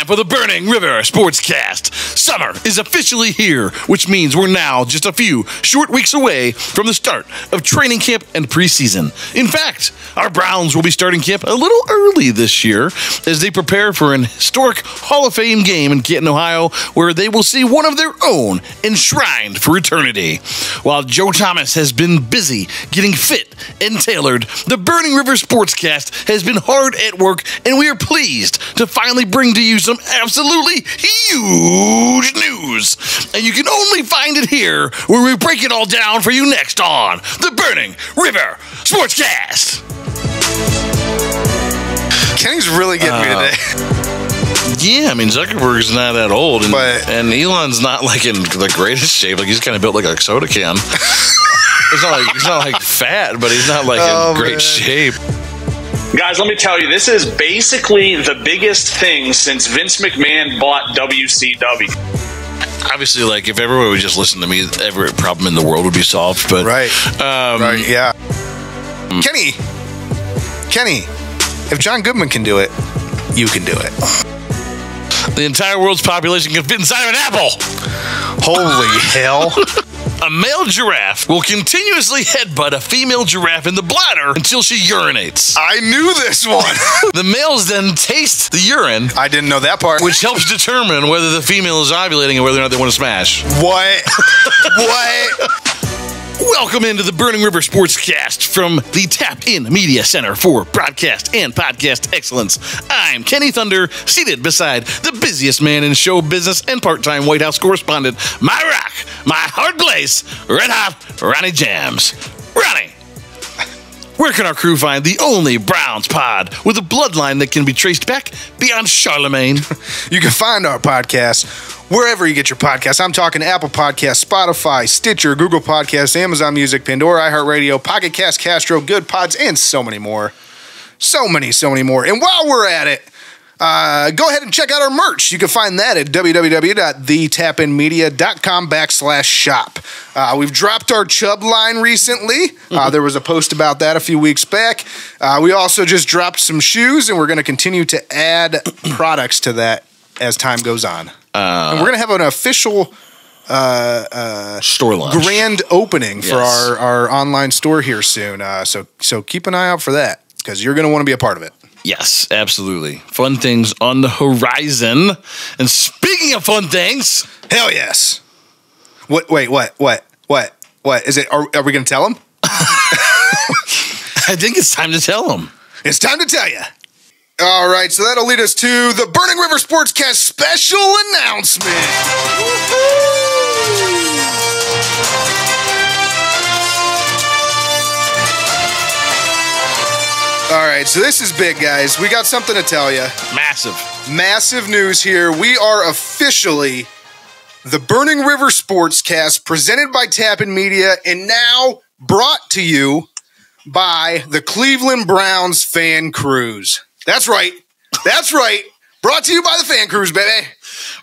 time for the Burning River Sportscast. Summer is officially here, which means we're now just a few short weeks away from the start of training camp and preseason. In fact, our Browns will be starting camp a little early this year as they prepare for an historic Hall of Fame game in Canton, Ohio, where they will see one of their own enshrined for eternity. While Joe Thomas has been busy getting fit and tailored, the Burning River Sportscast has been hard at work, and we are pleased to finally bring to you some absolutely huge news. And you can only find it here, where we break it all down for you next on the Burning River Sportscast. Kenny's really getting me today. Yeah, I mean, Zuckerberg's not that old, and Elon's not like in the greatest shape. Like, he's kind of built like a soda can. He's not like fat, but he's not like in great shape. Guys, let me tell you, this is basically the biggest thing since Vince McMahon bought WCW. Obviously, like, if everyone would just listen to me, every problem in the world would be solved. But right, yeah. Kenny, if John Goodman can do it, you can do it. The entire world's population can fit inside of an apple. Holy hell. A male giraffe will continuously headbutt a female giraffe in the bladder until she urinates. I knew this one. The males then taste the urine. I didn't know that part. Which helps determine whether the female is ovulating and whether or not they want to smash. What? What? Welcome into the Burning River Sportscast from the Tap In Media Center for Broadcast and Podcast Excellence. I'm Kenny Thunder, seated beside the busiest man in show business and part-time White House correspondent, my rock, my hard place, Red Hot Ronnie Jams. Ronnie, where can our crew find the only Browns pod with a bloodline that can be traced back beyond Charlemagne? You can find our podcast wherever you get your podcasts. I'm talking Apple Podcasts, Spotify, Stitcher, Google Podcasts, Amazon Music, Pandora, iHeartRadio, Pocket Cast, Castro, Good Pods, and so many more. So many more. And while we're at it, go ahead and check out our merch. You can find that at www.thetapinmedia.com/shop. We've dropped our Chubb line recently. There was a post about that a few weeks back. We also just dropped some shoes, and we're going to continue to add products to that as time goes on. And we're going to have an official store launch, grand opening for our online store here soon. So keep an eye out for that, because you're going to want to be a part of it. Yes, absolutely. Fun things on the horizon. And speaking of fun things, hell yes. What? Wait, what? Is it? Are we going to tell them? I think it's time to tell them. It's time to tell you. All right, so that'll lead us to the Burning River Sportscast special announcement. All right, so this is big, guys. We got something to tell you. Massive news here. We are officially the Burning River Sportscast, presented by Tapin Media, and now brought to you by the Cleveland Browns Fan Cruise. That's right. Brought to you by the Fan Cruise, baby.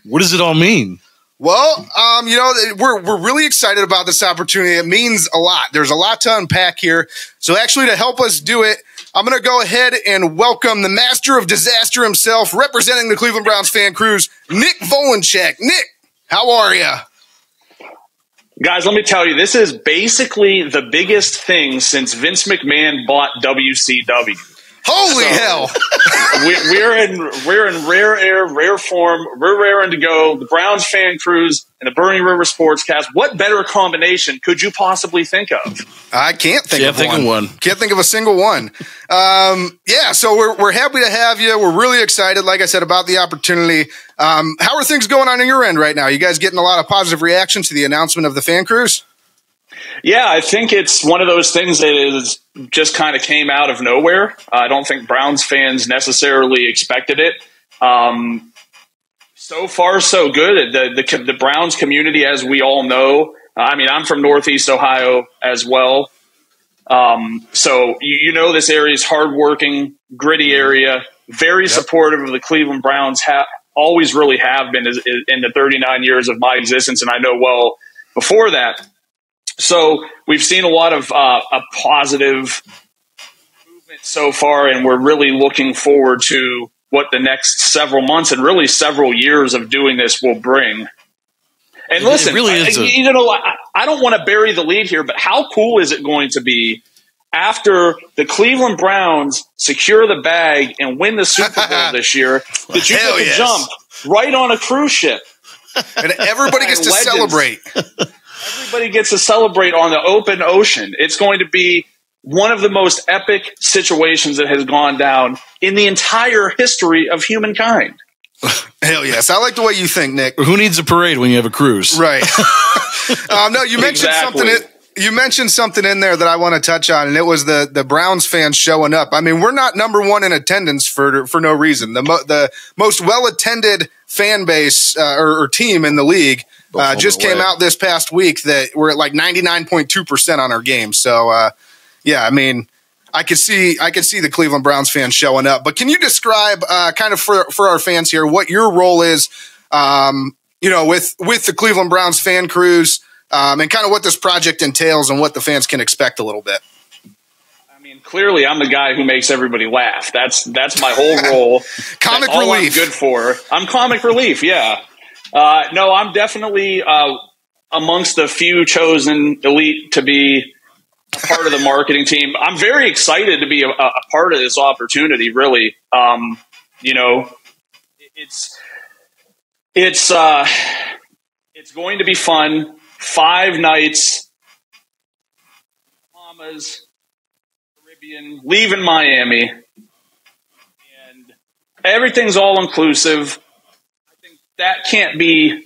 What does it all mean? Well, we're really excited about this opportunity. It means a lot. There's a lot to unpack here. So actually, to help us do it, I'm going to go ahead and welcome the master of disaster himself, representing the Cleveland Browns Fan Cruise, Nick Volenchek. Nick, how are you? Guys, let me tell you, this is basically the biggest thing since Vince McMahon bought WCW. Holy hell! We're in rare air, rare form. We're raring to go. The Browns Fan Cruise and the Burning River Sportscast. What better combination could you possibly think of? I can't think of one. Can't think of a single one. So we're happy to have you. We're really excited, like I said, about the opportunity. How are things going on your end right now? You guys getting a lot of positive reaction to the announcement of the Fan Cruise? Yeah, I think it's one of those things that is just kind of came out of nowhere. I don't think Browns fans necessarily expected it. So far, so good. The Browns community, as we all know, I'm from Northeast Ohio as well. So you know this area is hardworking, gritty area, very supportive of the Cleveland Browns. Always really have been in the 39 years of my existence, and I know well before that. So we've seen a lot of a positive movement so far, and we're really looking forward to what the next several months and really several years of doing this will bring. And listen, really I don't want to bury the lead here, but how cool is it going to be after the Cleveland Browns secure the bag and win the Super Bowl this year that you get to jump right on a cruise ship? And everybody gets to celebrate. Everybody gets to celebrate on the open ocean. It's going to be one of the most epic situations that has gone down in the entire history of humankind. Hell yes. I like the way you think, Nick. Who needs a parade when you have a cruise? Right. No, you mentioned something. You mentioned something in there that I want to touch on, and it was the Browns fans showing up. I mean, we're not number one in attendance for no reason. The most well-attended fan base or team in the league just came out this past week that we're at like 99.2% on our game. So, yeah, I mean, I could see the Cleveland Browns fans showing up. But can you describe kind of for our fans here what your role is, with the Cleveland Browns fan cruise, and kind of what this project entails and what the fans can expect a little bit? I mean, clearly, I'm the guy who makes everybody laugh. That's my whole role. Comic That's all relief. I'm good for. I'm comic relief. Yeah. No, I'm definitely amongst the few chosen elite to be a part of the marketing team. I'm very excited to be a part of this opportunity. Really, it's going to be fun. 5 nights, Bahamas, Caribbean, leaving Miami, and everything's all inclusive. I think that can't be.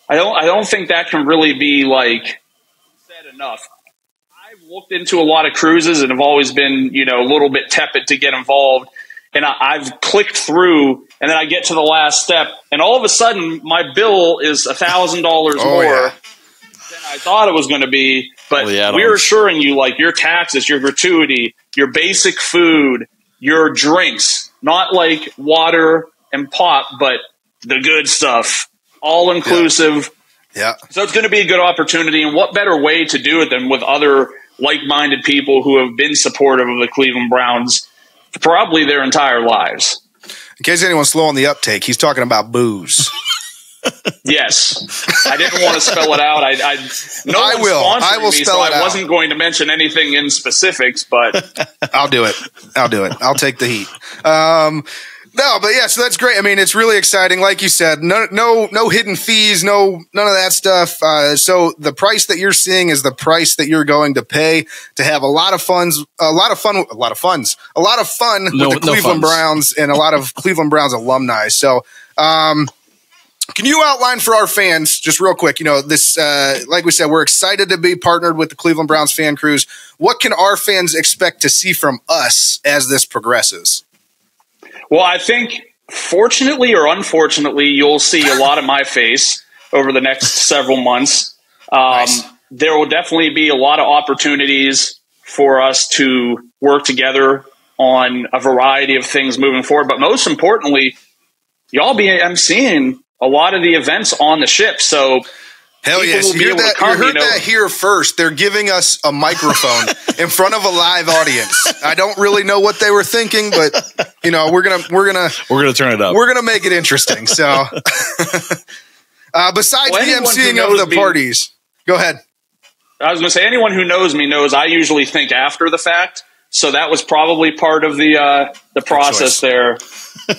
I don't think that can really be said enough. I've looked into a lot of cruises and have always been, a little bit tepid to get involved. And I've clicked through, and then I get to the last step, and all of a sudden my bill is $1,000 more than I thought it was going to be. But we're assuring you, your taxes, your gratuity, your basic food, your drinks, not like water and pop, but the good stuff, all inclusive. Yeah. So it's going to be a good opportunity, and what better way to do it than with other like-minded people who have been supportive of the Cleveland Browns for probably their entire lives. In case anyone's slow on the uptake, he's talking about booze. Yes. I didn't want to spell it out. I will spell it out. I wasn't going to mention anything in specifics, but I'll do it. I'll take the heat. No, but yeah, so that's great. I mean, it's really exciting. Like you said, no hidden fees, none of that stuff. So the price that you're seeing is the price that you're going to pay to have a lot of fun with the Cleveland Browns and a lot of Cleveland Browns alumni. So, can you outline for our fans, just real quick, this, like we said, we're excited to be partnered with the Cleveland Browns fan cruise. What can our fans expect to see from us as this progresses? Well, I think, fortunately or unfortunately, you'll see a lot of my face over the next several months. Nice. There will definitely be a lot of opportunities for us to work together on a variety of things moving forward. But most importantly, y'all be emceeing a lot of the events on the ship. So hell yes, you heard that here first. They're giving us a microphone in front of a live audience. I don't really know what they were thinking, but we're gonna turn it up. We're gonna make it interesting. So, besides the emceeing of the parties, go ahead. I was gonna say, anyone who knows me knows I usually think after the fact. So that was probably part of the process there.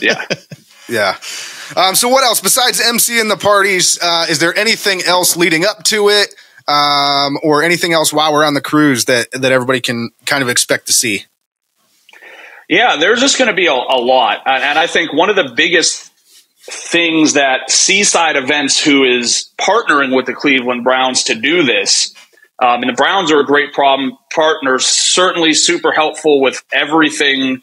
Yeah. Yeah. So what else besides MC and the parties? Is there anything else leading up to it, or anything else while we're on the cruise that everybody can kind of expect to see? Yeah, there's just going to be a lot. And I think one of the biggest things that Seaside Events, who is partnering with the Cleveland Browns to do this, and the Browns are a great partner, certainly super helpful with everything,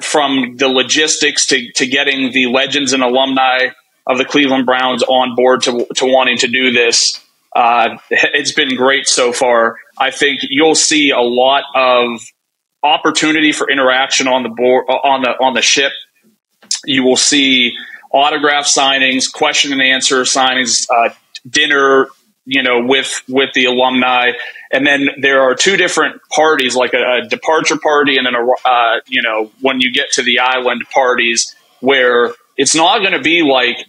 from the logistics to getting the legends and alumni of the Cleveland Browns on board to wanting to do this. It's been great so far. I think you'll see a lot of opportunity for interaction on the board, on the ship. You will see autograph signings, question and answer signings, dinner, with the alumni. And then there are two different parties, like a departure party and when you get to the island, parties, where it's not going to be like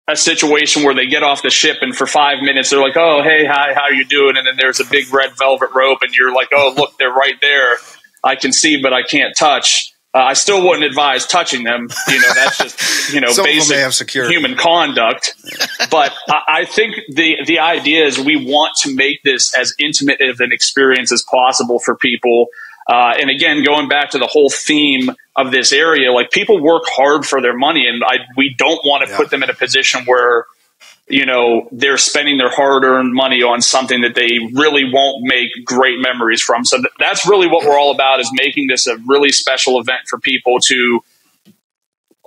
a situation where they get off the ship and for 5 minutes they're like, oh, hey, hi, how you doing? And then there's a big red velvet rope and you're like, oh, look, they're right there. I can see, but I can't touch. I still wouldn't advise touching them. That's just, basic human conduct. But I think the idea is we want to make this as intimate of an experience as possible for people. And again, going back to the whole theme of this area, like, people work hard for their money, and we don't want to put them in a position where, they're spending their hard-earned money on something that they really won't make great memories from. So that's really what we're all about, is making this a really special event for people to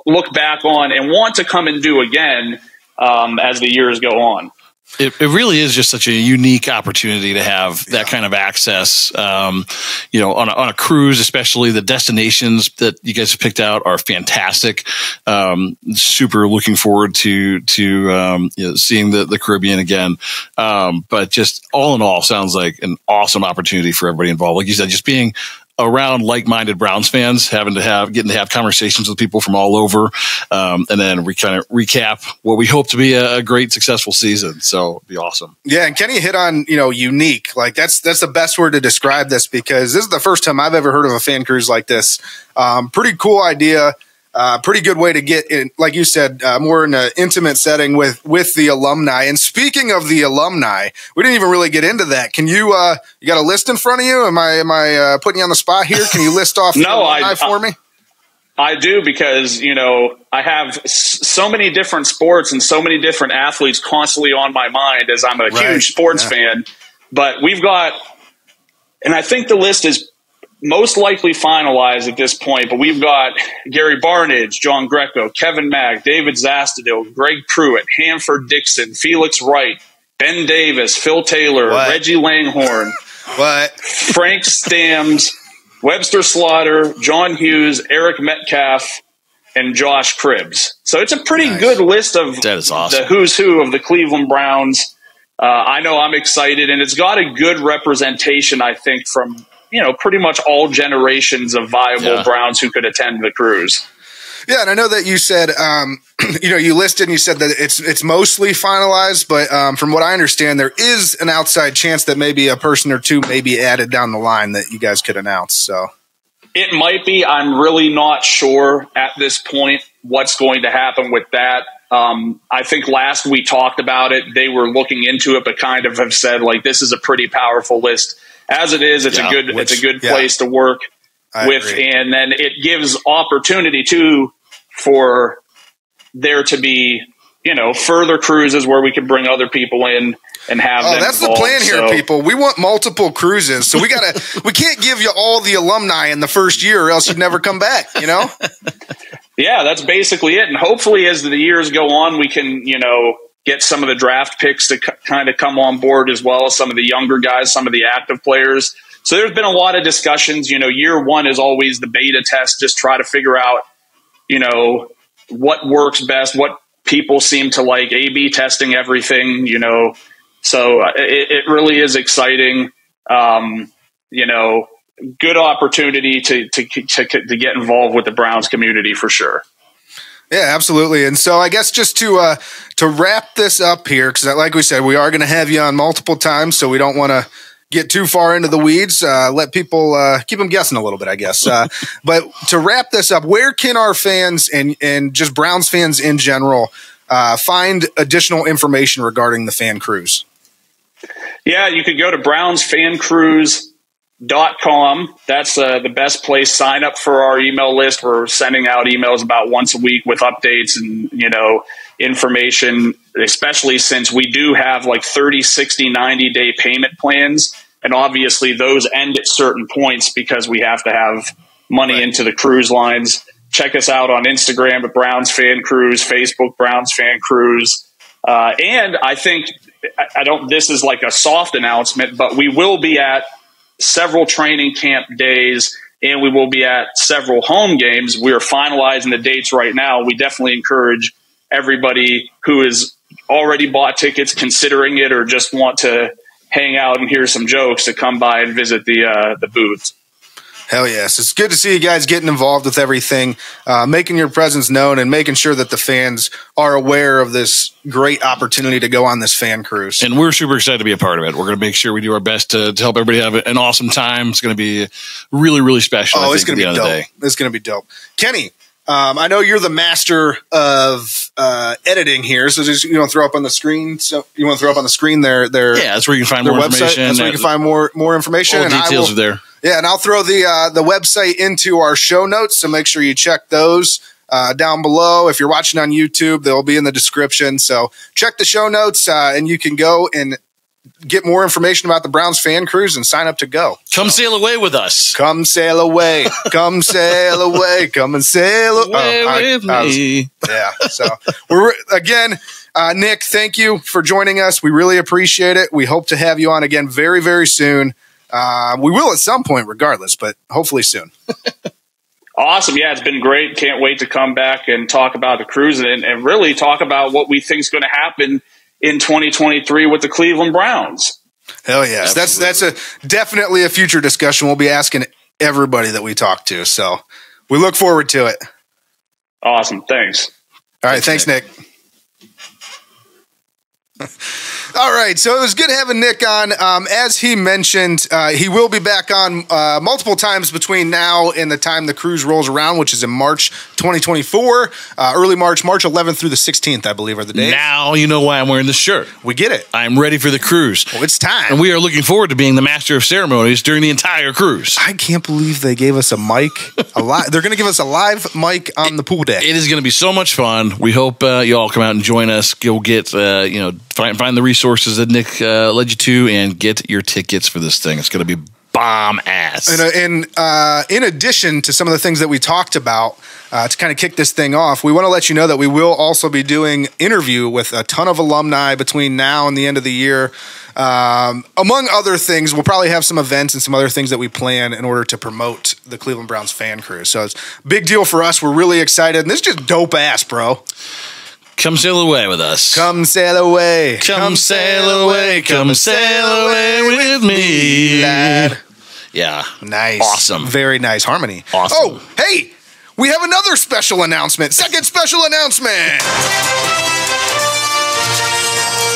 look back on and want to come and do again as the years go on. It really is just such a unique opportunity to have that kind of access, on a cruise, especially. The destinations that you guys have picked out are fantastic. Super looking forward to seeing the Caribbean again. But just all in all, sounds like an awesome opportunity for everybody involved. Like you said, just being around like-minded Browns fans, getting to have conversations with people from all over, and then we kind of recap what we hope to be a great, successful season. So it'd be awesome. Yeah, and Kenny hit on unique. Like that's the best word to describe this, because this is the first time I've ever heard of a fan cruise like this. Pretty cool idea. Pretty good way to get in, like you said, more in an intimate setting with the alumni. And speaking of the alumni, we didn't even really get into that. Can you you got a list in front of you? Am I putting you on the spot here? Can you list off the alumni for me? I do, because I have so many different sports and so many different athletes constantly on my mind, as I'm a huge sports fan. But we've got, and I think the list is most likely finalized at this point, but we've got Gary Barnidge, John Greco, Kevin Mack, David Zastudil, Greg Pruitt, Hanford Dixon, Felix Wright, Ben Davis, Phil Taylor, Reggie Langhorne, Frank Stams, Webster Slaughter, John Hughes, Eric Metcalf, and Josh Cribbs. So it's a pretty good list of the who's who of the Cleveland Browns. I know I'm excited, and it's got a good representation, I think, from pretty much all generations of viable Browns who could attend the cruise. Yeah, and I know that you said, you listed and you said that it's mostly finalized, but from what I understand, there is an outside chance that maybe a person or two may be added down the line that you guys could announce. So it might be. I'm really not sure at this point what's going to happen with that. I think last we talked about it, they were looking into it, but kind of have said, like, this is a pretty powerful list. As it is, it's a good place to work with, and then it gives opportunity for there to be further cruises where we can bring other people in and have them that's involved. The plan here, people. We want multiple cruises, so we can't give you all the alumni in the first year, or else you'd never come back. Yeah, that's basically it, and hopefully as the years go on, we can get some of the draft picks to kind of come on board, as well as some of the younger guys, some of the active players. So there's been a lot of discussions. Year one is always the beta test, just try to figure out, what works best, what people seem to like, A/B testing everything, So it really is exciting. Good opportunity to get involved with the Browns community for sure. Yeah, absolutely. And so I guess just to wrap this up here, because like we said, we are going to have you on multiple times, so we don't want to get too far into the weeds. Let people keep them guessing a little bit, I guess. But to wrap this up, where can our fans and just Browns fans in general find additional information regarding the fan cruise? Yeah, you could go to brownsfancruise.com. That's the best place. Sign up for our email list. We're sending out emails about once a week with updates and, information, especially since we do have like 30, 60, 90-day payment plans. And obviously those end at certain points because we have to have money into the cruise lines. Check us out on Instagram at Browns Fan Cruise, Facebook Browns Fan Cruise. And I think this is like a soft announcement, but we will be at several training camp days and we will be at several home games. We are finalizing the dates right now. We definitely encourage everybody who is already bought tickets, considering it, or just want to hang out and hear some jokes, to come by and visit the booths. Hell yes. It's good to see you guys getting involved with everything, making your presence known, and making sure that the fans are aware of this great opportunity to go on this fan cruise. And we're super excited to be a part of it. We're going to make sure we do our best to help everybody have an awesome time. It's going to be really, really special. Oh, it's going to be dope. It's going to be dope. Kenny, I know you're the master of editing here, so just you want to throw up on the screen. So you want to throw up on the screen their that's where you can find more information. That's where you can find more information. All the details are there. Yeah, and I'll throw the website into our show notes, so make sure you check those down below. If you're watching on YouTube, they'll be in the description. So check the show notes, and you can go and get more information about the Browns fan cruise and sign up to go. Come sail away with us. Come sail away. Come sail away. Come and sail away with me. So we're again, Nick, thank you for joining us. We really appreciate it. We hope to have you on again very, very soon. We will at some point regardless, but hopefully soon. Awesome. Yeah, it's been great. Can't wait to come back and talk about the cruise and really talk about what we think is going to happen in 2023 with the Cleveland Browns. Hell yes. Absolutely. That's definitely a future discussion. We'll be asking everybody that we talk to. So we look forward to it. Awesome. Thanks. All right. Thanks, Nick. All right, so it was good having Nick on. As he mentioned, he will be back on multiple times between now and the time the cruise rolls around, which is in March 2024, early March 11th through the 16th, I believe, are the days. Now you know why I'm wearing this shirt. We get it. I'm ready for the cruise. Well, it's time. And we are looking forward to being the master of ceremonies during the entire cruise. I can't believe they gave us a mic. They're going to give us a live mic on the pool deck. It is going to be so much fun. We hope you all come out and join us. Go get, find the resources that Nick led you to and get your tickets for this thing. It's going to be bomb ass. And in addition to some of the things that we talked about to kind of kick this thing off, we want to let you know that we will also be doing interview with a ton of alumni between now and the end of the year. Among other things, we'll probably have some events and some other things that we plan in order to promote the Cleveland Browns fan cruise. So it's a big deal for us. We're really excited. And this is just dope ass, bro. Come sail away with us. Come sail away. Come sail away. Come sail away with me, lad. Yeah. Nice. Awesome. Very nice harmony. Awesome. Oh, hey, we have another special announcement. Second special announcement.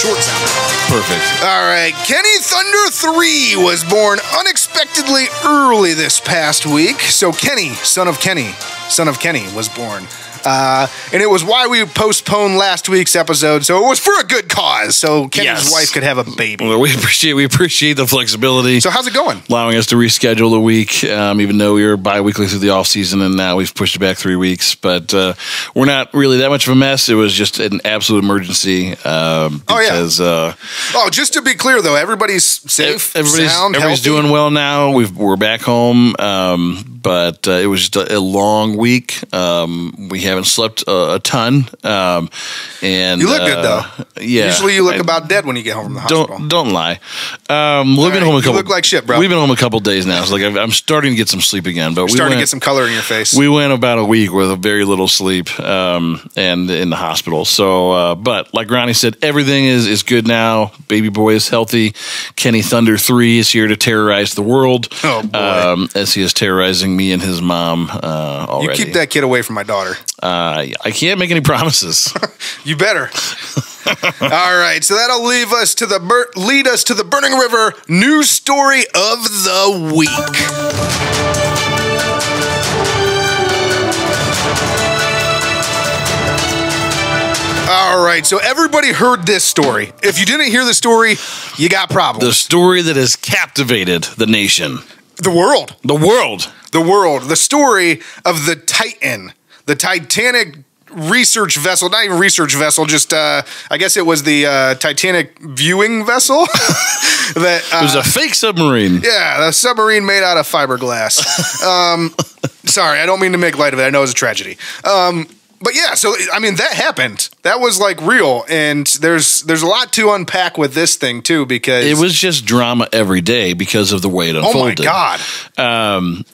Short sound. Perfect. All right. Kenny Thunder 3 was born unexpectedly early this past week. So Kenny, son of Kenny, was born. And it was why we postponed last week's episode. So it was for a good cause. So Kenny's wife could have a baby. Well, we appreciate the flexibility. So how's it going? Allowing us to reschedule a week, even though we were bi-weekly through the off season, and now we've pushed it back 3 weeks. But we're not really that much of a mess. It was just an absolute emergency. Because, just to be clear though, everybody's safe, everybody's doing well now. We're back home. But it was just a long week. We haven't slept a ton. And you look good though. Yeah. Usually you look about dead when you get home from the hospital. Don't lie. We've been home a couple. You look like shit, bro. We've been home a couple days now. So I'm starting to get some sleep again. But starting to get some color in your face. We went about a week with very little sleep, and in the hospital. So, but like Ronnie said, everything is good now. Baby boy is healthy. Kenny Thunder 3 is here to terrorize the world. Oh boy. As he is terrorizing me and his mom already. You keep that kid away from my daughter. I can't make any promises. You better. All right, so that'll lead us to the Burning River news story of the week. All right, so everybody heard this story. If you didn't hear the story, you got problems. The story that has captivated the nation. The world. The world. The world. The story of the Titan, the Titanic research vessel, not even research vessel, just I guess it was the Titanic viewing vessel. That it was a fake submarine. Yeah, a submarine made out of fiberglass. Sorry, I don't mean to make light of it. I know it's a tragedy. But yeah, so I mean that happened. that was like real. And there's a lot to unpack with this thing too, because it was just drama every day because of the way it unfolded. Oh my God.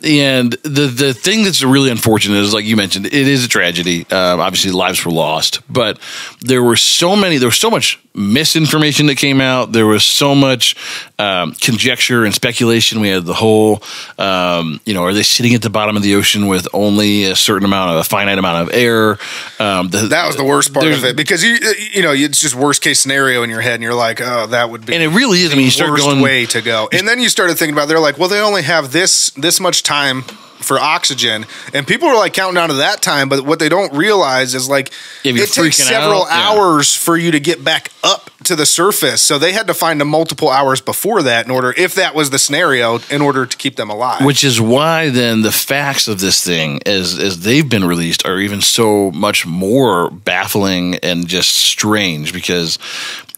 And the thing that's really unfortunate is, like you mentioned, it is a tragedy. Obviously lives were lost, but there was so much misinformation that came out. There was so much conjecture and speculation. We had the whole, are they sitting at the bottom of the ocean with only a finite amount of air? That was the worst part of it, because it's just worst case scenario in your head, and you're like, oh, that would be, and it really is. I mean, you start worst going way to go, and then you started thinking about, they're like, well, they only have this much time for oxygen, and people are like counting down to that time, but what they don't realize is, like, it takes several hours for you to get back up to the surface, so they had to find a multiple hours before that, in order, if that was the scenario, in order to keep them alive. Which is why then the facts of this thing, as they've been released, are even so much more baffling and just strange, because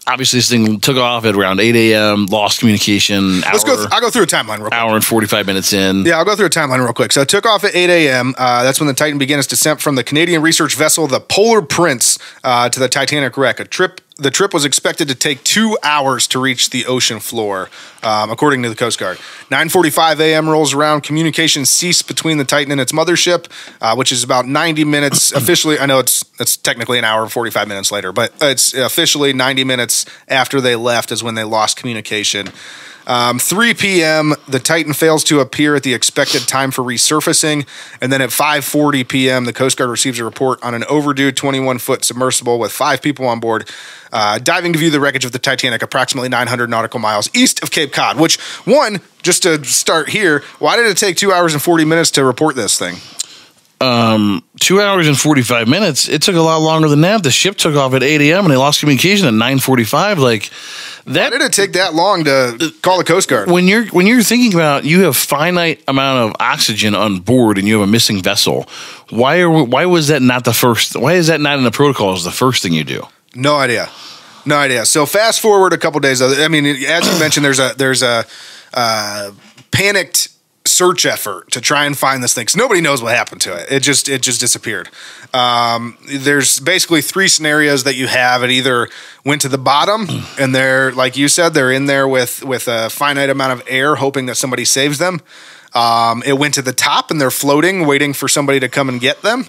obviously this thing took off at around 8 a.m., lost communication. I'll go through a timeline real quick. Hour and 45 minutes in. Yeah, I'll go through a timeline real quick. So it took off at 8 a.m. That's when the Titan began its descent from the Canadian research vessel, the Polar Prince, to the Titanic wreck. The trip was expected to take 2 hours to reach the ocean floor, according to the Coast Guard. 9:45 a.m. rolls around. Communication ceased between the Titan and its mothership, which is about 90 minutes. Officially, I know it's technically an hour and 45 minutes later, but it's officially 90 minutes after they left is when they lost communication. 3 p.m., the Titan fails to appear at the expected time for resurfacing. And then at 5:40 p.m., the Coast Guard receives a report on an overdue 21-foot submersible with 5 people on board, diving to view the wreckage of the Titanic approximately 900 nautical miles east of Cape Cod. Which, just to start here, why did it take 2 hours and 40 minutes to report this thing? 2 hours and 45 minutes. It took a lot longer than that. The ship took off at 8 a.m. and they lost communication at 9:45. Like that. Why did it take that long to call the Coast Guard? When you're thinking about, you have finite amount of oxygen on board and you have a missing vessel. Why was that not the first? Why is that not in the protocol as the first thing you do? No idea. So fast forward a couple days. I mean, as you mentioned, there's a panicked search effort to try and find this thing, because nobody knows what happened to it. It just disappeared. There's basically 3 scenarios that you have. It either went to the bottom, and they're, like you said, they're in there with a finite amount of air, hoping that somebody saves them. It went to the top, and they're floating, waiting for somebody to come and get them.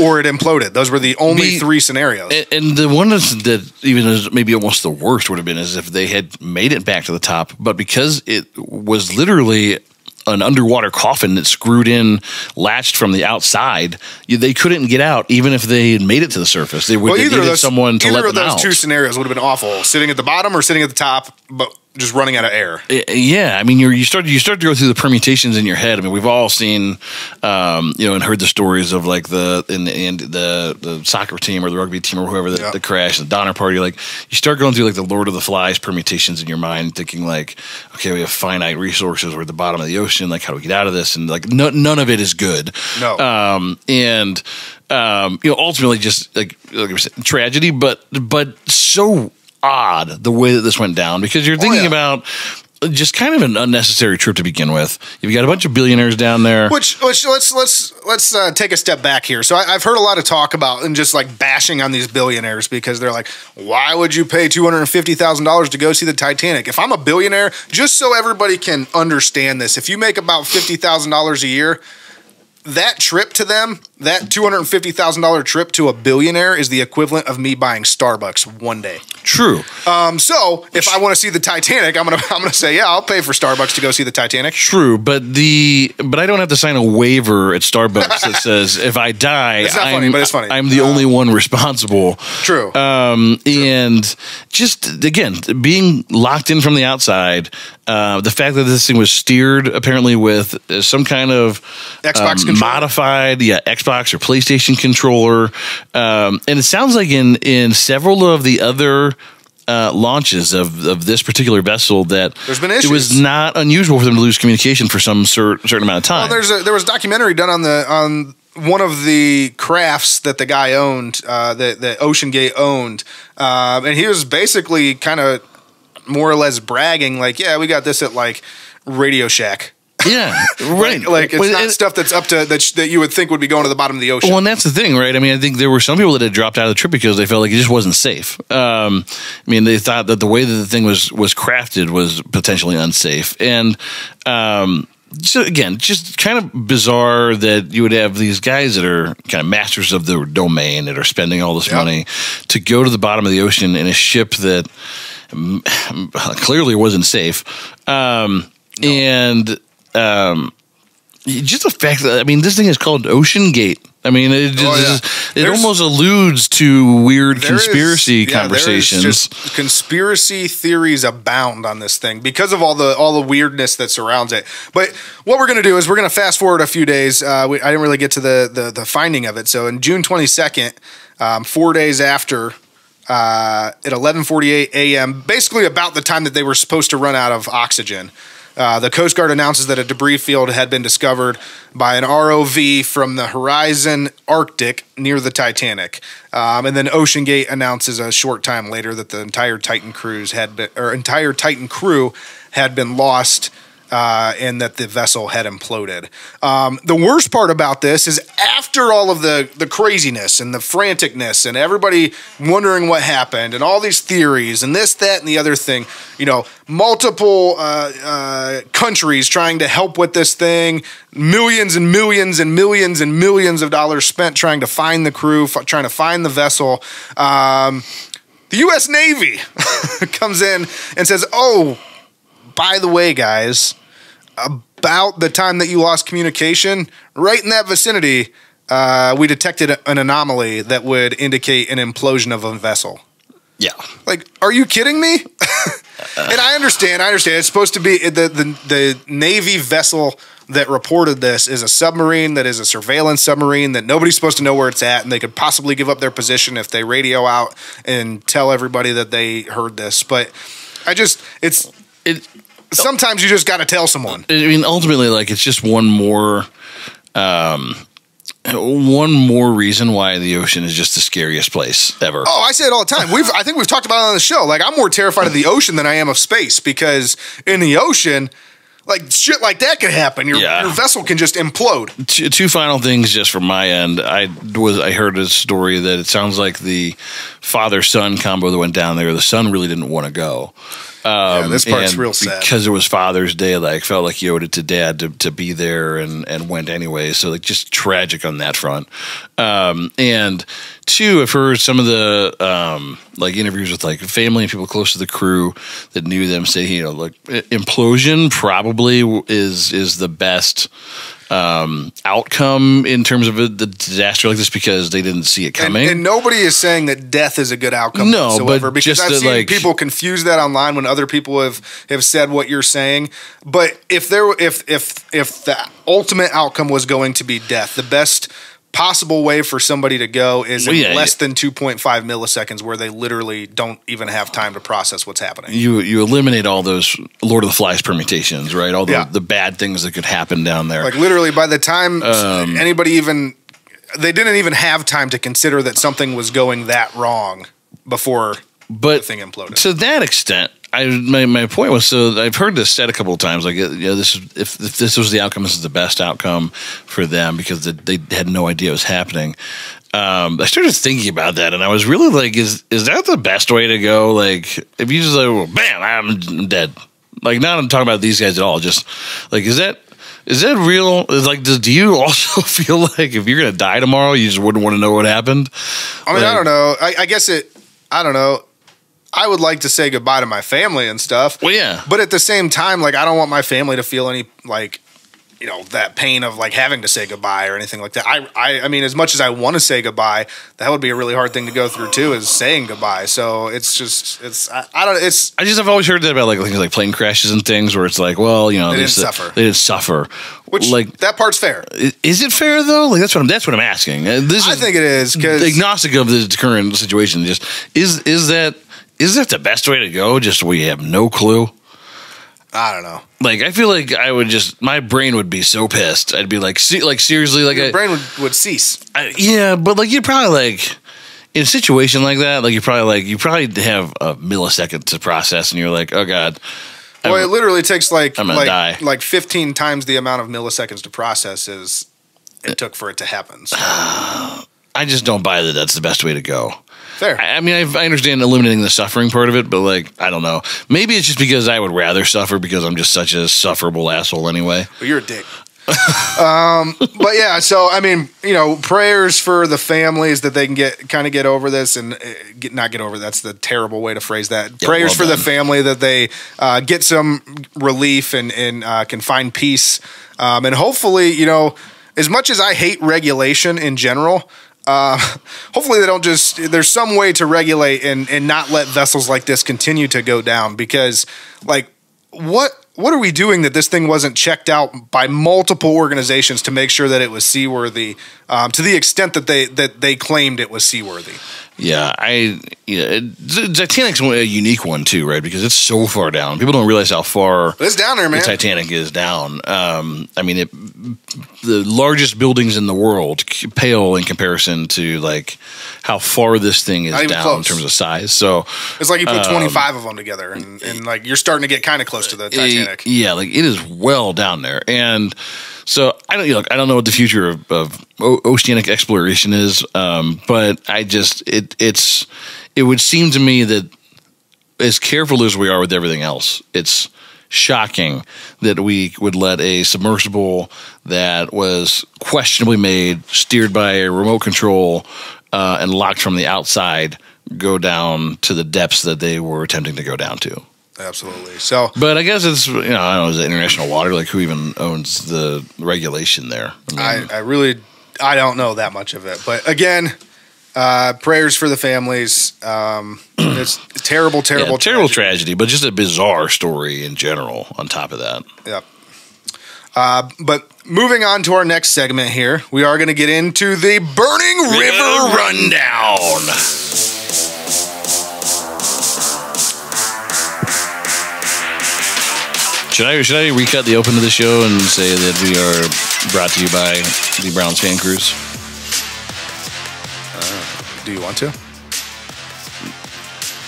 Or it imploded. Those were the only 3 scenarios. And the one that even is maybe almost the worst would have been is if they had made it back to the top, but because it was literally an underwater coffin that screwed in, latched from the outside, they couldn't get out even if they had made it to the surface. They needed someone to let them out. Either of those 2 scenarios would have been awful: sitting at the bottom or sitting at the top, but just running out of air. Yeah, I mean, you start to go through the permutations in your head. I mean, we've all seen, and heard the stories of, like, the soccer team or the rugby team or whoever that crashed, the Donner Party. Like, you start going through, like, the Lord of the Flies permutations in your mind, thinking, like, okay, we have finite resources. We're at the bottom of the ocean. Like, how do we get out of this? And, like, none of it is good. No. Ultimately, just like I said, tragedy, but so odd the way that this went down, because you're thinking about just kind of an unnecessary trip to begin with. You've got a bunch of billionaires down there. Which let's take a step back here. So I've heard a lot of talk about and just like bashing on these billionaires, because they're like, why would you pay $250,000 to go see the Titanic? If I'm a billionaire, just so everybody can understand this, if you make about $50,000 a year, that trip to them, that $250,000 trip to a billionaire, is the equivalent of me buying Starbucks one day. True. So if I want to see the Titanic, I'm gonna say, yeah, I'll pay for Starbucks to go see the Titanic. True, but I don't have to sign a waiver at Starbucks that says if I die, it's not funny, but it's funny. I'm the only one responsible. True. And just again, being locked in from the outside, the fact that this thing was steered apparently with some kind of Xbox modified, Xbox or PlayStation controller, and it sounds like in several of the other launches of this particular vessel that there's been issues. It was not unusual for them to lose communication for some certain amount of time. Well, there was a documentary done on one of the crafts that the guy owned, that Ocean Gate owned, and he was basically kind of more or less bragging, like, yeah, we got this at like Radio Shack. Yeah, right. Like it's not stuff that's up to that you would think would be going to the bottom of the ocean. Well, and that's the thing, right? I mean, I think there were some people that had dropped out of the trip because they felt like it just wasn't safe. I mean, they thought that the way that the thing was crafted was potentially unsafe, and so again, just kind of bizarre that you would have these guys that are kind of masters of the domain that are spending all this money to go to the bottom of the ocean in a ship that clearly wasn't safe, and. Just the fact that, I mean, this thing is called Ocean Gate. I mean, it almost alludes to weird conspiracy conversations. Just conspiracy theories abound on this thing because of all the weirdness that surrounds it. But what we're going to do is we're going to fast forward a few days. I didn't really get to the finding of it. So in June 22nd, 4 days after, at 11:48 a.m., basically about the time that they were supposed to run out of oxygen, the Coast Guard announces that a debris field had been discovered by an ROV from the Horizon Arctic near the Titanic. And then Ocean Gate announces a short time later that the entire Titan crew had been lost, and that the vessel had imploded. The worst part about this is after all of the craziness and the franticness and everybody wondering what happened and all these theories and this, that, and the other thing, multiple countries trying to help with this thing, millions and millions and millions and millions of dollars spent trying to find the crew, trying to find the vessel. The U.S. Navy comes in and says, oh, by the way, guys, about the time that you lost communication, right in that vicinity, we detected an anomaly that would indicate an implosion of a vessel. Yeah. Like, are you kidding me? And I understand. It's supposed to be the Navy vessel that reported this is a submarine that is a surveillance submarine that nobody's supposed to know where it's at, and they could possibly give up their position if they radio out and tell everybody that they heard this. But sometimes you just got to tell someone. I mean, ultimately, like, it's just one more reason why the ocean is just the scariest place ever. Oh, I say it all the time. I think we've talked about it on the show. Like, I'm more terrified of the ocean than I am of space, because in the ocean, like, shit like that could happen. Your vessel can just implode. Two final things just from my end. I heard a story that it sounds like the father-son combo that went down there, the son really didn't want to go. This part's real sad. Because it was Father's Day, like, felt like he owed it to Dad to be there and went anyway. So, like, just tragic on that front. And two, I've heard some of the like interviews with like family and people close to the crew that knew them say, like, implosion probably is the best outcome in terms of the disaster like this, because they didn't see it coming. And nobody is saying that death is a good outcome whatsoever, because I've seen people confuse that online when other people have said what you're saying. But if the ultimate outcome was going to be death, the best possible way for somebody to go is in less than 2.5 milliseconds, where they literally don't even have time to process what's happening. You eliminate all those Lord of the Flies permutations, right? All the bad things that could happen down there. Like, literally, by the time anybody they didn't even have time to consider that something was going that wrong before the thing imploded. To that extent, my point was, so I've heard this said a couple of times, like, this is, if this was the outcome, this is the best outcome for them, because they had no idea it was happening. I started thinking about that, and I was really like, is that the best way to go? Like, if you just like, well, bam, I'm dead. Like, not I'm talking about these guys at all. Just like, is that real? Is like, do you also feel like if you're gonna die tomorrow, you just wouldn't want to know what happened? I mean, I don't know. I guess I don't know. I would like to say goodbye to my family and stuff. Well, yeah. But at the same time, like, I don't want my family to feel any, like, that pain of, like, having to say goodbye or anything like that. I mean, as much as I want to say goodbye, that would be a really hard thing to go through too, is saying goodbye. So I have always heard that about, like, things like plane crashes and things, where it's like, well, they didn't suffer. They didn't suffer. Which, like, that part's fair. Is it fair though? Like, that's what I'm asking. I think it is, because agnostic of the current situation. Just is that the best way to go? Just so we have no clue. I don't know. Like, I feel like I would my brain would be so pissed. I'd be like, seriously, like, your brain would cease. Yeah, but like, you'd probably, like, in a situation like that, like, you probably have a millisecond to process, and you're like, oh God. Well, it literally takes like 15 times the amount of milliseconds to process as it took for it to happen. So. I just don't buy that that's the best way to go. Fair. I mean, I understand eliminating the suffering part of it, but like, I don't know. Maybe it's just because I would rather suffer because I'm just such a sufferable asshole anyway. Well, you're a dick. But yeah, so I mean, prayers for the families that they can get over this and not get over. That's the terrible way to phrase that. Yeah, prayers for the family that they get some relief and can find peace. And hopefully, as much as I hate regulation in general, hopefully they don't there's some way to regulate and not let vessels like this continue to go down, because like what are we doing that this thing wasn't checked out by multiple organizations to make sure that it was seaworthy, to the extent that they claimed it was seaworthy? Yeah, Titanic's a unique one too, right? Because it's so far down. People don't realize how far it's down there, man. The Titanic is down. I mean, the largest buildings in the world pale in comparison to like how far this thing is down close. In terms of size. So it's like you put 25 of them together, and like you're starting to get kind of close to the Titanic. Yeah, like it is well down there, and so I don't know what the future of oceanic exploration is, but it would seem to me that as careful as we are with everything else, it's shocking that we would let a submersible that was questionably made, steered by a remote control, and locked from the outside go down to the depths that they were attempting to go down to. Absolutely. So, but I guess it's I don't know, is it international water? Like, who even owns the regulation there? I don't know that much of it. But again, prayers for the families. It's terrible tragedy, but just a bizarre story in general. On top of that, yep. But moving on to our next segment here, we are going to get into the Burning River Rundown. Should I recut the open to the show and say that we are brought to you by the Browns Fan Cruise? Do you want to?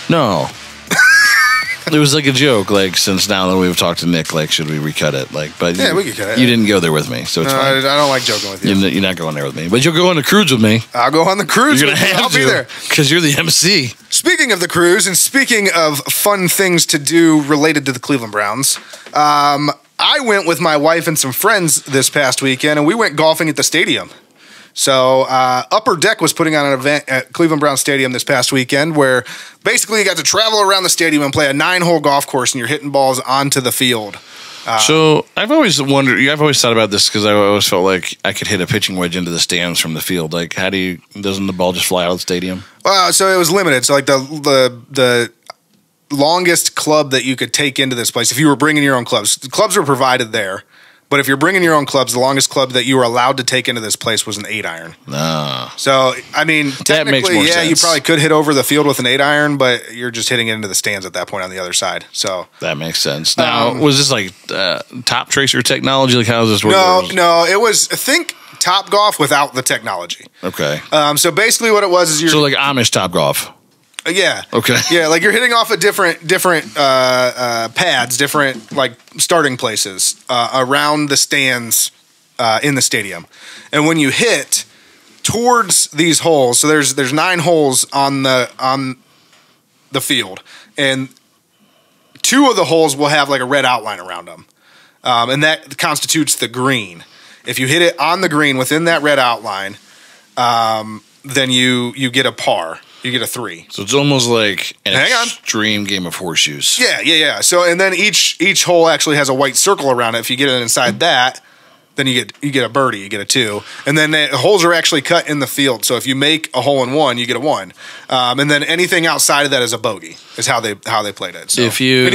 No. It was like a joke, like, since now that we've talked to Nick, like, should we recut it? Like, but yeah, we could cut it. You didn't go there with me, so it's fine. I don't like joking with you. You're not going there with me, but you'll go on the cruise with me. I'll go on the cruise. You're gonna have to. I'll be there because you're the MC. Speaking of the cruise, and speaking of fun things to do related to the Cleveland Browns, I went with my wife and some friends this past weekend, and we went golfing at the stadium. So Upper Deck was putting on an event at Cleveland Browns Stadium this past weekend where basically you got to travel around the stadium and play a 9-hole golf course, and you're hitting balls onto the field. So I've always thought about this because I always felt like I could hit a pitching wedge into the stands from the field. Like, doesn't the ball just fly out of the stadium? Well, so it was limited. So like the longest club that you could take into this place, if you were bringing your own clubs, the clubs were provided there. But if you're bringing your own clubs, the longest club that you were allowed to take into this place was an 8-iron. So, I mean, technically, yeah, sense. You probably could hit over the field with an 8-iron, but you're just hitting it into the stands at that point on the other side. So that makes sense. Now, was this like top tracer technology? Like, how does this work? No, it was, think Top Golf without the technology. Okay. So basically what it was is So like Amish Top Golf. Yeah. Okay. Yeah, like you're hitting off at different pads, different like starting places around the stands in the stadium, and when you hit towards these holes, so there's 9 holes on the field, and 2 of the holes will have like a red outline around them, and that constitutes the green. If you hit it on the green within that red outline, then you get a par. You get a 3. So it's almost like an extreme game of horseshoes. Yeah. So and then each hole actually has a white circle around it. If you get it inside that, then you get a birdie, you get a 2. And then the holes are actually cut in the field. So if you make a hole in 1, you get a 1. And then anything outside of that is a bogey. Is how they played it. So and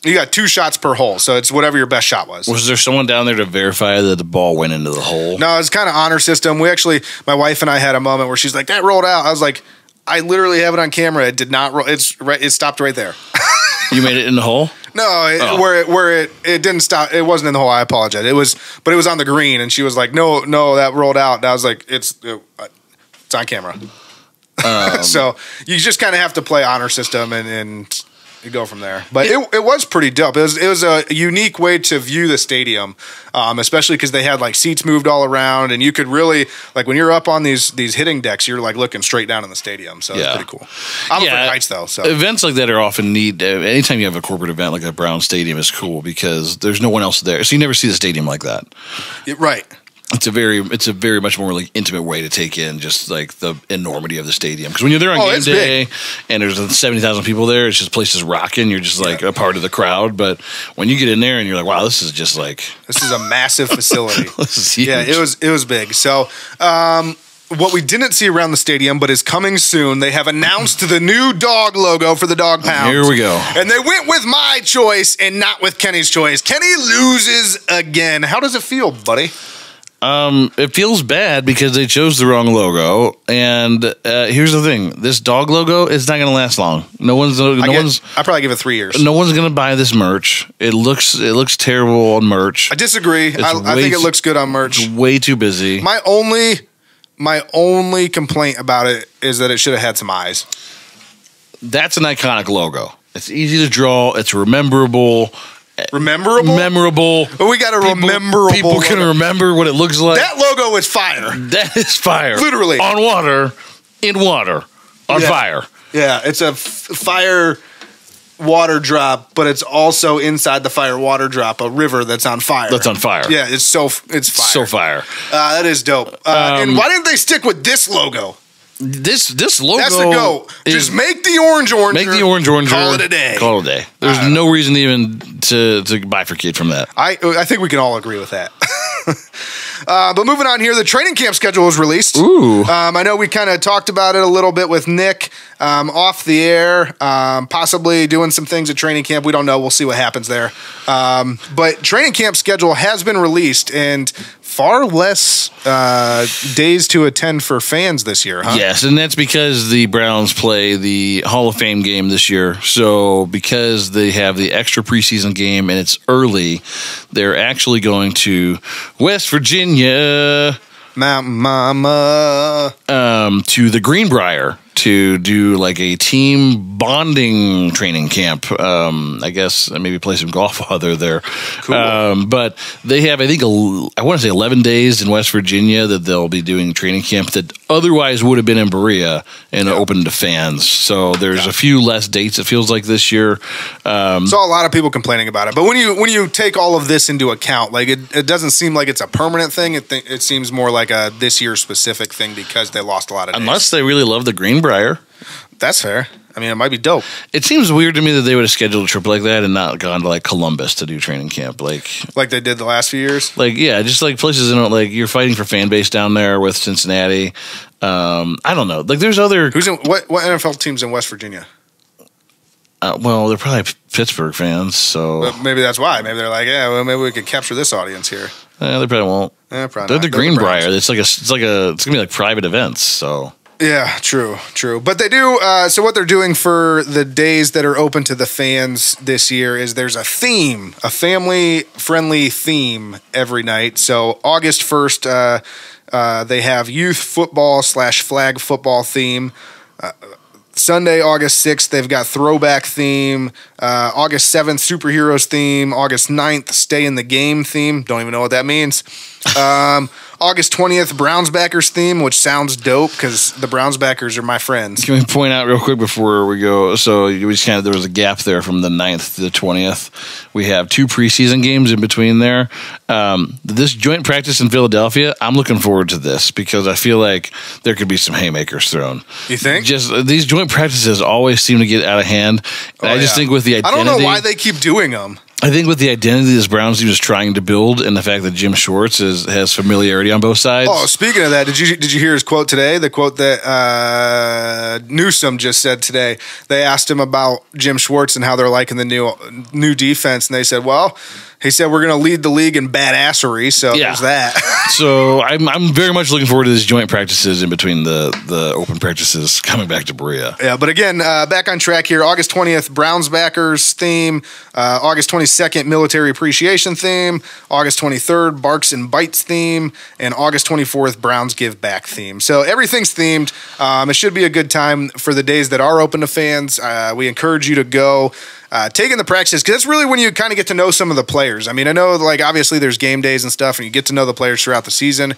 you got 2 shots per hole. So it's whatever your best shot was. Was there someone down there to verify that the ball went into the hole? No, it's kind of honor system. My wife and I had a moment where she's like, that rolled out. I was like, I literally have it on camera. It did not roll. It stopped right there. You made it in the hole? No, where it didn't stop. It wasn't in the hole. I apologize. It was on the green, and she was like, "No, that rolled out." And I was like, "It's on camera." So you just kind of have to play honor system, and You go from there. But it was pretty dope. It was a unique way to view the stadium, especially because they had like seats moved all around, and you could really like when you're up on these hitting decks, you're like looking straight down in the stadium. So it's pretty cool. I'm afraid of heights though. So events like that are often anytime you have a corporate event like a Brown Stadium is cool because there's no one else there, so you never see the stadium like that. Right. It's a very much more like intimate way to take in just like the enormity of the stadium. Because when you're there on game day and there's 70,000 people there, it's just places rocking. You're just like a part of the crowd. But when you get in there and you're like, wow, this is a massive facility. This is huge. Yeah, it was big. So what we didn't see around the stadium, but is coming soon, they have announced the new dog logo for the Dawg Pound. Here we go. And they went with my choice and not with Kenny's choice. Kenny loses again. How does it feel, buddy? It feels bad because they chose the wrong logo, and here's the thing: this dog logo is not going to last long. I probably give it 3 years. No one's going to buy this merch. It looks terrible on merch. I disagree. I think it looks good on merch. It's way too busy. My only complaint about it is that it should have had some eyes. That's an iconic logo. It's easy to draw. It's memorable. Memorable. But we got a rememberable. People can remember what it looks like. That logo is fire. That is fire. Literally on water, in water, on fire. Yeah, it's a fire water drop, but it's also inside the fire water drop a river that's on fire. Yeah, it's fire. So fire. That is dope. And why didn't they stick with this logo? This logo. That's the go. Just make the orange. Make the orange. Call it a day. Call it a day. There's no reason even to bifurcate from that. I think we can all agree with that. But moving on here, the training camp schedule was released. Ooh. I know we kind of talked about it a little bit with Nick off the air, possibly doing some things at training camp. We don't know. We'll see what happens there. But training camp schedule has been released, and far less days to attend for fans this year, huh? Yes, and that's because the Browns play the Hall of Fame game this year. So because they have the extra preseason game and it's early, they're actually going to West Virginia, Mountain Mama, to the Greenbrier to do like a team bonding training camp. I guess maybe play some golf while they're there. Cool. But they have, I think, I want to say 11 days in West Virginia that they'll be doing training camp that otherwise would have been in Berea and open to fans. So there's a few less dates, it feels like, this year. Saw a lot of people complaining about it. But when you take all of this into account, like it doesn't seem like it's a permanent thing. It seems more like a this year specific thing because they lost a lot of days. Unless they really love the Greenbrier. That's fair. I mean, it might be dope. It seems weird to me that they would have scheduled a trip like that and not gone to like Columbus to do training camp, like they did the last few years. Like just like places in like you're fighting for fan base down there with Cincinnati. I don't know. Like there's other what NFL teams in West Virginia? Well, they're probably Pittsburgh fans, so but maybe that's why. Maybe they're like, maybe we could capture this audience here. They probably won't. Probably they're the Greenbrier. It's gonna be like private events. So. Yeah, true. But they do. So what they're doing for the days that are open to the fans this year is there's a theme, a family-friendly theme every night. So August 1st, they have youth football / flag football theme. Sunday, August 6th, they've got throwback theme. August 7th, superheroes theme. August 9th, stay in the game theme. Don't even know what that means. August 20th, Browns backers theme, which sounds dope because the Browns backers are my friends. Can we point out real quick before we go? So we just there was a gap there from the 9th to the 20th. We have 2 preseason games in between there. This joint practice in Philadelphia, I'm looking forward to this because I feel like there could be some haymakers thrown. You think? Just these joint practices always seem to get out of hand. I just think with the identity, I don't know why they keep doing them. I think with the identity this Browns team is trying to build, and the fact that Jim Schwartz has familiarity on both sides. Oh, speaking of that, did you hear his quote today? The quote that Newsom just said today. They asked him about Jim Schwartz and how they're liking the new defense, and they said, "Well, He said we're going to lead the league in badassery, so there's that. So I'm very much looking forward to these joint practices in between the open practices coming back to Berea. Yeah, but again, back on track here. August 20th, Browns backers theme. August 22nd, military appreciation theme. August 23rd, Barks and Bites theme. And August 24th, Browns give back theme. So everything's themed. It should be a good time for the days that are open to fans. We encourage you to go. Taking the practices, because that's really when you kind of get to know some of the players. I mean, I know, like, obviously there's game days and stuff, and you get to know the players throughout the season.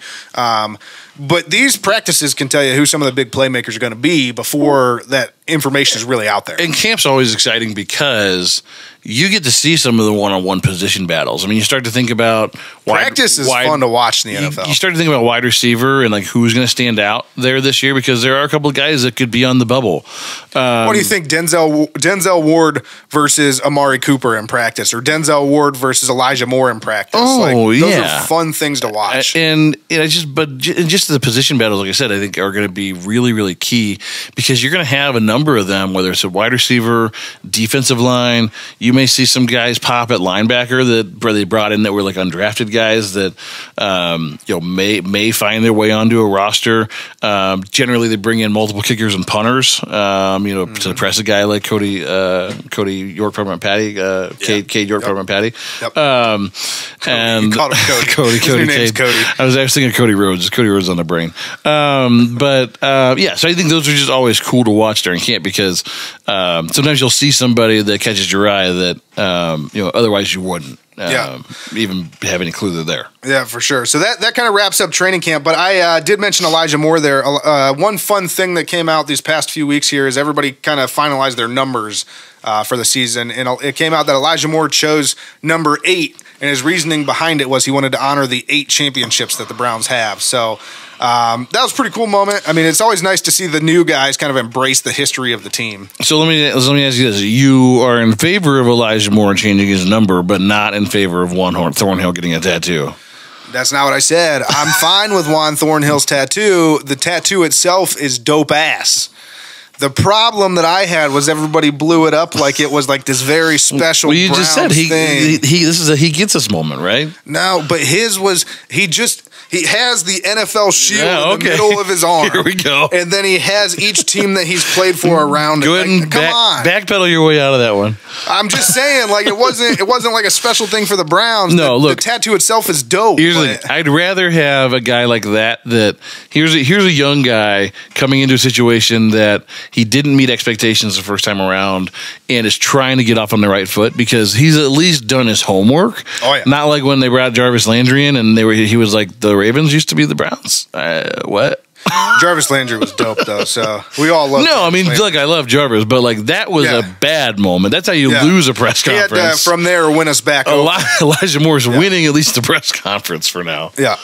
But these practices can tell you who some of the big playmakers are going to be before that information is really out there. And camp's always exciting because you get to see some of the one-on-one position battles. I mean, you start to think about practice is fun to watch in the NFL. You start to think about wide receiver and like who's going to stand out there this year, because there are a couple of guys that could be on the bubble. What do you think, Denzel Ward versus Amari Cooper in practice, or Denzel Ward versus Elijah Moore in practice? Those are fun things to watch. And just the position battles, like I said, I think are going to be really, really key, because you're going to have a number of them, whether it's a wide receiver, defensive line. You may see some guys pop at linebacker that they brought in that were like undrafted guys that may find their way onto a roster. Generally, they bring in multiple kickers and punters. To press a guy like Cody York Peppermint Patty, Cade York Peppermint Patty. Yep. And you called him Cody. Cody. His name's Cody. I was thinking Cody Rhodes. Cody Rhodes on the brain. So I think those are just always cool to watch during camp, because sometimes you'll see somebody that catches your eye that otherwise you wouldn't even have any clue they're there. Yeah, for sure. So that kind of wraps up training camp. But I did mention Elijah Moore there. One fun thing that came out these past few weeks here is everybody kind of finalized their numbers for the season. And it came out that Elijah Moore chose number 8, and his reasoning behind it was he wanted to honor the 8 championships that the Browns have. So that was a pretty cool moment. I mean, it's always nice to see the new guys kind of embrace the history of the team. So let me ask you this: you are in favor of Elijah Moore changing his number, but not in favor of Juan Thornhill getting a tattoo? That's not what I said. I'm fine with Juan Thornhill's tattoo. The tattoo itself is dope ass. The problem that I had was everybody blew it up like it was like this very special. Well, you Browns just said he gets this moment, right? No, but his was he has the NFL shield in the middle of his arm. Here we go. And then he has each team that he's played for around it. Go ahead and backpedal your way out of that one. I'm just saying, like it wasn't like a special thing for the Browns. No, look, the tattoo itself is dope. I'd rather have a guy like that. Here's a young guy coming into a situation that he didn't meet expectations the first time around and is trying to get off on the right foot, because he's at least done his homework. Oh yeah. Not like when they brought Jarvis Landry in and he was like, the Ravens used to be the Browns. What? Jarvis Landry was dope though, so we all love. No, I mean, look, I love Jarvis, but like that was a bad moment. That's how you lose a press conference. He had from there win us back. Elijah Moore's winning at least the press conference for now. Yeah.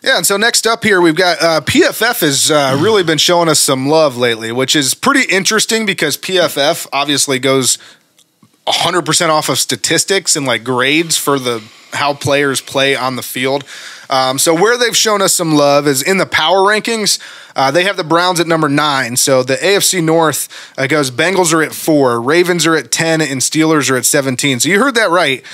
Yeah, and so next up here, we've got PFF has really been showing us some love lately, which is pretty interesting because PFF obviously goes 100% off of statistics and like grades for how players play on the field. So where they've shown us some love is in the power rankings. They have the Browns at number 9. So the AFC North goes Bengals are at 4, Ravens are at 10, and Steelers are at 17. So you heard that right.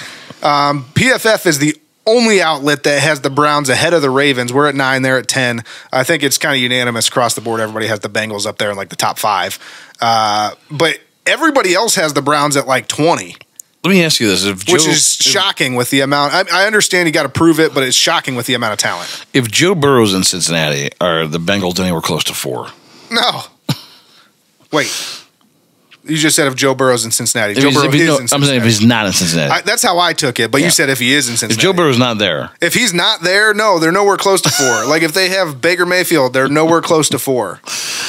PFF is the only outlet that has the Browns ahead of the Ravens. We're at 9, they're at 10. I think it's kind of unanimous across the board. Everybody has the Bengals up there in like the top 5. But everybody else has the Browns at like 20. Let me ask you this. Which is shocking with the amount. I understand you got to prove it, but it's shocking with the amount of talent. If Joe Burrow's in Cincinnati, are the Bengals anywhere close to 4? No. Wait. You just said if Joe Burrow's in Cincinnati. Joe Burrow is in Cincinnati. I'm saying if he's not in Cincinnati. That's how I took it, but you said if he is in Cincinnati. If Joe Burrow's not there. If he's not there, no, they're nowhere close to 4. Like if they have Baker Mayfield, they're nowhere close to 4.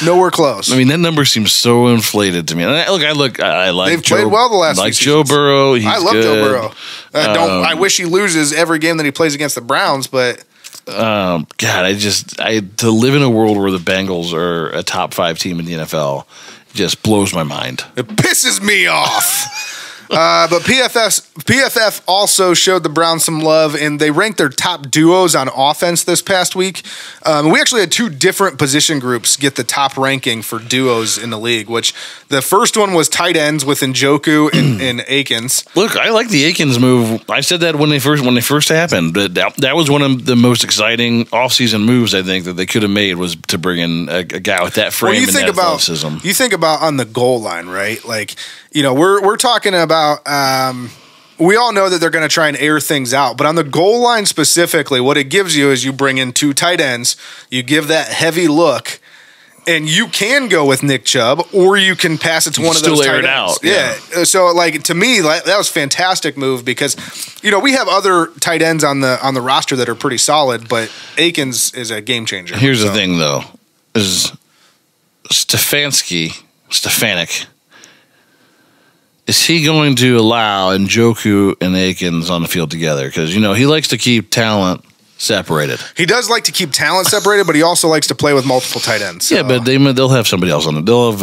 Nowhere close. I mean, that number seems so inflated to me. And I like They've played well the last few seasons. Joe Burrow. I love Joe Burrow. I wish he loses every game that he plays against the Browns, but God, to live in a world where the Bengals are a top 5 team in the NFL just blows my mind. It pisses me off. But PFF also showed the Browns some love, and they ranked their top duos on offense this past week. We actually had two different position groups get the top ranking for duos in the league, which the first one was tight ends with Njoku and Akins. Look, I like the Akins move. I said that when they first happened. That was one of the most exciting offseason moves I think that they could have made, was to bring in a guy with that frame and that athleticism. You think about on the goal line, right? Like, you know, we're talking about we all know that they're going to try and air things out, but on the goal line specifically, what it gives you is you bring in two tight ends, you give that heavy look, and you can go with Nick Chubb, or you can pass it to one of those tight ends. Out. Yeah. So, like, to me, that was a fantastic move because, you know, we have other tight ends on the roster that are pretty solid, but Akins is a game changer. Here's the thing, though, is Stefanski, is he going to allow Njoku and Akins on the field together? Because, you know, he likes to keep talent separated. He does like to keep talent separated, but he also likes to play with multiple tight ends. So. Yeah, but they'll have somebody else on it. They'll have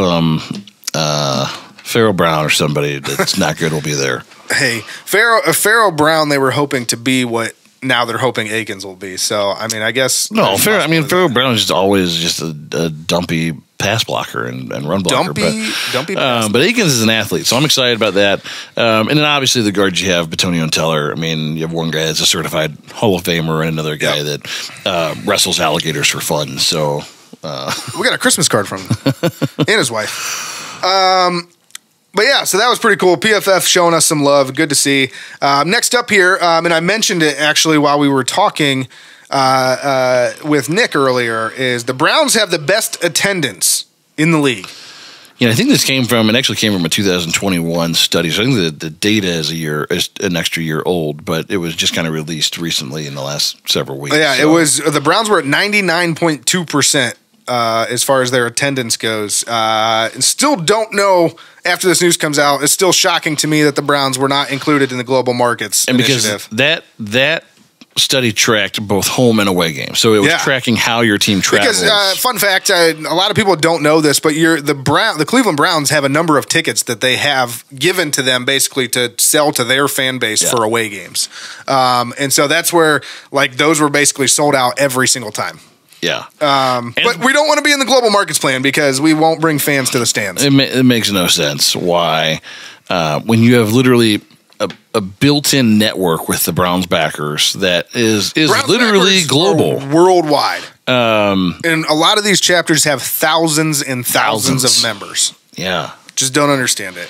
Pharaoh Brown or somebody that's not good will be there. Hey, Pharaoh Brown, they were hoping to be what now they're hoping Akins will be. So, I mean, I guess... No, Pharaoh Brown is just always just a dumpy pass blocker and run blocker. Dumpy pass. But Akins is an athlete, so I'm excited about that. And then obviously the guards you have, Bitonio and Teller. I mean, you have one guy that's a certified Hall of Famer and another guy that wrestles alligators for fun. So we got a Christmas card from him and his wife. But yeah, so that was pretty cool. PFF showing us some love. Good to see. Next up here, and I mentioned it actually while we were talking with Nick earlier, is the Browns have the best attendance in the league. Yeah, I think this came from a 2021 study. So I think the data is an extra year old, but it was just kind of released recently in the last several weeks. Yeah, it was. The Browns were at 99.2%. As far as their attendance goes. And still don't know after this news comes out. It's still shocking to me that the Browns were not included in the global markets initiative. Because that study tracked both home and away games. So it was tracking how your team travels. Because, fun fact, a lot of people don't know this, but the Cleveland Browns have a number of tickets that they have given to them basically to sell to their fan base for away games. And so that's where, like, those were basically sold out every single time. Yeah. But we don't want to be in the global markets plan because we won't bring fans to the stands. It makes no sense why, when you have literally a built-in network with the Browns backers that is literally global. Worldwide. And a lot of these chapters have thousands and thousands of members. Yeah. Just don't understand it.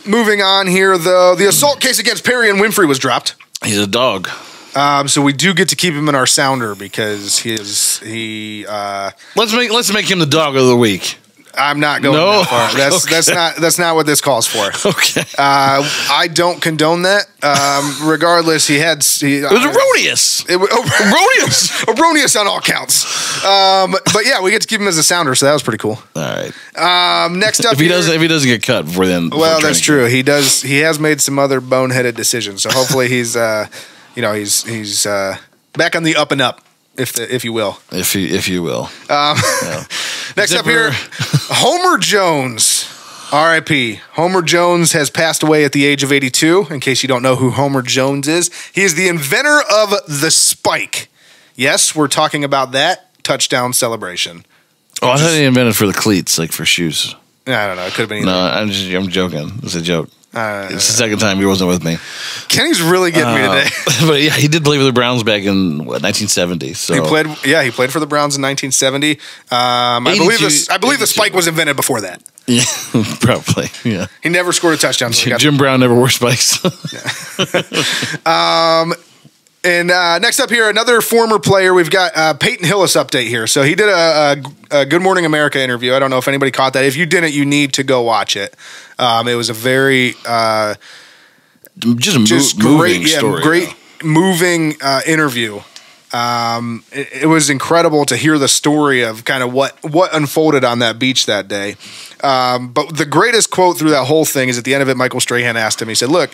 Moving on here, though, the assault case against Perry and Winfrey was dropped. He's a dog. So we do get to keep him in our sounder because let's make him the dog of the week. I'm not going that far. That's not what this calls for. Okay. I don't condone that. Regardless, it was erroneous. Erroneous on all counts. But yeah, we get to keep him as a sounder, so that was pretty cool. All right. Next up, if he doesn't get cut before then. Well, that's true. He does. He has made some other boneheaded decisions, so hopefully he's he's back on the up and up, if you will. If you will. Next up here, Homer Jones, R.I.P. Homer Jones has passed away at the age of 82. In case you don't know who Homer Jones is, he is the inventor of the spike. Yes, we're talking about that touchdown celebration. Oh, I thought he invented for the cleats, like for shoes. I don't know. It could have been either. No, I'm joking. It's a joke. It's the second time he wasn't with me. Kenny's really getting me today. But yeah, he did play for the Browns back in 1970. So he played for the Browns in 1970. I believe the spike was invented before that. Yeah, probably. Yeah, he never scored a touchdown. Jim Brown never wore spikes. And next up here, another former player. We've got Peyton Hillis update here. So he did a Good Morning America interview. I don't know if anybody caught that. If you didn't, you need to go watch it. It was a very great moving interview. It was incredible to hear the story of kind of what unfolded on that beach that day. But the greatest quote through that whole thing is at the end of it, Michael Strahan asked him, he said, look,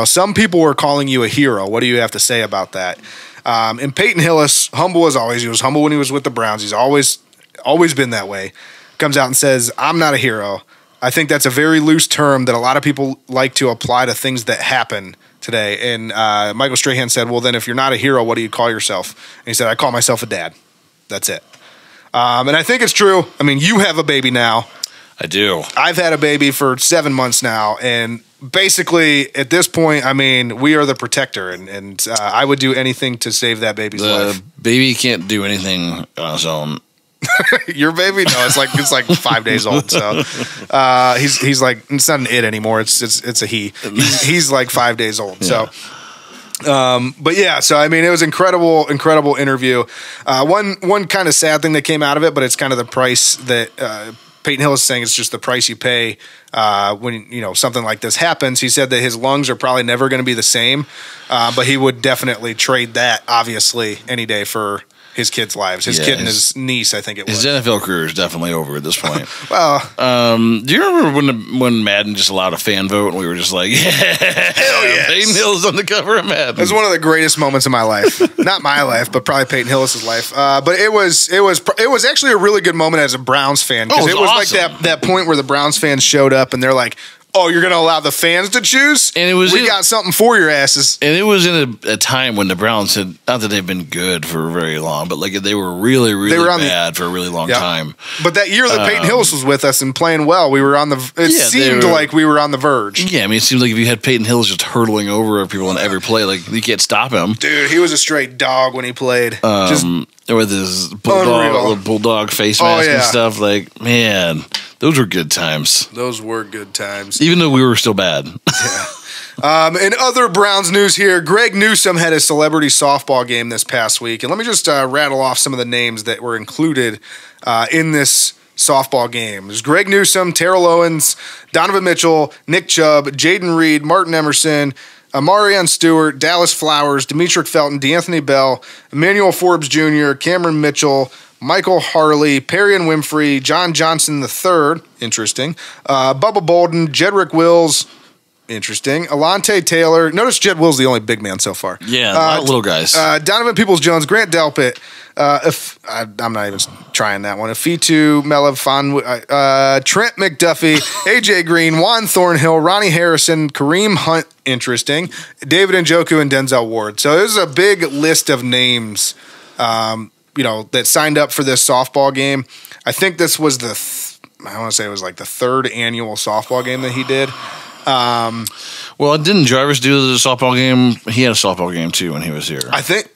some people were calling you a hero. What do you have to say about that? And Peyton Hillis, humble as always, he was humble when he was with the Browns. He's always been that way. Comes out and says, I'm not a hero. I think that's a very loose term that a lot of people like to apply to things that happen today. And Michael Strahan said, well, then if you're not a hero, what do you call yourself? And he said, I call myself a dad. That's it. And I think it's true. I mean, you have a baby now. I do. I've had a baby for 7 months now. And basically, at this point, I mean, we are the protector. And I would do anything to save that baby's life. The baby can't do anything on his own. Your baby? No, it's like 5 days old. So he's like, it's not an it anymore. It's a he. He's like 5 days old. Yeah. So, but yeah. So I mean, it was incredible interview. One kind of sad thing that came out of it, but it's kind of the price that Peyton Hill is saying. It's just the price you pay when something like this happens. He said that his lungs are probably never going to be the same, but he would definitely trade that obviously any day for his kids' lives. His kid and his niece, I think it was. His NFL career is definitely over at this point. Well, do you remember when Madden just allowed a fan vote and we were just like, yeah, hell yeah, Peyton Hillis on the cover of Madden? It was one of the greatest moments of my life. Not my life, but probably Peyton Hillis' life. But it was actually a really good moment as a Browns fan, because it was awesome. Like that point where the Browns fans showed up and they're like, oh, you're going to allow the fans to choose? And we got something for your asses. And it was in a time when the Browns had, not that they've been good for very long, but like they were really, really bad for a really long time. But that year that Peyton Hillis was with us and playing well, we were on the, seemed like we were on the verge. Yeah, I mean, it seemed like if you had Peyton Hillis just hurtling over people in every play, like you can't stop him. Dude, he was a straight dog when he played. Just with his bulldog face mask and stuff. Like, man, those were good times. Those were good times. Even though we were still bad. Yeah. In other Browns news here, Greg Newsome had a celebrity softball game this past week. And let me just rattle off some of the names that were included in this softball game. There's Greg Newsome, Terrell Owens, Donovan Mitchell, Nick Chubb, Jaden Reed, Martin Emerson, Amarian Stewart, Dallas Flowers, Demetric Felton, DeAnthony Bell, Emmanuel Forbes Jr., Cameron Mitchell, Michael Harley, Perry and Winfrey, John Johnson III, interesting, Bubba Bolden, Jedrick Wills, interesting, Alante Taylor. Notice Jed Wills the only big man so far. Yeah, not little guys. Donovan Peoples-Jones, Grant Delpit. I'm not even trying that one. Afitu Melefan, Trent McDuffie, AJ Green, Juan Thornhill, Ronnie Harrison, Kareem Hunt, interesting, David Njoku, and Denzel Ward. So there's a big list of names, that signed up for this softball game. I think this was I want to say it was like the third annual softball game that he did. Well, didn't Jarvis do the softball game? He had a softball game too when he was here. I think.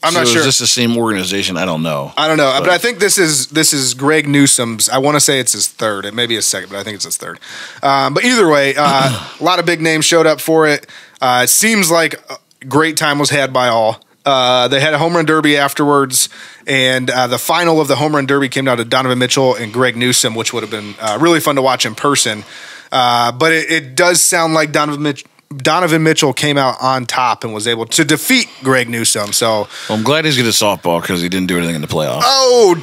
I'm not sure. Is this the same organization? I don't know. But I think this is Greg Newsome's. I want to say it's his third. It may be his second, but I think it's his third. But either way, a lot of big names showed up for it. It seems like a great time was had by all. They had a home run derby afterwards, and the final of the home run derby came down to Donovan Mitchell and Greg Newsome, which would have been really fun to watch in person. But it does sound like Donovan Mitchell came out on top and was able to defeat Greg Newsome. So I'm glad he's good at softball because he didn't do anything in the playoffs. Oh,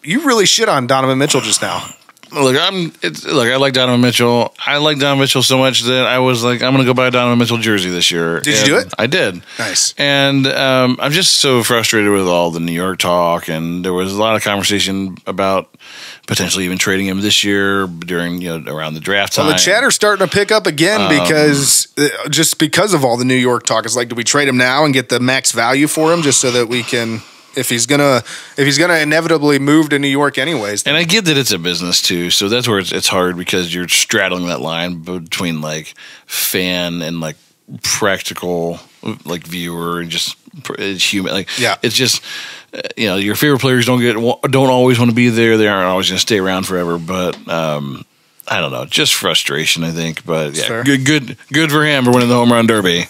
you really shit on Donovan Mitchell just now. Look, I like Donovan Mitchell. I like Donovan Mitchell so much that I was like, I'm going to go buy a Donovan Mitchell jersey this year. Did you do it? I did. Nice. And I'm just so frustrated with all the New York talk, and there was a lot of conversation about potentially even trading him this year during around the draft time. Well, the chatter's starting to pick up again because of all the New York talk. It's like, do we trade him now and get the max value for him just so that we can? If he's gonna inevitably move to New York anyways. And I get that it's a business too, so that's where it's hard because you're straddling that line between like fan and like practical like viewer and just human. Like it's just your favorite players don't always want to be there. They aren't always going to stay around forever, but. I don't know, just frustration, I think. But yeah, good for him for winning the home run derby.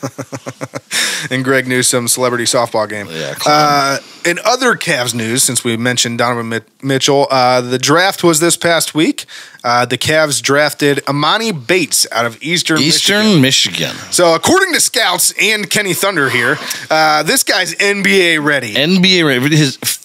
And Greg Newsome celebrity softball game. Yeah. In other Cavs news, since we mentioned Donovan Mitchell, the draft was this past week. The Cavs drafted Amani Bates out of Eastern Michigan. So according to scouts and Kenny Thunder here, this guy's NBA ready. NBA ready.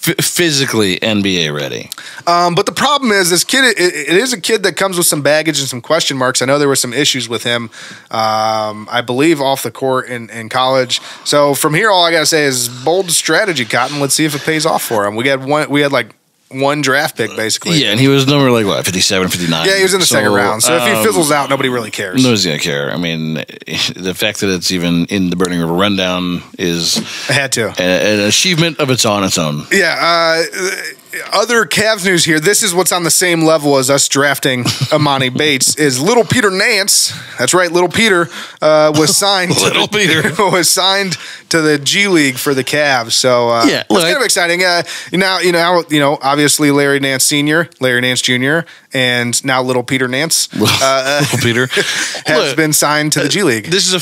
Physically NBA ready. But the problem is this kid, it is a kid that comes with some baggage and some question marks. I know there were some issues with him, I believe, off the court in college. So from here, all I got to say is bold strategy, Cotton. Let's see if it pays off for him. We had like 1 draft pick, basically. Yeah, and he was number 57, 59. Yeah, he was in the second round. So if he fizzles out, nobody really cares. Nobody's going to care. I mean, the fact that it's even in the Burning River Rundown is an achievement of its own. Yeah, other Cavs news here. This is what's on the same level as us drafting Amani Bates. Is Little Peter Nance? That's right, Little Peter was signed. Was signed to the G League for the Cavs. So it's kind of exciting. Now, obviously Larry Nance Sr., Larry Nance Jr., and now Little Peter Nance. Little Peter has been signed to the G League. This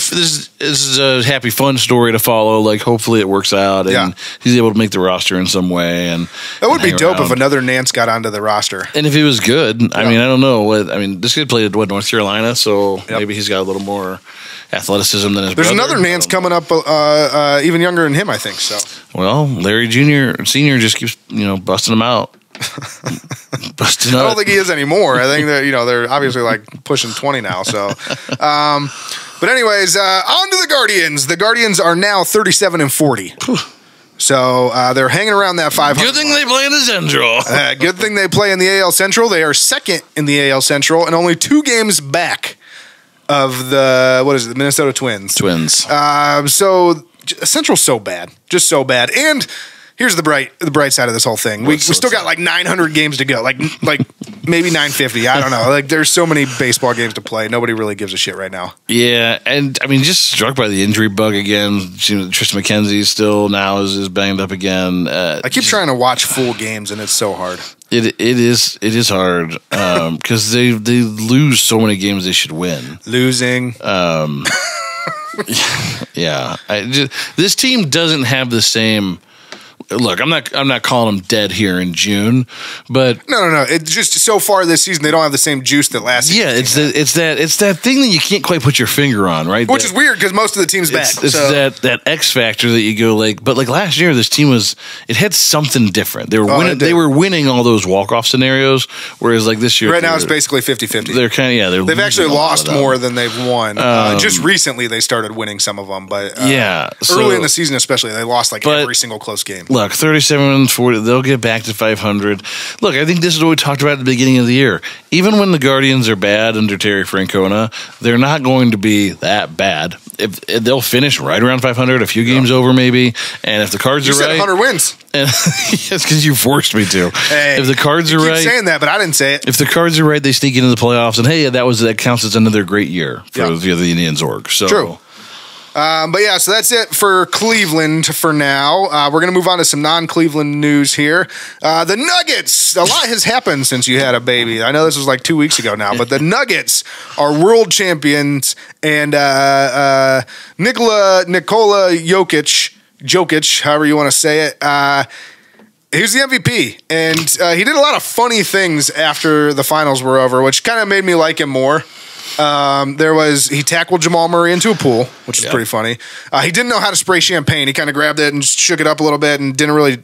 is a happy, fun story to follow. Like, hopefully it works out, and he's able to make the roster in some way. And that would be dope if another Nance got onto the roster. And if he was good, I mean, I don't know. This kid played at North Carolina, so maybe he's got a little more athleticism than his brother. There's another Nance coming up, even younger than him, I think. So, well, Larry Jr. Sr. just keeps busting him out. I don't think he is anymore. I think that they're obviously pushing 20 now. So, but anyways, on to the Guardians. The Guardians are now 37-40. So they're hanging around that 500. Good thing they play in the Central. Good thing they play in the AL Central. They are second in the AL Central and only 2 games back of the Minnesota Twins. So Central's so bad, just so bad. And here's the bright side of this whole thing. We still got 900 games to go, like maybe 950. I don't know. There's so many baseball games to play. Nobody really gives a shit right now. Yeah, and I mean, just struck by the injury bug again. Tristan McKenzie still now is banged up again. I keep trying to watch full games, and it's so hard. It is hard because they lose so many games they should win. Losing. Yeah, this team doesn't have the same. Look, I'm not calling them dead here in June, but no. It's just so far this season they don't have the same juice that last season. Yeah, it's that thing that you can't quite put your finger on, right? Which is weird because most of the team's bad. It's that X factor that you go but last year this team had something different. They were winning. They were winning all those walk-off scenarios, whereas this year right now it's basically 50-50. They're kind of they've actually lost more than they've won. Just recently they started winning some of them, but early in the season especially they lost every single close game. Look, 37-40, they'll get back to 500. Look, I think this is what we talked about at the beginning of the year. Even when the Guardians are bad under Terry Francona, they're not going to be that bad. If they'll finish right around 500, a few games over maybe, and if the cards are right, 100 wins. And it's because you forced me to. Hey, if the cards are right, saying that, but I didn't say it. If the cards are right, they sneak into the playoffs, and hey, that counts as another great year for the Indians org. So. True. So that's it for Cleveland for now. We're going to move on to some non-Cleveland news here. The Nuggets. A lot has happened since you had a baby. I know this was 2 weeks ago now, but the Nuggets are world champions, and Nikola Jokic, however you want to say it, he was the MVP, and he did a lot of funny things after the finals were over, which kind of made me like him more. He tackled Jamal Murray into a pool, which is pretty funny. He didn't know how to spray champagne. He kind of grabbed it and just shook it up a little bit and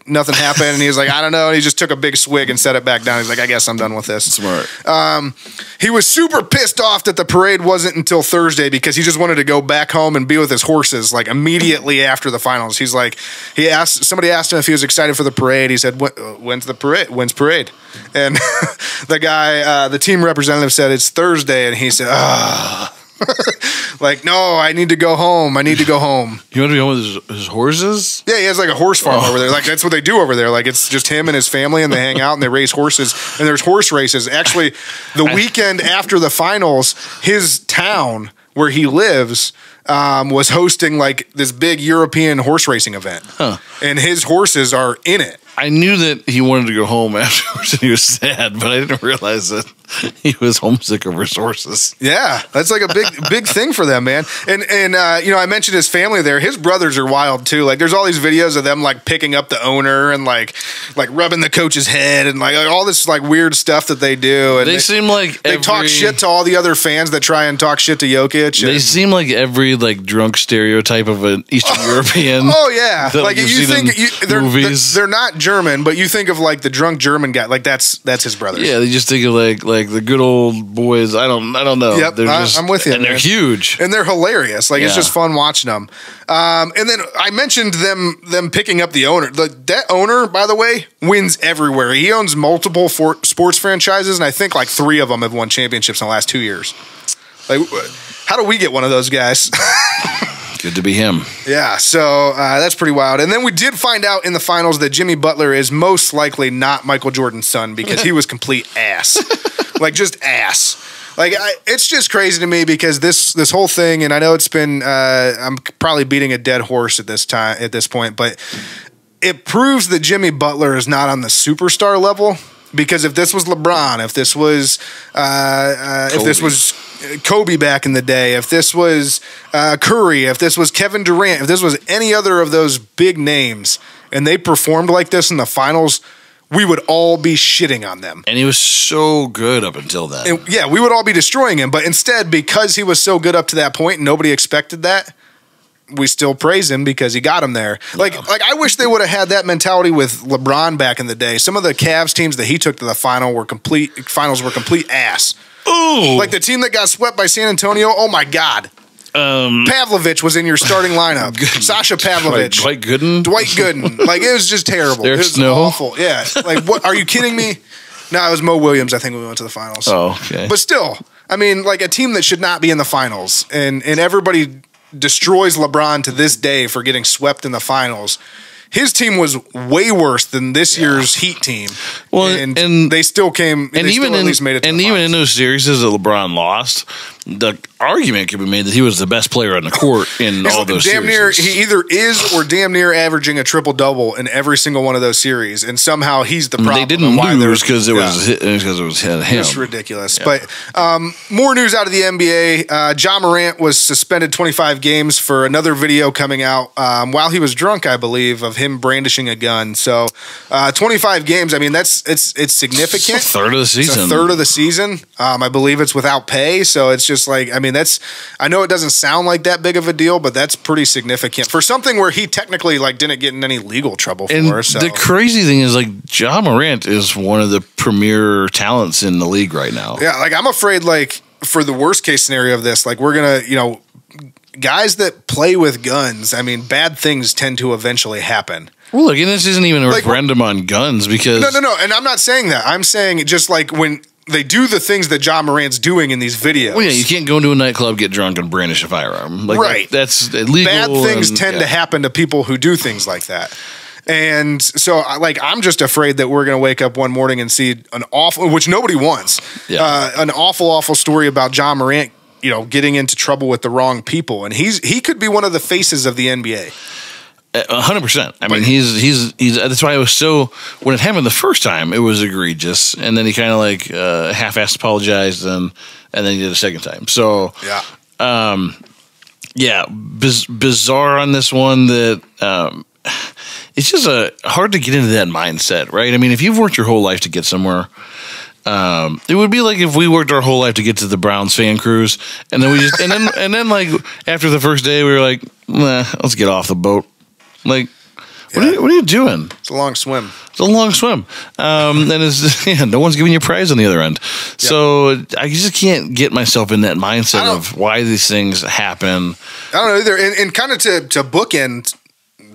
nothing happened. And he was like, I don't know. And he just took a big swig and set it back down. He's like, I guess I'm done with this. Smart. He was super pissed off that the parade wasn't until Thursday because he just wanted to go back home and be with his horses immediately after the finals. He's like, somebody asked him if he was excited for the parade. He said, when's the parade? When's parade? And the team representative said it's Thursday. And he said, no, I need to go home. You want to be home with his horses? Yeah, he has a horse farm over there. That's what they do over there. It's just him and his family, and they hang out and they raise horses. And there's horse races. Actually, the weekend after the finals, his town where he lives was hosting this big European horse racing event. Huh. And his horses are in it. I knew that he wanted to go home afterwards and he was sad, but I didn't realize that he was homesick over his horses. Yeah, that's a big thing for them, man. And I mentioned his family there. His brothers are wild too. There's all these videos of them picking up the owner and rubbing the coach's head and all this weird stuff that they do. And they seem they talk shit to all the other fans that try and talk shit to Jokic. They seem like every drunk stereotype of an Eastern European. Oh yeah, you think movies. They're not German, but you think of the drunk German guy. That's his brother. Yeah, they just think of like the good old boys. I don't know. Yep, I'm with you. And they're huge. And they're hilarious. Like, it's just fun watching them. And then I mentioned them picking up the owner. That owner, by the way, wins everywhere. He owns multiple sports franchises, and I think like 3 of them have won championships in the last 2 years. Like, how do we get one of those guys? Good to be him. Yeah, so that's pretty wild. And then we did find out in the finals that Jimmy Butler is most likely not Michael Jordan's son because he was complete ass. Like, just ass. Like, it's just crazy to me because this whole thing, and I know it's been, I'm probably beating a dead horse at this point, but it proves that Jimmy Butler is not on the superstar level. Because if this was LeBron, if this was Kobe back in the day, if this was Curry, if this was Kevin Durant, if this was any other of those big names, and they performed like this in the finals, we would all be shitting on them. And he was so good up until then. And, yeah, we would all be destroying him. But instead, because he was so good up to that point, and nobody expected that, we still praise him because he got him there. Like I wish they would have had that mentality with LeBron back in the day. Some of the Cavs teams that he took to the finals were complete ass. Ooh. Like the team that got swept by San Antonio. Oh my God. Pavlovich was in your starting lineup. Sasha Pavlovich. Dwight Gooden. Like, it was just terrible. It was awful. Yeah. Like, what? Are you kidding me? No, it was Mo Williams. I think we went to the finals. Oh, okay. But still, I mean, like a team that should not be in the finals, and everybody destroys LeBron to this day for getting swept in the finals. His team was way worse than this year's Heat team. Well, and they still came. And even at least made it. To the even finals. In those series that LeBron lost, the argument could be made that he was the best player on the court in all those series. He either is or damn near averaging a triple double in every single one of those series, and somehow he's the problem. They didn't lose because it was him. It's ridiculous. Yeah. But more news out of the NBA. Ja Morant was suspended 25 games for another video coming out while he was drunk, I believe, of him brandishing a gun. So 25 games. I mean, it's significant. It's a third of the season. It's a third of the season. I believe it's without pay. So it's just like, I mean, I know it doesn't sound like that big of a deal, but that's pretty significant for something where he technically like didn't get in any legal trouble for. So. The crazy thing is, like, Ja Morant is one of the premier talents in the league right now. Yeah, like I'm afraid, like, for the worst case scenario of this, like, we're gonna, guys that play with guns, I mean, bad things tend to eventually happen. Well, look, and this isn't even a referendum on guns because no, and I'm not saying that. I'm saying just like when they do the things that Ja Morant's doing in these videos. Well, yeah, you can't go into a nightclub, get drunk, and brandish a firearm. Like, right. That's illegal. Bad things tend to happen to people who do things like that. And so, like, I'm just afraid that we're going to wake up one morning and see an awful, which nobody wants, an awful story about Ja Morant, getting into trouble with the wrong people. And he could be one of the faces of the NBA. 100%. I mean, he's that's why I was so, when it happened the first time, it was egregious, and then he kind of like half-assed apologized, and then he did a second time. So bizarre on this one. That it's just hard to get into that mindset, right? I mean, if you've worked your whole life to get somewhere. It would be like if we worked our whole life to get to the Browns fan cruise, and then we just and then like after the first day we were like, let's get off the boat. Like, what are you doing? It's a long swim. And no one's giving you a prize on the other end. Yep. So I just can't get myself in that mindset of why these things happen. I don't know either. And kind of to bookend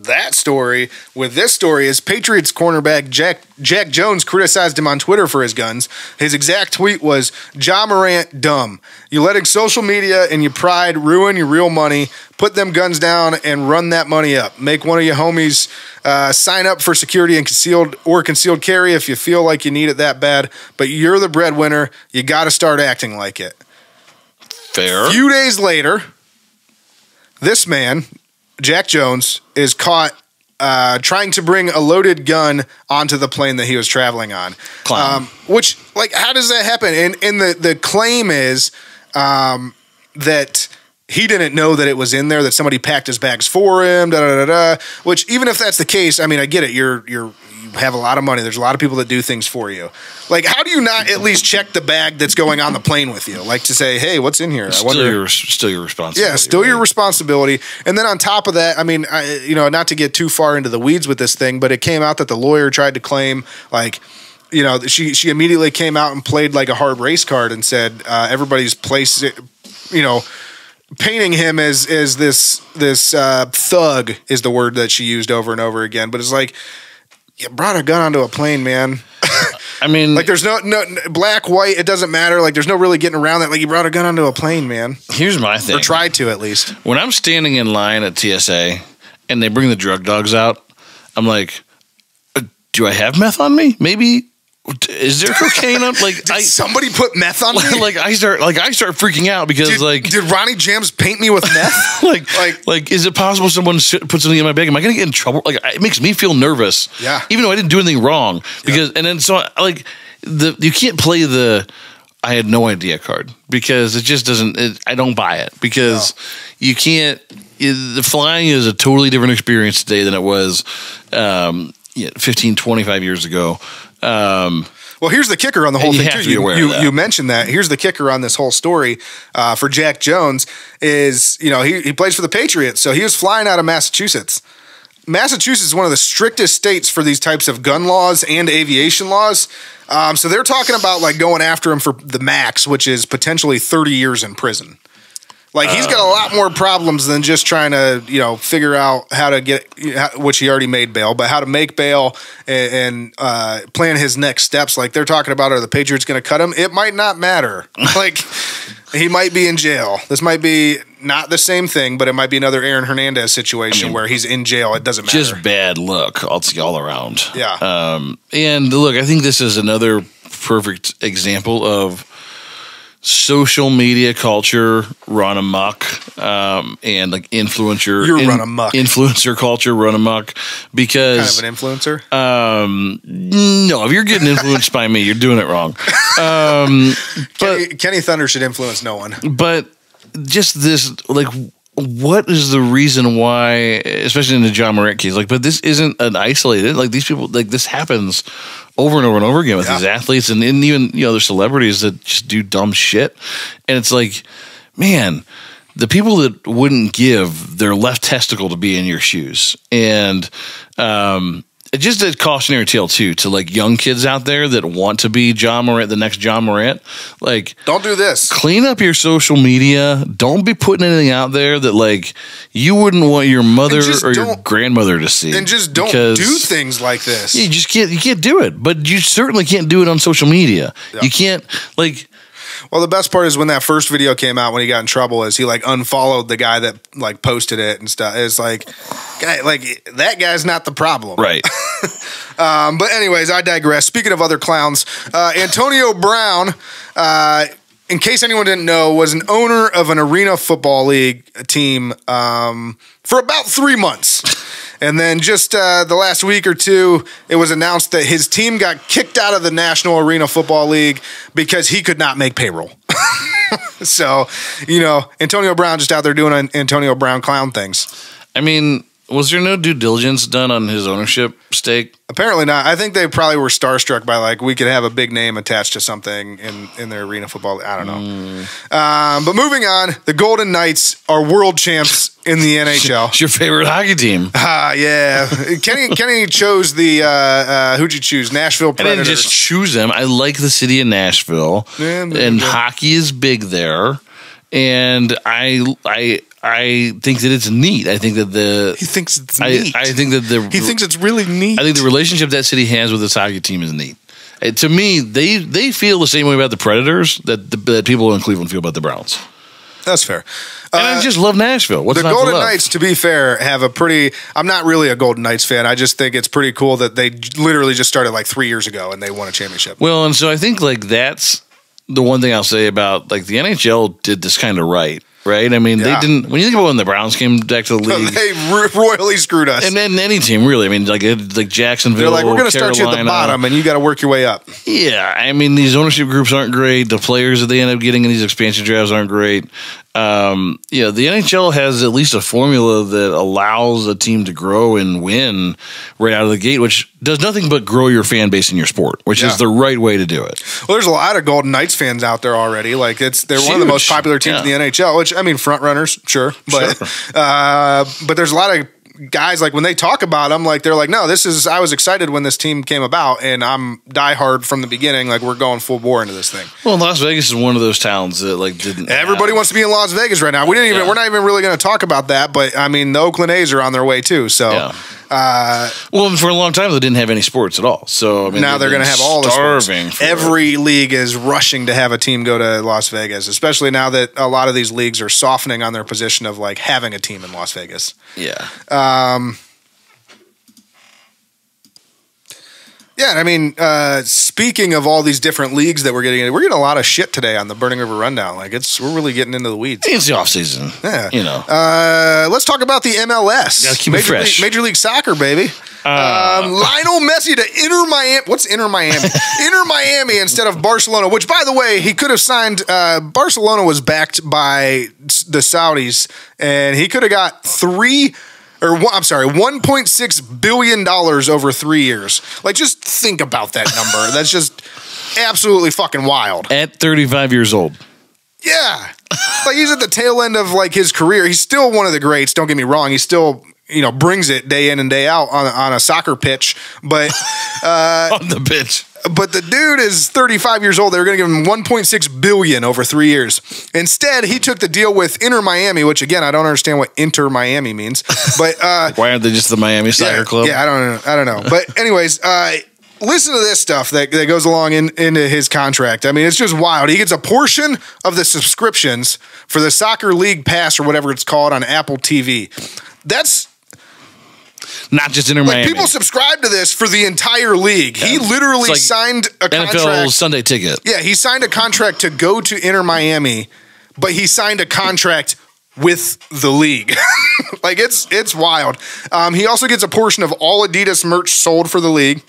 that story with this story is Patriots cornerback Jack Jones criticized him on Twitter for his guns. His exact tweet was, "Ja Morant, dumb. You letting social media and your pride ruin your real money. Put them guns down and run that money up. Make one of your homies sign up for security and concealed carry if you feel like you need it that bad. But you're the breadwinner. You got to start acting like it." Fair. A few days later, this man, Jack Jones, is caught trying to bring a loaded gun onto the plane that he was traveling on. Which, like, how does that happen? And the claim is that he didn't know that it was in there, that somebody packed his bags for him, which, even if that's the case, I mean, I get it. You have a lot of money. There's a lot of people that do things for you. Like, how do you not at least check the bag that's going on the plane with you? Like, to say, hey, what's in here? Still your responsibility. Yeah, still your responsibility. And then on top of that, I mean, not to get too far into the weeds with this thing, but it came out that the lawyer tried to claim, like, you know, she immediately came out and played like a hard race card and said everybody's place, you know, painting him as this thug is the word that she used over and over again. But it's like, you brought a gun onto a plane, man. I mean, like there's no black, white, it doesn't matter. Like there's no really getting around that. Like you brought a gun onto a plane, man. Here's my thing. Or tried to, at least. When I'm standing in line at TSA and they bring the drug dogs out, I'm like, do I have meth on me? Maybe. Is there cocaine on? Like, did somebody put meth on me? Like I start freaking out because did Ronnie Jams paint me with meth? like, is it possible someone put something in my bag? Am I going to get in trouble? Like, it makes me feel nervous. Yeah. Even though I didn't do anything wrong, because and then so like you can't play the I had no idea card because it just doesn't. I don't buy it because you can't. The flying is a totally different experience today than it was 15, 25 years ago. Well, here's the kicker on the whole thing too. You mentioned that. Here's the kicker on this whole story for Jack Jones is, you know, he plays for the Patriots, so he was flying out of Massachusetts. Massachusetts is one of the strictest states for these types of gun laws and aviation laws. So they're talking about like going after him for the max, which is potentially 30 years in prison. Like he's got a lot more problems than just trying to, you know, figure out how to get, which he already made bail, but how to make bail and plan his next steps. Like they're talking about, are the Patriots going to cut him? It might not matter. Like he might be in jail. This might be not the same thing, but it might be another Aaron Hernandez situation where he's in jail. It doesn't matter. Just bad luck all around. Yeah. And look, I think this is another perfect example of social media culture run amok, and like influencer culture run amok because kind of an influencer. No, if you're getting influenced by me, you're doing it wrong. But Kenny Thunder should influence no one. But just this, like, what is the reason why, especially in the John Morant case, like, but this isn't an isolated, like these people, like this happens over and over and over again with these athletes and even, you know, there's celebrities that just do dumb shit. And it's like, man, the people that wouldn't give their left testicle to be in your shoes. And, it's just a cautionary tale too to like young kids out there that want to be John Morant, the next John Morant. Like, don't do this. Clean up your social media. Don't be putting anything out there that like you wouldn't want your mother or your grandmother to see. And just don't do things like this. You just can't. You can't do it. But you certainly can't do it on social media. Yeah. You can't like. Well, the best part is when that first video came out, when he got in trouble, is he like unfollowed the guy that like posted it and stuff. It's like, that guy's not the problem. Right. But anyways, I digress. Speaking of other clowns, Antonio Brown, in case anyone didn't know, was an owner of an arena football league team for about 3 months. And then just the last week or two, it was announced that his team got kicked out of the National Arena Football League because he could not make payroll. So, you know, Antonio Brown just out there doing Antonio Brown clown things. I mean, was there no due diligence done on his ownership stake? Apparently not. I think they probably were starstruck by like, we could have a big name attached to something in their arena football. I don't know. But moving on, the Golden Knights are world champs in the NHL. It's your favorite hockey team. Yeah. Kenny chose the, who'd you choose? Nashville Predators. I didn't just choose them. I like the city of Nashville. And hockey is big there. And I think that it's neat. I think that he thinks it's neat. I think that he thinks it's really neat. I think the relationship that city has with its hockey team is neat. To me, they feel the same way about the Predators that people in Cleveland feel about the Browns. That's fair. And I just love Nashville. What's not to love? The Golden Knights, to be fair, have a pretty... I'm not really a Golden Knights fan. I just think it's pretty cool that they literally just started like 3 years ago and they won a championship. Well, and so I think like that's the one thing I'll say about like the NHL did this kind of right. Right? I mean, they didn't... When you think about when the Browns came back to the league... They royally screwed us. And then any team, really. I mean, like Jacksonville, they're like, we're going to start you at the bottom, and you got to work your way up. Yeah. I mean, these ownership groups aren't great. The players that they end up getting in these expansion drafts aren't great. Yeah, the NHL has at least a formula that allows a team to grow and win right out of the gate, which does nothing but grow your fan base in your sport, which is the right way to do it. Well, there's a lot of Golden Knights fans out there already. Like they're one of the most popular teams in the NHL. Which I mean, front runners, sure, but but there's a lot of guys, like when they talk about them, like they're like, no, I was excited when this team came about, and I'm diehard from the beginning. Like we're going full bore into this thing. Well, Las Vegas is one of those towns that like didn't. Everybody wants to be in Las Vegas right now. We're not even really going to talk about that, but I mean, the Oakland A's are on their way too. So, well, for a long time they didn't have any sports at all. So I mean, now they're going to have all the sports. Every it. league is rushing to have a team go to Las Vegas, especially now that a lot of these leagues are softening on their position of like having a team in Las Vegas. Yeah. Yeah, I mean, speaking of all these different leagues that we're getting a lot of shit today on the Burning River Rundown. Like we're really getting into the weeds. It's the off season. Yeah. You know. Let's talk about the MLS. Gotta keep it fresh. Major League Soccer, baby. Lionel Messi to Inter Miami. What's Inter Miami? Inter Miami instead of Barcelona, which, by the way, he could have signed. Barcelona was backed by the Saudis, and he could have got $1.6 billion over 3 years. Like, just think about that number. That's just absolutely fucking wild. At 35 years old. Yeah. Like, he's at the tail end of, like, his career. He's still one of the greats. Don't get me wrong. He still, brings it day in and day out on a soccer pitch. But on the pitch. But the dude is 35 years old. They were going to give him $1.6 billion over 3 years. Instead, he took the deal with Inter Miami, which again, I don't understand what Inter Miami means. But why aren't they just the Miami Soccer Club? Yeah, I don't know. But anyways, listen to this stuff that goes along into his contract. I mean, it's just wild. He gets a portion of the subscriptions for the Soccer League Pass or whatever it's called on Apple TV. That's not just Inter Miami. People subscribe to this for the entire league. Yeah. He literally signed a contract. NFL Sunday ticket. Yeah, he signed a contract to go to Inter Miami, but he signed a contract with the league. Like, it's wild. He also gets a portion of all Adidas merch sold for the league.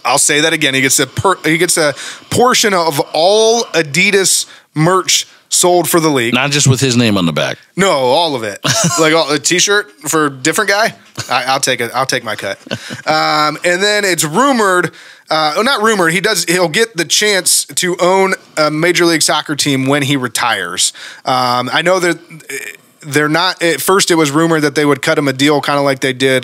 I'll say that again. He gets a portion of all Adidas merch sold for the league. Not just with his name on the back. No, all of it. Like a T-shirt for a different guy. I'll take it. I'll take my cut. And then it's rumored. Not rumored. He'll get the chance to own a Major League Soccer team when he retires. I know that they're not. At first, it was rumored that they would cut him a deal, kind of like they did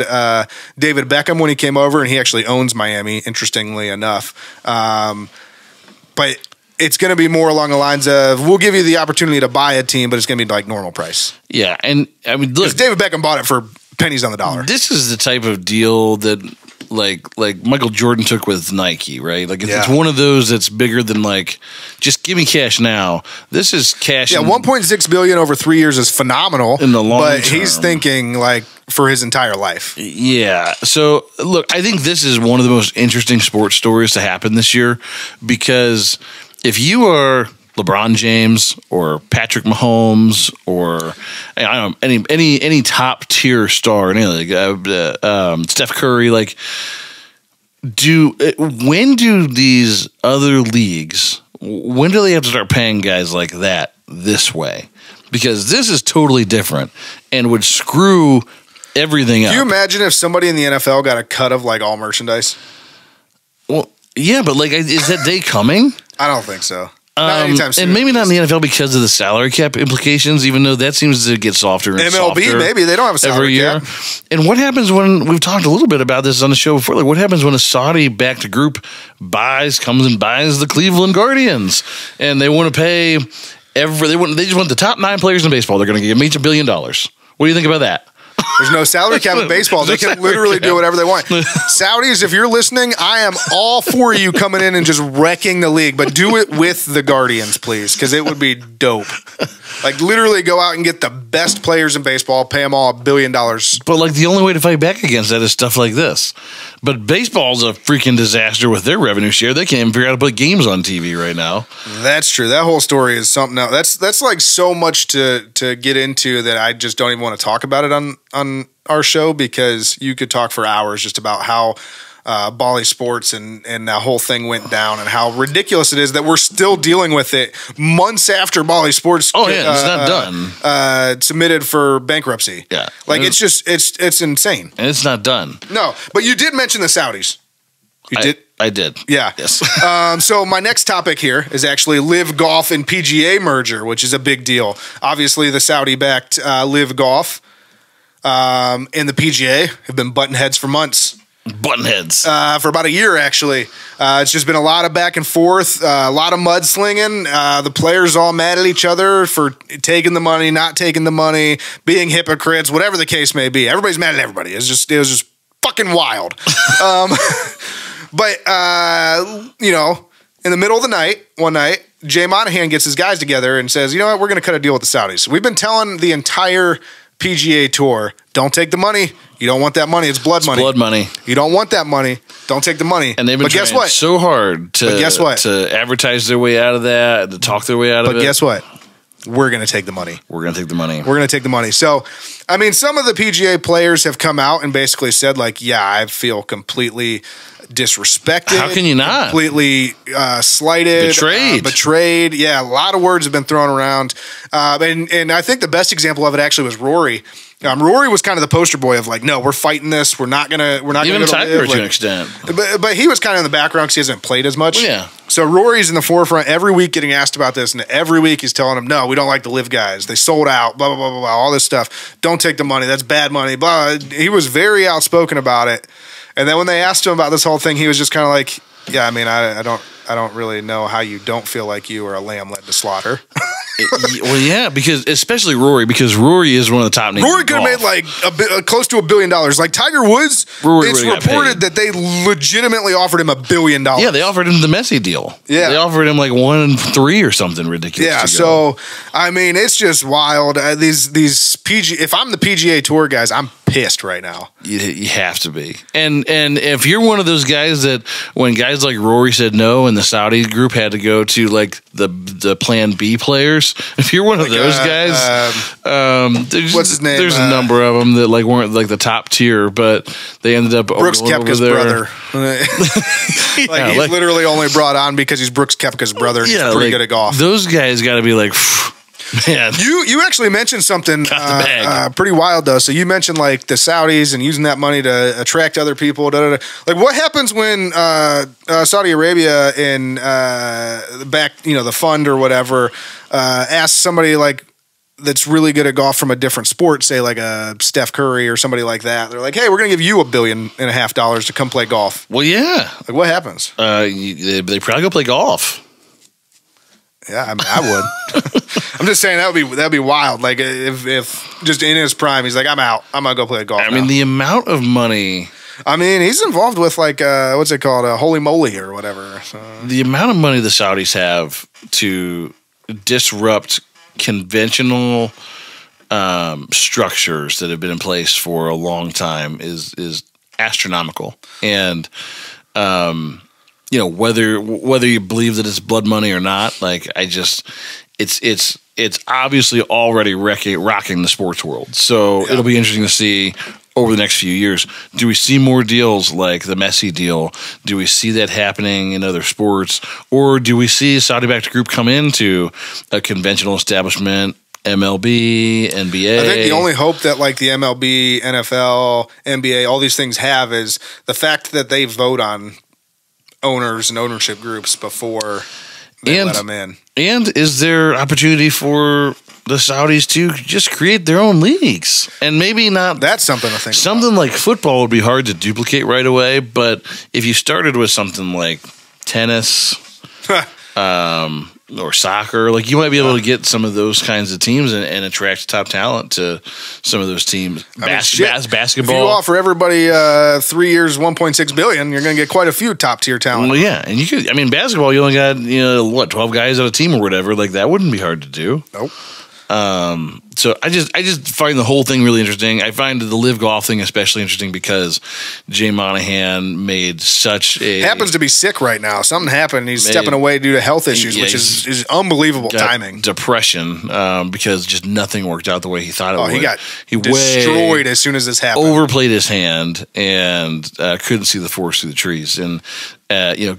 David Beckham when he came over, and he actually owns Miami. Interestingly enough, but it's going to be more along the lines of, we'll give you the opportunity to buy a team, but it's going to be like normal price. Yeah, and I mean, look, David Beckham bought it for pennies on the dollar. This is the type of deal that like Michael Jordan took with Nike, right? Like it's one of those that's bigger than like, just give me cash now. This is cash. Yeah, $1.6 billion over 3 years is phenomenal in the long term. But he's thinking like for his entire life. Yeah. So look, I think this is one of the most interesting sports stories to happen this year, because if you are LeBron James or Patrick Mahomes or I don't know any top tier star, Steph Curry, like when do these other leagues, when do they have to start paying guys like that this way? Because this is totally different and would screw everything up. Can you imagine if somebody in the NFL got a cut of like all merchandise? Well, yeah, but like, is that day coming? I don't think so. Not anytime soon. And maybe not in the NFL because of the salary cap implications, even though that seems to get softer and MLB, softer maybe. They don't have a salary cap. And what happens when, we've talked a little bit about this on the show before, like what happens when a Saudi-backed group comes and buys the Cleveland Guardians, and they want to pay they just want the top 9 players in baseball. They're going to give them each $1 billion. What do you think about that? There's no salary cap in baseball. They can literally do whatever they want. Saudis, if you're listening, I am all for you coming in and just wrecking the league, but do it with the Guardians, please, because it would be dope. Like, literally go out and get the best players in baseball, pay them all $1 billion. But, like, the only way to fight back against that is stuff like this. But baseball's a freaking disaster with their revenue share. They can't even figure out how to put games on TV right now. That's true. That whole story is something else. That's like so much to get into that I just don't even want to talk about it on our show, because you could talk for hours just about how Bally Sports and that whole thing went down and how ridiculous it is that we're still dealing with it months after Bally Sports it's not done. Submitted for bankruptcy. Yeah. Like, it's just it's insane. And it's not done. No, but you did mention the Saudis. I did. Yeah. Yes. So my next topic here is actually Live Golf and PGA merger, which is a big deal. Obviously, the Saudi-backed Live Golf and the PGA have been butting heads for months. Button heads. For about a year, actually. It's just been a lot of back and forth, a lot of mudslinging. The players all mad at each other for taking the money, not taking the money, being hypocrites, whatever the case may be. Everybody's mad at everybody. It was just fucking wild. But in the middle of the night, one night, Jay Monahan gets his guys together and says, you know what, we're going to cut a deal with the Saudis. We've been telling the entire PGA Tour, don't take the money. You don't want that money. It's blood money. Blood money. You don't want that money. Don't take the money. And they've been trying so hard to advertise their way out of that, to talk their way out of it. But guess what? We're going to take the money. We're going to take the money. We're going to take the money. So, I mean, some of the PGA players have come out and basically said, like, yeah, I feel completely disrespected. How can you not? Completely slighted. Betrayed. Yeah, a lot of words have been thrown around. And I think the best example of it actually was Rory. Rory was kind of the poster boy of like, no, we're fighting this. We're not gonna even Tiger to an extent. But he was kind of in the background because he hasn't played as much. Well, yeah. So Rory's in the forefront every week getting asked about this, and every week he's telling them, no, we don't like the live guys. They sold out, blah, blah, blah, blah, blah, all this stuff. Don't take the money. That's bad money, blah. He was very outspoken about it. And then when they asked him about this whole thing, he was just kind of like, yeah, I mean, I don't really know how you don't feel like you are a lamb led to slaughter. Well, yeah, because especially Rory, because Rory is one of the top names. Rory could have made like close to $1 billion. Like Tiger Woods, it's reported that they legitimately offered him $1 billion. Yeah, they offered him the Messi deal. Yeah, they offered him like 1 and 3 or something ridiculous. Yeah, so I mean, it's just wild. These if I'm the PGA Tour guys, I'm pissed right now. You have to be. And if you're one of those guys that when guys like Rory said no and the Saudi group had to go to like the plan B players, if you're one of those guys, what's his name? There's a number of them that like weren't like the top tier, but they ended up Brooks Koepka's brother. He's literally only brought on because he's Brooks Koepka's brother. And he's pretty good at golf. Those guys got to be like, man. You actually mentioned something pretty wild though. So you mentioned like the Saudis and using that money to attract other people. Like what happens when Saudi Arabia in the fund or whatever asks somebody like that's really good at golf from a different sport, say like a Steph Curry or somebody like that. They're like, hey, we're going to give you $1.5 billion to come play golf. Well, yeah. Like what happens? They probably go play golf. Yeah, I mean, I would. I'm just saying that'd be wild. Like if just in his prime, he's like, I'm out. I'm gonna go play golf. I mean, the amount of money. I mean, he's involved with like what's it called, a Holy Moly or whatever. So. The amount of money the Saudis have to disrupt conventional structures that have been in place for a long time is astronomical. And whether you believe that it's blood money or not, like it's obviously already rocking the sports world. So it'll be interesting to see over the next few years. Do we see more deals like the Messi deal? Do we see that happening in other sports? Or do we see a Saudi-backed group come into a conventional establishment, MLB, NBA? I think the only hope that like the MLB, NFL, NBA, all these things have is the fact that they vote on owners and ownership groups before they let them in. And is there opportunity for the Saudis to just create their own leagues? And maybe not. That's something to think something about. Like football would be hard to duplicate right away, but if you started with something like tennis, or soccer, like you might be able to get some of those kinds of teams and attract top talent to some of those temes. Basketball. If you offer everybody 3 years, $1.6 billion, you're going to get quite a few top tier talent. Well, yeah, and you could. I mean, basketball, you only got 12 guys on a team or whatever. Like that wouldn't be hard to do. Nope. So I just find the whole thing really interesting. I find the live golf thing especially interesting because Jay Monahan made such a happens to be sick right now. Something happened. He's stepping away due to health issues, which is unbelievable timing. Depression, because just nothing worked out the way he thought it would. He destroyed as soon as this happened. Overplayed his hand and couldn't see the forest through the trees. And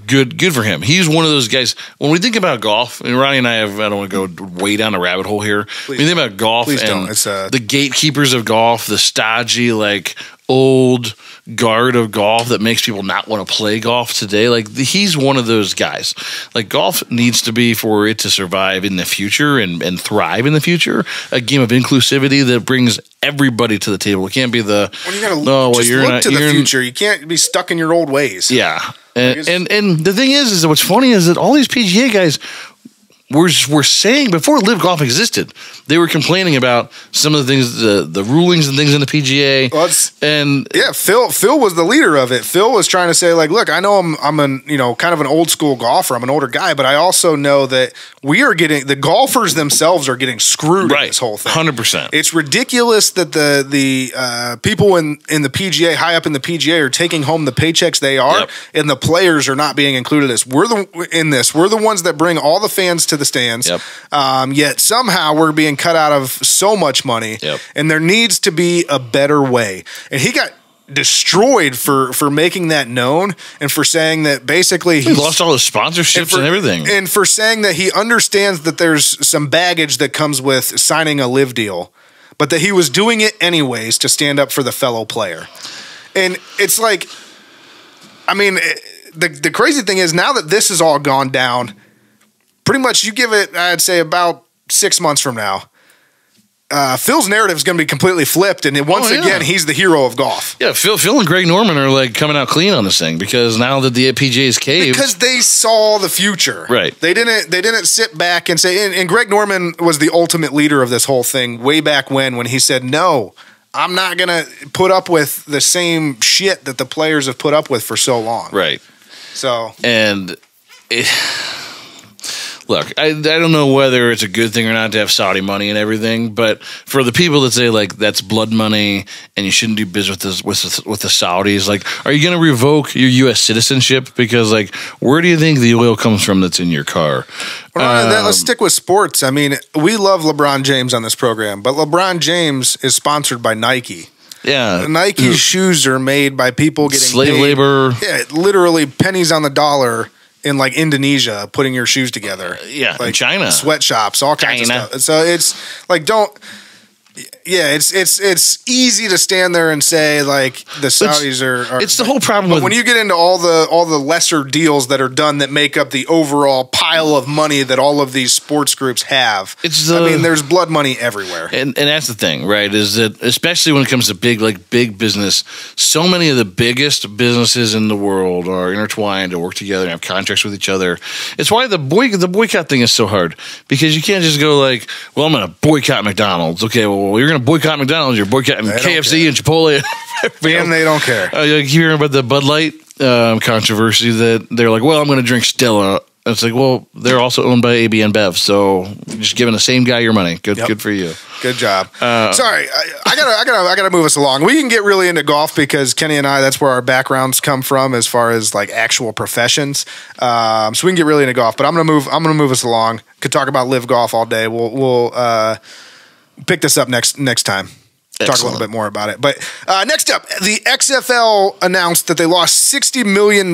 good for him. He's one of those guys. When we think about golf, and Ronnie and I don't want to go way down a rabbit hole here. When you think about golf and It's the gatekeepers of golf, the stodgy, like old guard of golf that makes people not want to play golf today. Like, he's one of those guys. Like, golf needs to be, for it to survive in the future and thrive in the future, a game of inclusivity that brings everybody to the table. It can't be the you gotta look to the future. You can't be stuck in your old ways. Yeah. And the thing is that what's funny is that all these PGA guys were saying before Live Golf existed, they were complaining about some of the things, the rulings and things in the PGA. Phil was the leader of it. Phil was trying to say, like, look, I know I'm kind of an old school golfer. I'm an older guy, but I also know that the golfers themselves are getting screwed in this whole thing. 100%. It's ridiculous that the people in the PGA, high up in the PGA, are taking home the paychecks they are, and the players are not being included in this. We're the ones that bring all the fans to the stands. Yet somehow we're being cut out of so much money, and there needs to be a better way. And he got destroyed for making that known, and for saying that basically he lost all his sponsorships and everything, and for saying that he understands that there's some baggage that comes with signing a live deal, but that he was doing it anyways to stand up for the fellow player. And it's like, I mean, the crazy thing is, now that this has all gone down, pretty much you give it, I'd say, about 6 months from now, Phil's narrative is going to be completely flipped, and once again, he's the hero of golf. Yeah, Phil and Greg Norman are like coming out clean on this thing, because now that the PGA is caved, because they saw the future. Right. They didn't sit back and say. And Greg Norman was the ultimate leader of this whole thing way back when he said, "No, I'm not going to put up with the same shit that the players have put up with for so long." Right. So look, I don't know whether it's a good thing or not to have Saudi money and everything, but for the people that say, like, that's blood money and you shouldn't do business with the Saudis, like, are you going to revoke your U.S. citizenship? Because, like, where do you think the oil comes from that's in your car? Let's stick with sports. I mean, we love LeBron James on this program, but LeBron James is sponsored by Nike. Yeah. Nike's shoes are made by people getting slave labor. Yeah, literally pennies on the dollar in, like, Indonesia, putting your shoes together. Like in China. Sweatshops, all kinds of stuff. So it's like, it's easy to stand there and say, like, the Saudis are. It's the whole problem. But when you get into all the lesser deals that are done that make up the overall pile of money that all of these sports groups have, there's blood money everywhere. And that's the thing, right? Is that especially when it comes to big business, so many of the biggest businesses in the world are intertwined to work together and have contracts with each other. It's why the boycott thing is so hard, because you can't just go like, well, I'm going to boycott McDonald's. Okay, well, you're going to boycott McDonald's. You're boycotting KFC and Chipotle. And they don't care. You hear about the Bud Light controversy that they're like, well, I'm going to drink Stella. It's like, well, they're also owned by AB InBev, so you're just giving the same guy your money. Good for you. Good job. Sorry, I gotta move us along. We can get really into golf because Kenny and I, that's where our backgrounds come from as far as, like, actual professions. So we can get really into golf, but I'm gonna move us along. Could talk about live golf all day. We'll pick this up next time. Talk a little bit more about it. But next up, the XFL announced that they lost $60 million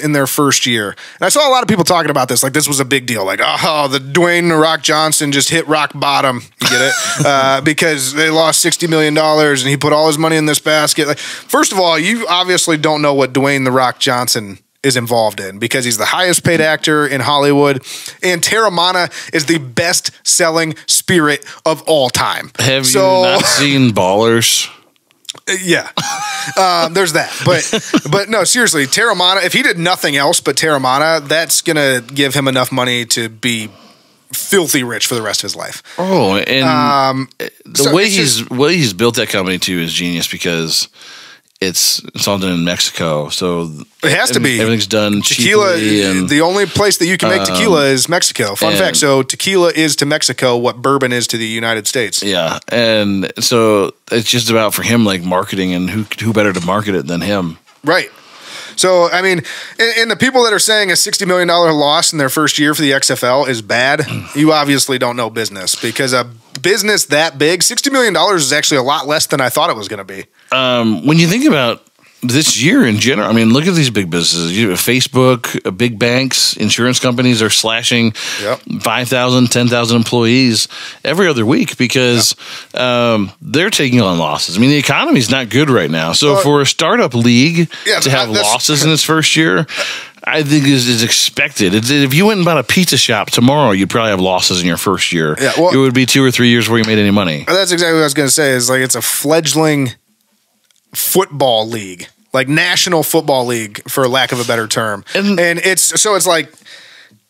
in their first year. And I saw a lot of people talking about this, like this was a big deal. Like, oh, the Dwayne "The Rock" Johnson just hit rock bottom. You get it? Because they lost $60 million and he put all his money in this basket. Like, first of all, you obviously don't know what Dwayne "The Rock" Johnson is involved in, because he's the highest paid actor in Hollywood, and Terramana is the best selling spirit of all time. Have you not seen Ballers? Yeah. There's that. But no, seriously, Terramana, if he did nothing else but Terramana, that's gonna give him enough money to be filthy rich for the rest of his life. Oh, and the way he's built that company too is genius, because it's all done in Mexico, so it has to be. Everything's done tequila. And the only place that you can make tequila is Mexico. Fun fact: so tequila is to Mexico what bourbon is to the United States. Yeah, and so it's just about, for him, like, marketing, and who better to market it than him, right? So, I mean, and the people that are saying a $60 million loss in their first year for the XFL is bad, you obviously don't know business, because a business that big, $60 million is actually a lot less than I thought it was going to be. When you think about this year in general, I mean, look at these big businesses. Facebook, big banks, insurance companies are slashing 5,000, 10,000 employees every other week because they're taking on losses. I mean, the economy's not good right now. So for a startup league to have losses in its first year, I think is expected. If you went and bought a pizza shop tomorrow, you'd probably have losses in your first year. Yeah, well, it would be 2 or 3 years before you made any money. That's exactly what I was going to say. Is like it's a fledgling football league, like National Football League, for lack of a better term. And it's like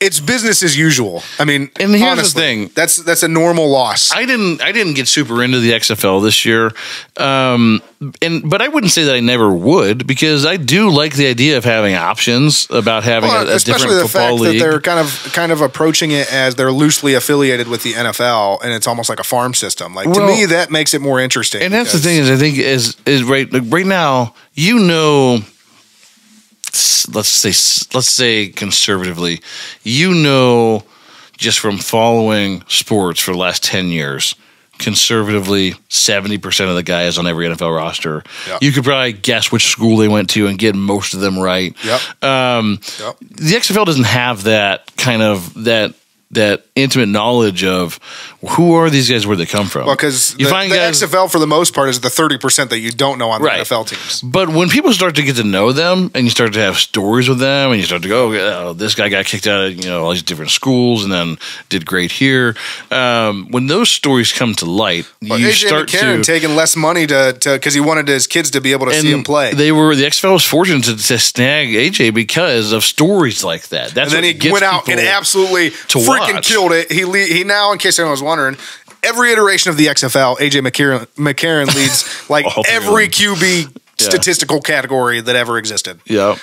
it's business as usual. I mean, and here's honestly, the thing: that's a normal loss. I didn't get super into the XFL this year, but I wouldn't say that I never would, because I do like the idea of having options about having a different football league. Especially the fact that they're kind of approaching it as they're loosely affiliated with the NFL, and it's almost like a farm system. Like, to me, that makes it more interesting. And that's the thing, is I think is right now, let's say conservatively, just from following sports for the last 10 years, conservatively 70% of the guys on every NFL roster. Yep. You could probably guess which school they went to and get most of them right. Yep. The XFL doesn't have that kind of that intimate knowledge of who are these guys, where they come from. Well, because the XFL, for the most part, is the 30% that you don't know on the NFL teams. But when people start to get to know them, and you start to have stories with them, and you start to go, oh, this guy got kicked out of all these different schools and then did great here. When those stories come to light, you AJ start McCarron taking less money because he wanted his kids to be able to see him play. The XFL was fortunate to snag AJ because of stories like that. That's and then he went out and absolutely freaking killed it. He now, in case anyone was wondering, every iteration of the XFL, AJ McCarron leads like every QB statistical category that ever existed. Yeah.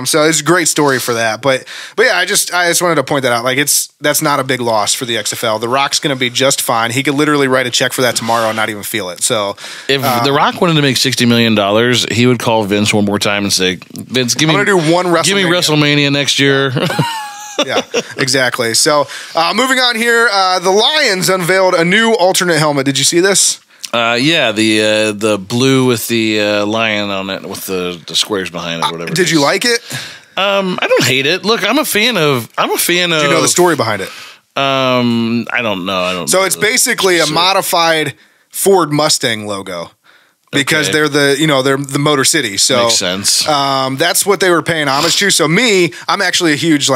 So it's a great story for that. But yeah, I just wanted to point that out. Like, that's not a big loss for the XFL. The Rock's going to be just fine. He could literally write a check for that tomorrow and not even feel it. So if The Rock wanted to make $60 million, he would call Vince one more time and say, Vince, give me WrestleMania next year. Yeah, exactly. So moving on here, the Lions unveiled a new alternate helmet. Did you see this? Yeah, the blue with the lion on it with the squares behind it, whatever. Did you like it? I don't hate it. Look, I'm a fan of. Do you know the story behind it? I don't know. So it's basically a modified Ford Mustang logo. Because they're the Motor City, so makes sense. That's what they were paying homage to. So I'm actually a huge,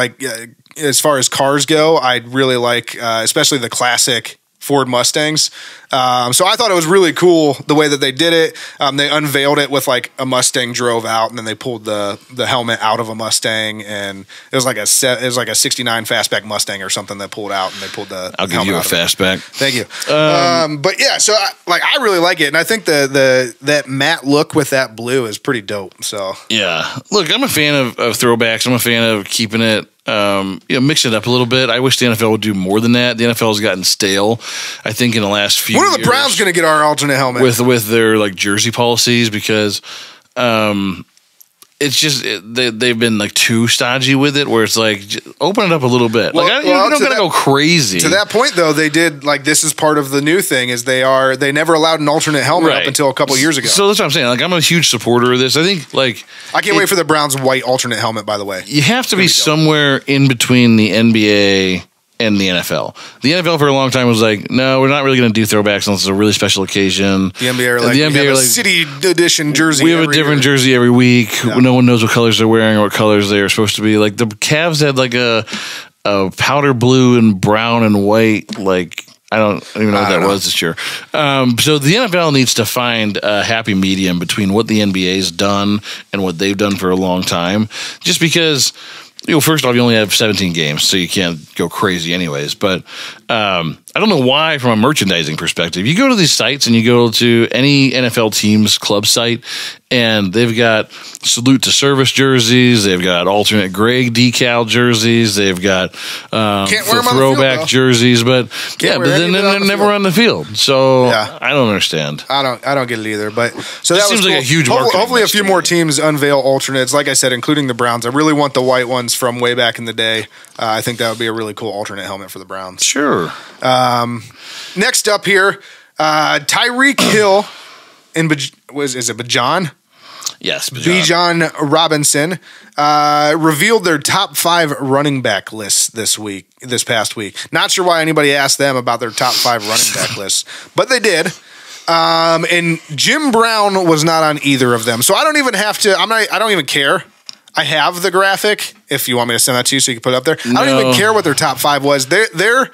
as far as cars go, I really like, especially the classic Ford Mustangs. So I thought it was really cool the way that they did it. They unveiled it with like a Mustang drove out, and then they pulled the helmet out of a Mustang, and it was like a 69 fastback Mustang or something that pulled out, and they pulled the. I'll give you a fastback. Thank you. But yeah, so I really like it, and I think that matte look with that blue is pretty dope. So yeah, look, I'm a fan of throwbacks. I'm a fan of keeping it. Mixing it up a little bit. I wish the NFL would do more than that. The NFL has gotten stale, I think, in the last few years. When are the Browns going to get our alternate helmet? With their jersey policies, because it's just they've been too stodgy with it, where it's open it up a little bit. You don't gotta go crazy. To that point, though, they did this is part of the new thing is they never allowed an alternate helmet up until a couple years ago. So that's what I'm saying. I'm a huge supporter of this. I think I can't wait for the Browns' white alternate helmet. By the way, you have to be somewhere in between the NBA and the NFL. The NFL for a long time was no, we're not really going to do throwbacks unless it's a really special occasion. The NBA are city edition jersey. We have a different jersey every week. Yeah. No one knows what colors they're wearing or what colors they are supposed to be. The Cavs had a powder blue and brown and white. I don't even know what that was this year. So the NFL needs to find a happy medium between what the NBA's done and what they've done for a long time. Just because, first off, you only have 17 games, so you can't go crazy anyways. But I don't know why, from a merchandising perspective, you go to these sites and you go to any NFL team's club site, and they've got salute to service jerseys, they've got alternate gray decal jerseys, they've got throwback jerseys, but then they're never on the field. So I don't understand. I don't get it either. But so that seems like a huge market. Hopefully, a few more teams unveil alternates. Like I said, including the Browns. I really want the white ones from way back in the day. I think that would be a really cool alternate helmet for the Browns. Sure. Next up here, Tyreek Hill is it Bajan? Yes, Bijan Robinson revealed their top 5 running back lists this past week. Not sure why anybody asked them about their top 5 running back lists, but they did. And Jim Brown was not on either of them. So I don't even have to, I don't even care. I have the graphic if you want me to send that to you so you can put it up there. I don't even care what their top 5 was. Their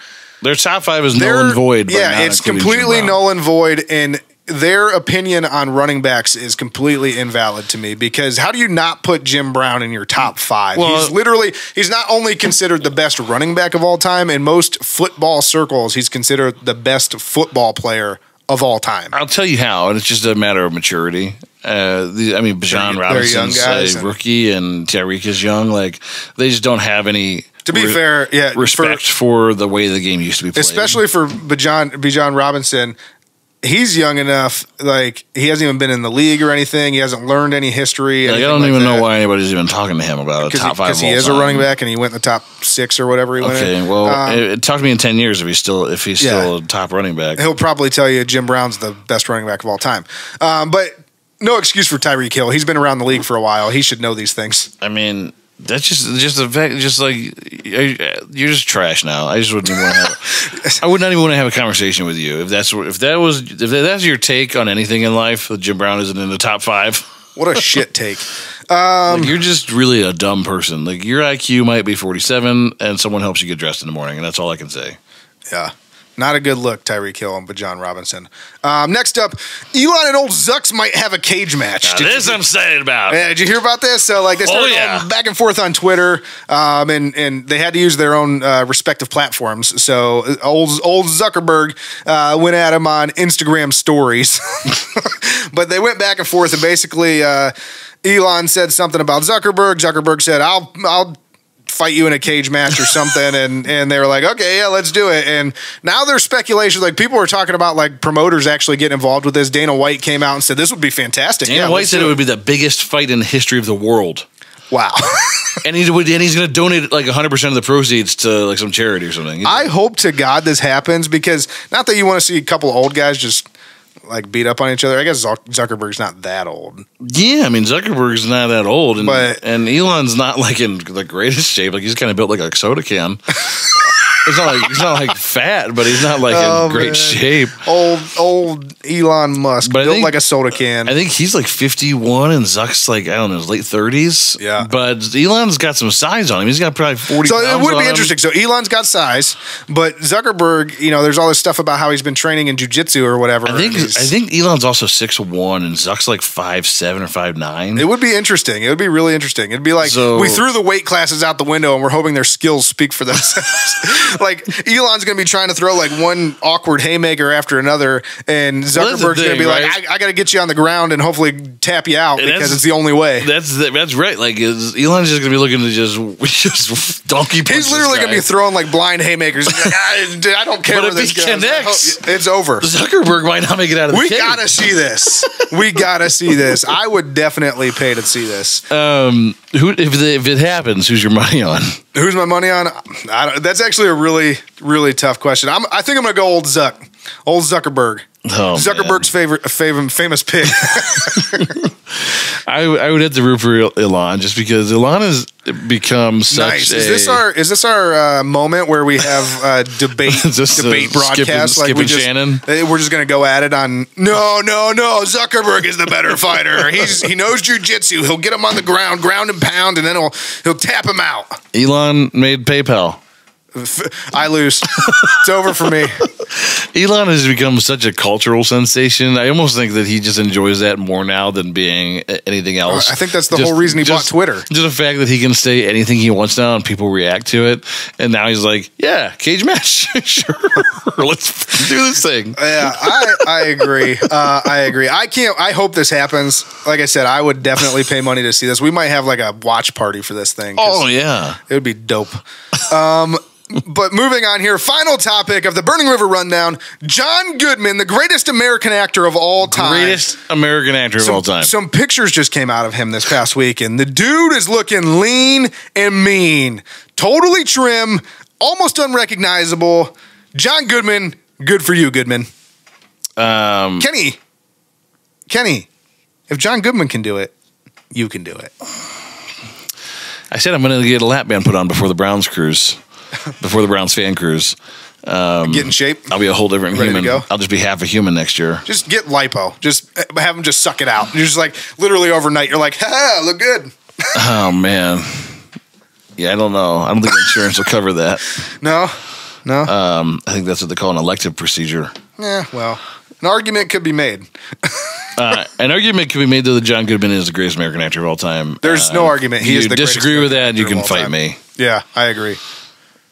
top 5 is null and void. Yeah, it's completely null and void, and their opinion on running backs is completely invalid to me because how do you not put Jim Brown in your top 5? Well, he's not only considered the best running back of all time, in most football circles, he's considered the best football player of all time. I'll tell you how, and it's just a matter of maturity. Bijan Robinson's a rookie, and Tyreek is young. Like, they just don't have any. To be fair, respect for the way the game used to be played. Especially for Bijan Robinson. He's young enough, like, he hasn't even been in the league or anything. He hasn't learned any history. I don't even know why anybody's even talking to him about a top 5 because he is a running back and he went in the top 6 or whatever he went in. Okay, well, talk to me in 10 years if he's still a top running back. He'll probably tell you Jim Brown's the best running back of all time. But no excuse for Tyreek Hill. He's been around the league for a while. He should know these things. I mean, that's just a fact. Just like you're just trash now. I just wouldn't even want to have. I would not even want to have a conversation with you if that's your take on anything in life. That Jim Brown isn't in the top 5. What a shit take. You're just really a dumb person. Like, your IQ might be 47, and someone helps you get dressed in the morning, and that's all I can say. Yeah. Not a good look, Tyreek Hill and Bijan Robinson. Next up, Elon and old Zucks might have a cage match. I'm excited about. Yeah, did you hear about this? So, like, they started going back and forth on Twitter, and they had to use their own respective platforms. So, old Zuckerberg went at him on Instagram stories. But they went back and forth, and basically Elon said something about Zuckerberg. Zuckerberg said, I'll fight you in a cage match or something, and they were like, okay, yeah, let's do it. And now there's speculation, like, people are talking about, like, promoters actually getting involved with this. Dana White came out and said this would be fantastic. Dana White said it would be the biggest fight in the history of the world. Wow. and he's going to donate like 100% of the proceeds to like some charity or something. I hope to God this happens, because not that you want to see a couple of old guys just like beat up on each other. I guess Zuckerberg's not that old. Yeah, I mean, Zuckerberg's not that old, and Elon's not like in the greatest shape. Like, he's kind of built like a soda can. He's not like fat, but he's not like in great shape. Old Elon Musk, built like a soda can. I think he's like 51, and Zuck's like, I don't know, his late 30s. Yeah, but Elon's got some size on him. He's got probably 40. So it would be interesting. So Elon's got size, but Zuckerberg, you know, there's all this stuff about how he's been training in jiu-jitsu or whatever. I think Elon's also 6'1", and Zuck's like 5'7" or 5'9". It would be interesting. It would be really interesting. It'd be like we threw the weight classes out the window, and we're hoping their skills speak for themselves. Like, Elon's going to be trying to throw like one awkward haymaker after another, and Zuckerberg's going to be like, I got to get you on the ground and hopefully tap you out because it's the only way. That's right. Like, Elon's just going to be looking to just donkey punch. He's literally going to be throwing like blind haymakers. Like, I don't care where this goes. It's over. Zuckerberg might not make it out of the cage. We got to see this. We got to see this. I would definitely pay to see this. If it happens, who's your money on? Who's my money on? That's actually a really, really tough question. I think I'm going to go old Zuckerberg. Oh, Zuckerberg's famous pig. I would have to root for Elon, just because Elon has become such nice. Is this our moment where we have debate broadcast? Skipping Shannon? We're just going to go at it on. No. Zuckerberg is the better fighter. He knows jiu-jitsu. He'll get him on the ground and pound, and then he'll tap him out. Elon made PayPal. I lose. It's over for me. Elon has become such a cultural sensation. I almost think that he just enjoys that more now than being anything else. I think that's the whole reason he bought Twitter. Just the fact that he can say anything he wants now and people react to it. And now he's like, yeah, cage match. Sure. Let's do this thing. Yeah, I agree. I hope this happens. Like I said, I would definitely pay money to see this. We might have like a watch party for this thing. Oh, yeah. It would be dope. But moving on here, final topic of the Burning River Rundown, John Goodman, the greatest American actor of all time. Greatest American actor of all time. Some pictures just came out of him this past week, and the dude is looking lean and mean. Totally trim, almost unrecognizable. John Goodman, good for you, Goodman. Kenny, if John Goodman can do it, you can do it. I said I'm going to get a lap band put on before the Browns cruise, before the Browns fan cruise. Get in shape. I'll be a whole different Ready human. to go? I'll just be half a human next year. Just get lipo. Just have them just suck it out. You're just like, literally overnight, you're like, ha, look good. Oh, man. Yeah, I don't know. I don't think insurance will cover that. No? I think that's what they call an elective procedure. Yeah, well, an argument could be made. An argument could be made that John Goodman is the greatest American actor of all time. There's no argument. He is the greatest disagree with that, American you actor can of all fight time. me. Yeah, I agree.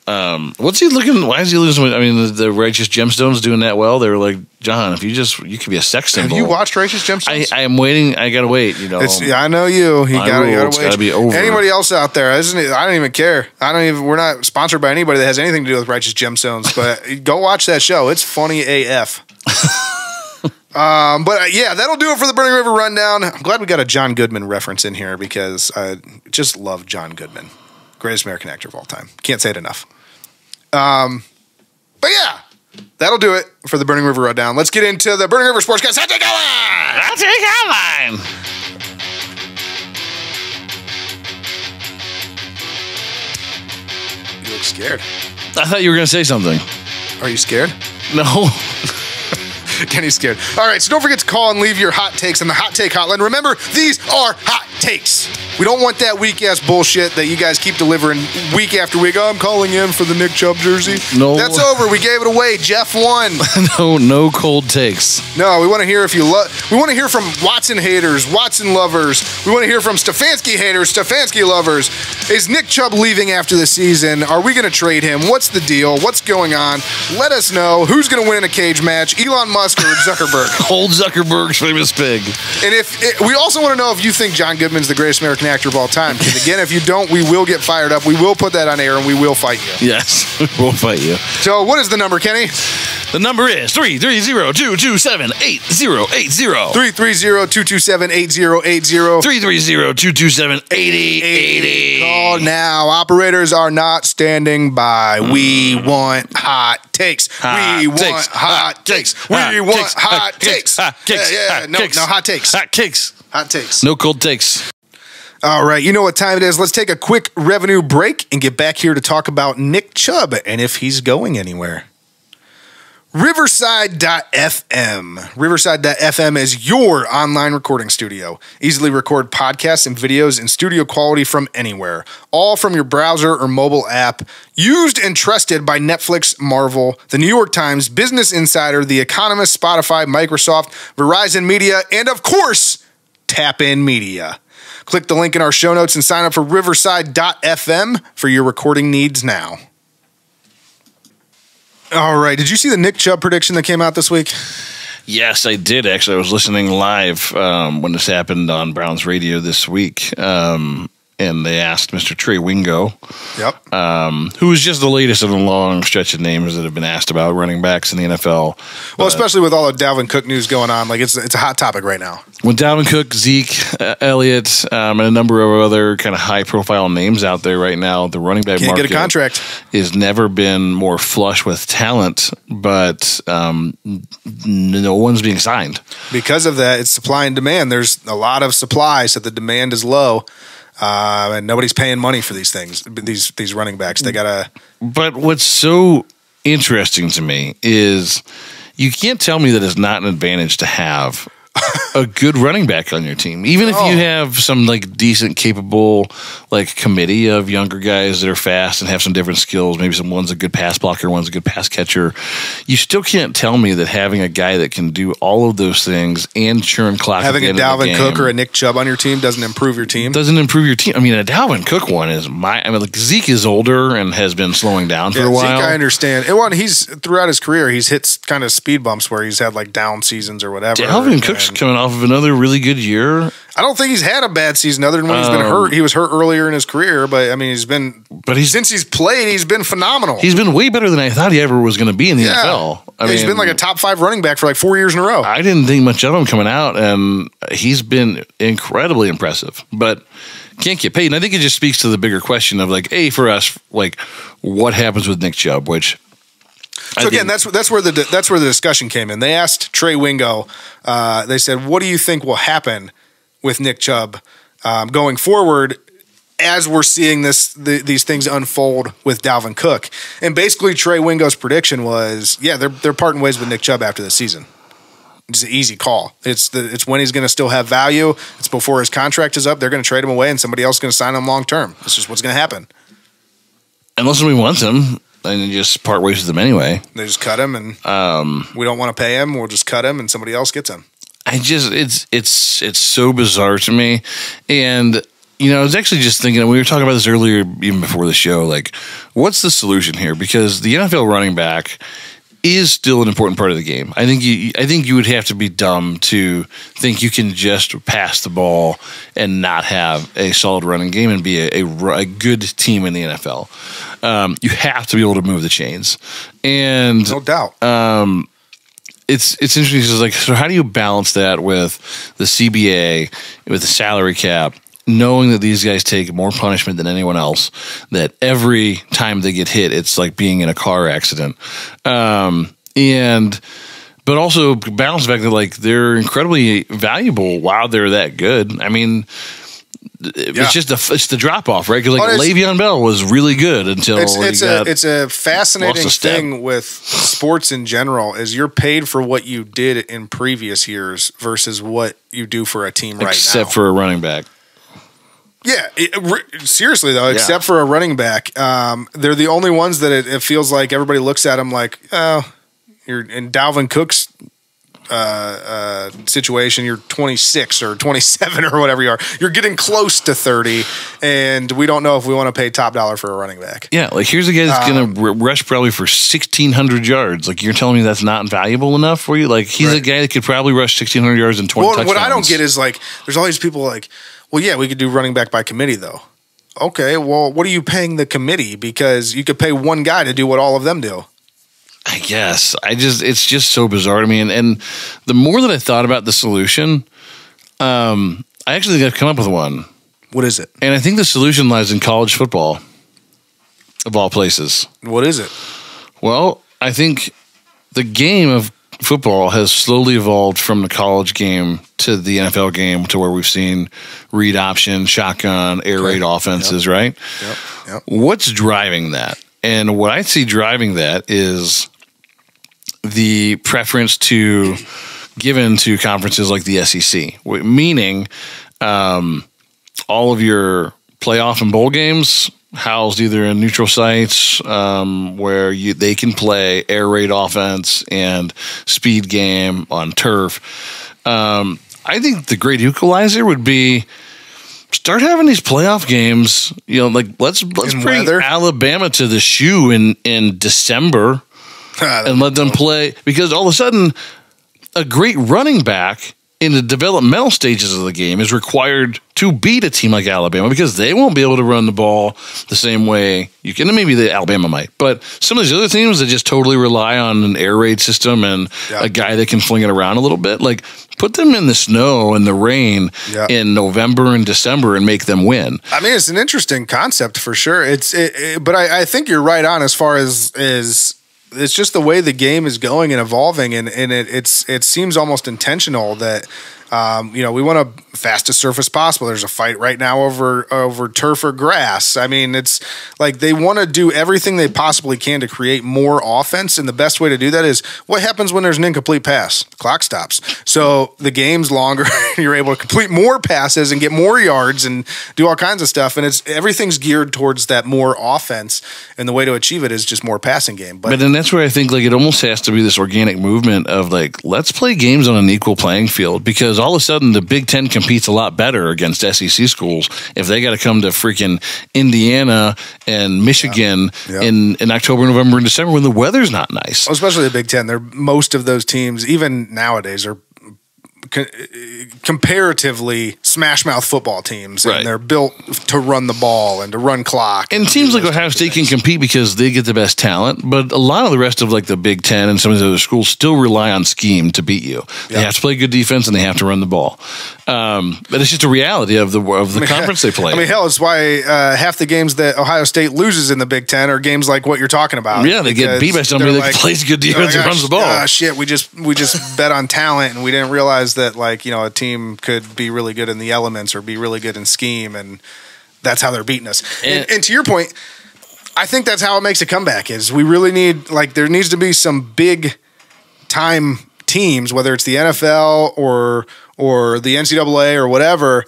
What's he looking? Why is he losing? I mean, the Righteous Gemstones doing that well. They were like, John, if you could be a sex symbol. Have you watched Righteous Gemstones? I am waiting. I gotta wait. You know, I know you. You gotta wait. Gotta be over. Anybody else out there? I don't even care. We're not sponsored by anybody that has anything to do with Righteous Gemstones. But go watch that show. It's funny AF. But yeah, that'll do it for the Burning River Rundown. I'm glad we got a John Goodman reference in here because I just love John Goodman. Greatest American actor of all time. Can't say it enough. But yeah, that'll do it for the Burning River Rundown. Let's get into the Burning River Sportscast. Hot Take Outline! Hot Take Outline! You look scared. I thought you were going to say something. Are you scared? No. Kenny's scared. All right, so don't forget to call and leave your hot takes on the Hot Take Hotline. Remember, these are hot takes. We don't want that weak-ass bullshit that you guys keep delivering week after week. Oh, I'm calling in for the Nick Chubb jersey. No. That's over. We gave it away. Jeff won. No cold takes. No, we want to hear if you love. We want to hear from Watson haters, Watson lovers. We want to hear from Stefanski haters, Stefanski lovers. Is Nick Chubb leaving after the season? Are we going to trade him? What's the deal? What's going on? Let us know. Who's going to win in a cage match? Elon Musk or Zuckerberg? Old Zuckerberg's famous pig. And we also want to know if you think John Goodman's the greatest American actor of all time. Because again, if you don't, we will get fired up. We will put that on air and we will fight you. Yes, we'll fight you. So what is the number, Kenny? The number is 330-227-8080. 330-227-8080. 330-227-8080. Call now. Operators are not standing by. We want hot takes. We want hot takes. We want hot takes. Hot takes. Yeah. No hot takes. Hot takes. Hot takes. No cold takes. All right, you know what time it is. Let's take a quick revenue break and get back here to talk about Nick Chubb and if he's going anywhere. Riverside.fm. Riverside.fm is your online recording studio. Easily record podcasts and videos in studio quality from anywhere. All from your browser or mobile app. Used and trusted by Netflix, Marvel, The New York Times, Business Insider, The Economist, Spotify, Microsoft, Verizon Media, and of course, Tap In Media. Click the link in our show notes and sign up for Riverside.fm for your recording needs now. All right. Did you see the Nick Chubb prediction that came out this week? Yes, I did, actually. I was listening live when this happened on Browns radio this week. And they asked Mr. Trey Wingo, who is just the latest in a long stretch of names that have been asked about running backs in the NFL. Well, especially with all the Dalvin Cook news going on, like it's a hot topic right now. With Dalvin Cook, Zeke, Elliott, and a number of other kind of high-profile names out there right now, the running back market get a contract. has never been more flush with talent, but no one's being signed. Because of that, it's supply and demand. There's a lot of supply, so the demand is low. And nobody's paying money for these things, these running backs. They gotta. But what's so interesting to me is you can't tell me that it's not an advantage to have a good running back on your team, even if you have some like decent, capable like committee of younger guys that are fast and have some different skills. Maybe one's a good pass blocker, one's a good pass catcher. You still can't tell me that having a guy that can do all of those things and churn clock, having a Dalvin Cook or a Nick Chubb on your team doesn't improve your team. Doesn't improve your team. I mean, a Dalvin Cook one is like Zeke is older and has been slowing down for a while. Zeke, I understand. He's throughout his career, he's hit kind of speed bumps where he's had like down seasons or whatever. Dalvin Cook's coming off of another really good year. I don't think he's had a bad season other than when he's been hurt. He was hurt earlier in his career, but I mean, since he's played, he's been phenomenal. He's been way better than I thought he ever was going to be in the NFL. He's been like a top 5 running back for like 4 years in a row. I didn't think much of him coming out, and he's been incredibly impressive, but can't get paid. And I think it just speaks to the bigger question of like, for us, like what happens with Nick Chubb, which. So again, that's where the discussion came in. They asked Trey Wingo. They said, "What do you think will happen with Nick Chubb going forward as we're seeing these things unfold with Dalvin Cook. And basically Trey Wingo's prediction was, they're parting ways with Nick Chubb after the season. It's an easy call. It's when he's going to still have value. It's before his contract is up. They're going to trade him away and somebody else is going to sign him long term. That's just what's going to happen. Unless somebody wants him and you just part ways with him anyway. They just cut him and we don't want to pay him. We'll just cut him and somebody else gets him. It's so bizarre to me. And I was actually just thinking, we were talking about this earlier, even before the show, like, what's the solution here? Because the NFL running back is still an important part of the game. I think you would have to be dumb to think you can just pass the ball and not have a solid running game and be a good team in the NFL. You have to be able to move the chains, and no doubt. It's interesting because, like, so how do you balance that with the CBA, with the salary cap, knowing that these guys take more punishment than anyone else, that every time they get hit, it's like being in a car accident. But also balance the fact that, like, they're incredibly valuable while they're that good. I mean, it's just the drop off, right? Because, like, Le'Veon Bell was really good until it's a fascinating thing with sports in general is you're paid for what you did in previous years versus what you do for a team right now. Except for a running back. Yeah, seriously though, except for a running back, they're the only ones that it feels like everybody looks at them like, oh, you're in Dalvin Cook's situation. You're 26 or 27 or whatever you are. You're getting close to 30, and we don't know if we want to pay top dollar for a running back. Yeah, like here's a guy that's going to rush probably for 1,600 yards. Like, you're telling me that's not valuable enough for you? Like, he's a guy that could probably rush 1,600 yards and 20 touchdowns. What I don't get is, like, there's all these people like, well, yeah, we could do running back by committee, though. Okay, well, what are you paying the committee? Because you could pay one guy to do what all of them do. I guess. It's just so bizarre to me. And the more that I thought about the solution, I actually think I've come up with one. What is it? And I think the solution lies in college football, of all places. What is it? Well, I think the game of football has slowly evolved from the college game to the NFL game to where we've seen read option, shotgun, air raid offenses, right? Yep. What's driving that? And what I see driving that is the preference given to conferences like the SEC, meaning all of your playoff and bowl games housed either in neutral sites where they can play air raid offense and speed game on turf. I think the great equalizer would be start having these playoff games. Like let's bring Alabama to the shoe in December and let them play, because all of a sudden a great running back in the developmental stages of the game is required to beat a team like Alabama, because they won't be able to run the ball the same way you can. Maybe the Alabama might, but some of these other teams that just totally rely on an air raid system and a guy that can fling it around a little bit, like put them in the snow and the rain in November and December and make them win. I mean, it's an interesting concept for sure. But I think you're right on as far as it's just the way the game is going and evolving, and it seems almost intentional that we want a fastest surface possible. There's a fight right now over turf or grass. I mean, it's like they want to do everything they possibly can to create more offense, and the best way to do that is what happens when there's an incomplete pass? The clock stops. So the game's longer. You're able to complete more passes and get more yards and do all kinds of stuff, and everything's geared towards that more offense, and the way to achieve it is just more passing game. But then that's where I think like it almost has to be this organic movement of like, let's play games on an equal playing field, because all of a sudden the Big Ten competes a lot better against SEC schools if they got to come to freaking Indiana and Michigan in October, November, and December when the weather's not nice. Well, especially the Big Ten. Most of those teams, even nowadays, are comparatively smash mouth football teams, and they're built to run the ball and to run clock. And teams like Ohio State can compete because they get the best talent, but a lot of the rest of like the Big Ten and some of the other schools still rely on scheme to beat you. They have to play good defense and they have to run the ball. But it's just a reality of the conference they play. I mean, hell, it's why half the games that Ohio State loses in the Big Ten are games like what you're talking about. Yeah, they get beat by somebody that plays good defense and runs the ball. Shit, we just bet on talent and we didn't realize that a team could be really good in the elements or be really good in scheme, and that's how they're beating us. And to your point, I think that's how it makes a comeback. Is we really need there needs to be some big time teams, whether it's the NFL or the NCAA or whatever,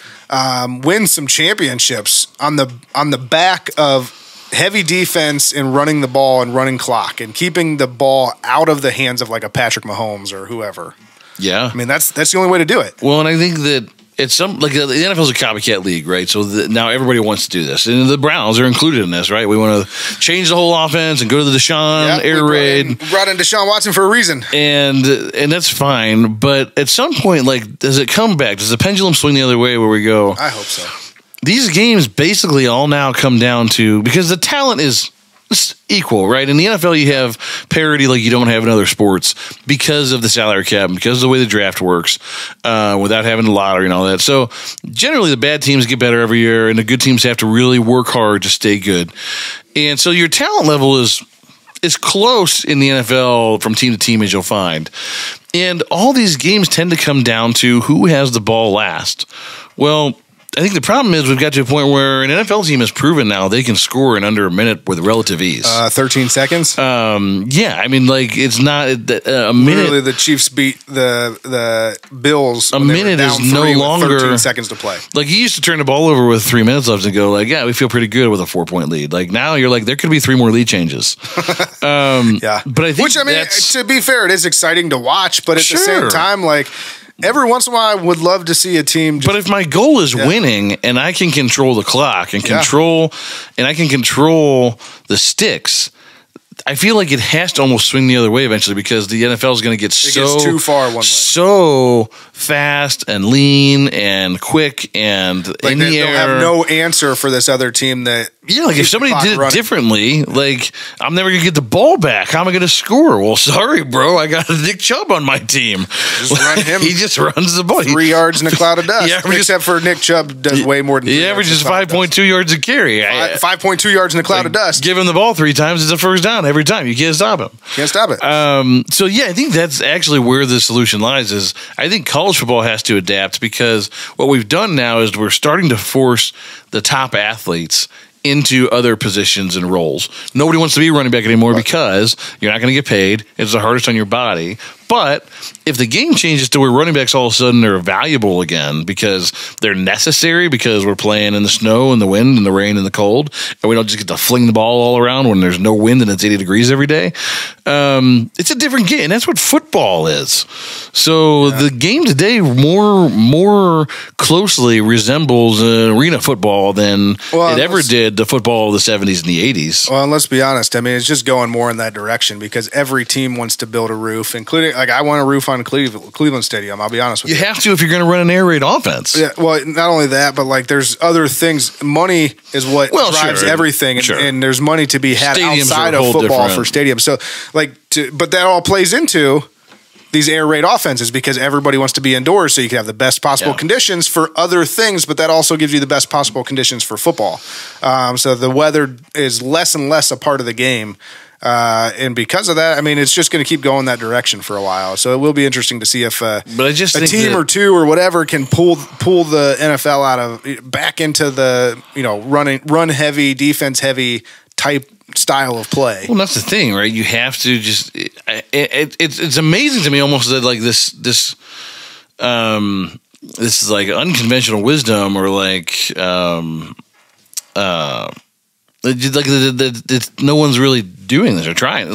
win some championships on the back of heavy defense and running the ball and running clock and keeping the ball out of the hands of a Patrick Mahomes or whoever. Yeah, I mean that's the only way to do it. Well, and I think that it's the NFL is a copycat league, right? So now everybody wants to do this, and the Browns are included in this, right? We want to change the whole offense and go to the Deshaun air raid. We brought in Deshaun Watson for a reason, and that's fine. But at some point, does it come back? Does the pendulum swing the other way where we go? I hope so. These games basically all now come down to, because the talent is equal, right? In the NFL, you have parity like you don't have in other sports because of the salary cap, because of the way the draft works, without having the lottery and all that. So generally, the bad teams get better every year, and the good teams have to really work hard to stay good. And so your talent level is close in the NFL from team to team, as you'll find. And all these games tend to come down to who has the ball last. Well, I think the problem is we've got to a point where an NFL team has proven now they can score in under a minute with relative ease. 13 seconds? Yeah, I mean, it's not a minute. Literally, the Chiefs beat the Bills. A minute is no longer 13 seconds to play. You used to turn the ball over with 3 minutes left and go yeah, we feel pretty good with a 4-point lead. Now you're there could be 3 more lead changes. Yeah, but I think to be fair, it is exciting to watch, but at the same time, every once in a while, I would love to see a team. But if my goal is winning, and I can control the clock and I can control the sticks, I feel like it has to almost swing the other way eventually, because the NFL is going to get gets too far one way. So fast and lean and quick and in the air. They'll have no answer for this other team that. Yeah, if somebody did it differently, I'm never going to get the ball back. How am I going to score? Well, sorry, bro. I got Nick Chubb on my team. Just run him. He just runs the ball. 3 yards in a cloud of dust. Except for Nick Chubb does way more than 3 yards. He averages 5.2 yards a carry. 5.2 yards in a cloud of dust. Give him the ball 3 times. It's a first down every time. You can't stop him. Can't stop it. So, yeah, I think that's actually where the solution lies. Is I think college football has to adapt, because what we've done now is we're starting to force the top athletes into other positions and roles. Nobody wants to be running back anymore because you're not going to get paid. It's the hardest on your body. But if the game changes to where running backs all of a sudden are valuable again because they're necessary, because we're playing in the snow and the wind and the rain and the cold, and we don't just get to fling the ball all around when there's no wind and it's 80 degrees every day, it's a different game. And that's what football is. So the game today more closely resembles arena football than it ever did the football of the 70s and the 80s. Well, and let's be honest. I mean, it's just going more in that direction, because every team wants to build a roof, including I want a roof on Cleveland Stadium. I'll be honest with you. You have to if you're going to run an air raid offense. Yeah. Well, not only that, but there's other things. Money is what drives everything, and there's money to be had outside of football for stadiums. So, but that all plays into these air raid offenses, because everybody wants to be indoors so you can have the best possible conditions for other things, but that also gives you the best possible conditions for football. So the weather is less and less a part of the game. And because of that, I mean, it's just going to keep going that direction for a while. So it will be interesting to see if a team or two or whatever can pull the NFL back into the run heavy, defense heavy type style of play. Well, that's the thing, right? You have to just it's amazing to me almost that this is unconventional wisdom, or no one's really doing this or trying.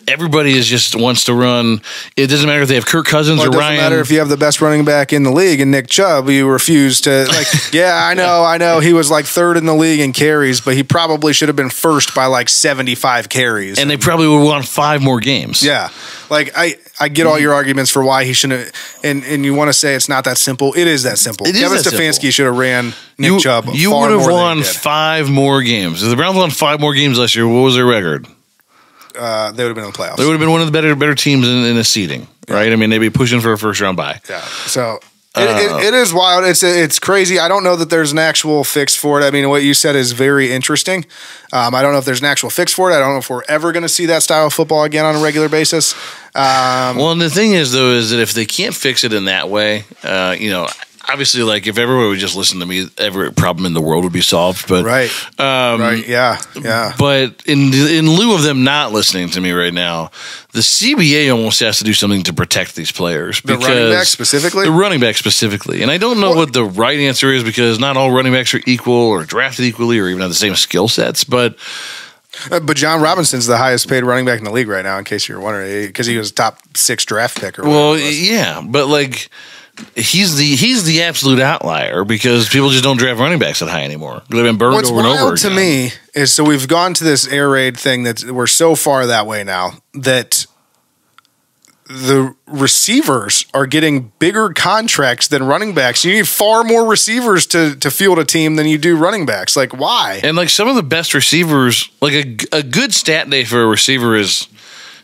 Everybody just wants to run. It doesn't matter if they have Kirk Cousins or Ryan. It doesn't matter if you have the best running back in the league and Nick Chubb. You refuse to I know. He was third in the league in carries, but he probably should have been first by 75 carries. And they probably would have won 5 more games. Yeah. I get all your arguments for why he shouldn't, and you want to say it's not that simple. It is that simple. Kevin Stefanski should have ran Nick Chubb. You would have won 5 more games. If the Browns won 5 more games last year, what was their record? They would have been in the playoffs. They would have been one of the better teams in the seeding, right? I mean, they'd be pushing for a first round bye. Yeah. So It is wild. It's crazy. I don't know that there's an actual fix for it. I mean, what you said is very interesting. I don't know if there's an actual fix for it. I don't know if we're ever going to see that style of football again on a regular basis. Well, and the thing is, though, is that if they can't fix it in that way, obviously, like if everyone would just listen to me, every problem in the world would be solved. But right, yeah. But in lieu of them not listening to me right now, the CBA almost has to do something to protect these players. The running back specifically? The running back specifically. And I don't know what the right answer is because not all running backs are equal or drafted equally or even have the same skill sets. But John Robinson's the highest paid running back in the league right now, in case you're wondering, because he was top 6 draft pick. Or well, yeah, but like he's the absolute outlier because people just don't draft running backs that high anymore. They've been burned over and over. What's wild to me is, so we've gone to this air raid thing that we're so far that way now that the receivers are getting bigger contracts than running backs. You need far more receivers to field a team than you do running backs. Like, why? And like some of the best receivers, like a good stat day for a receiver is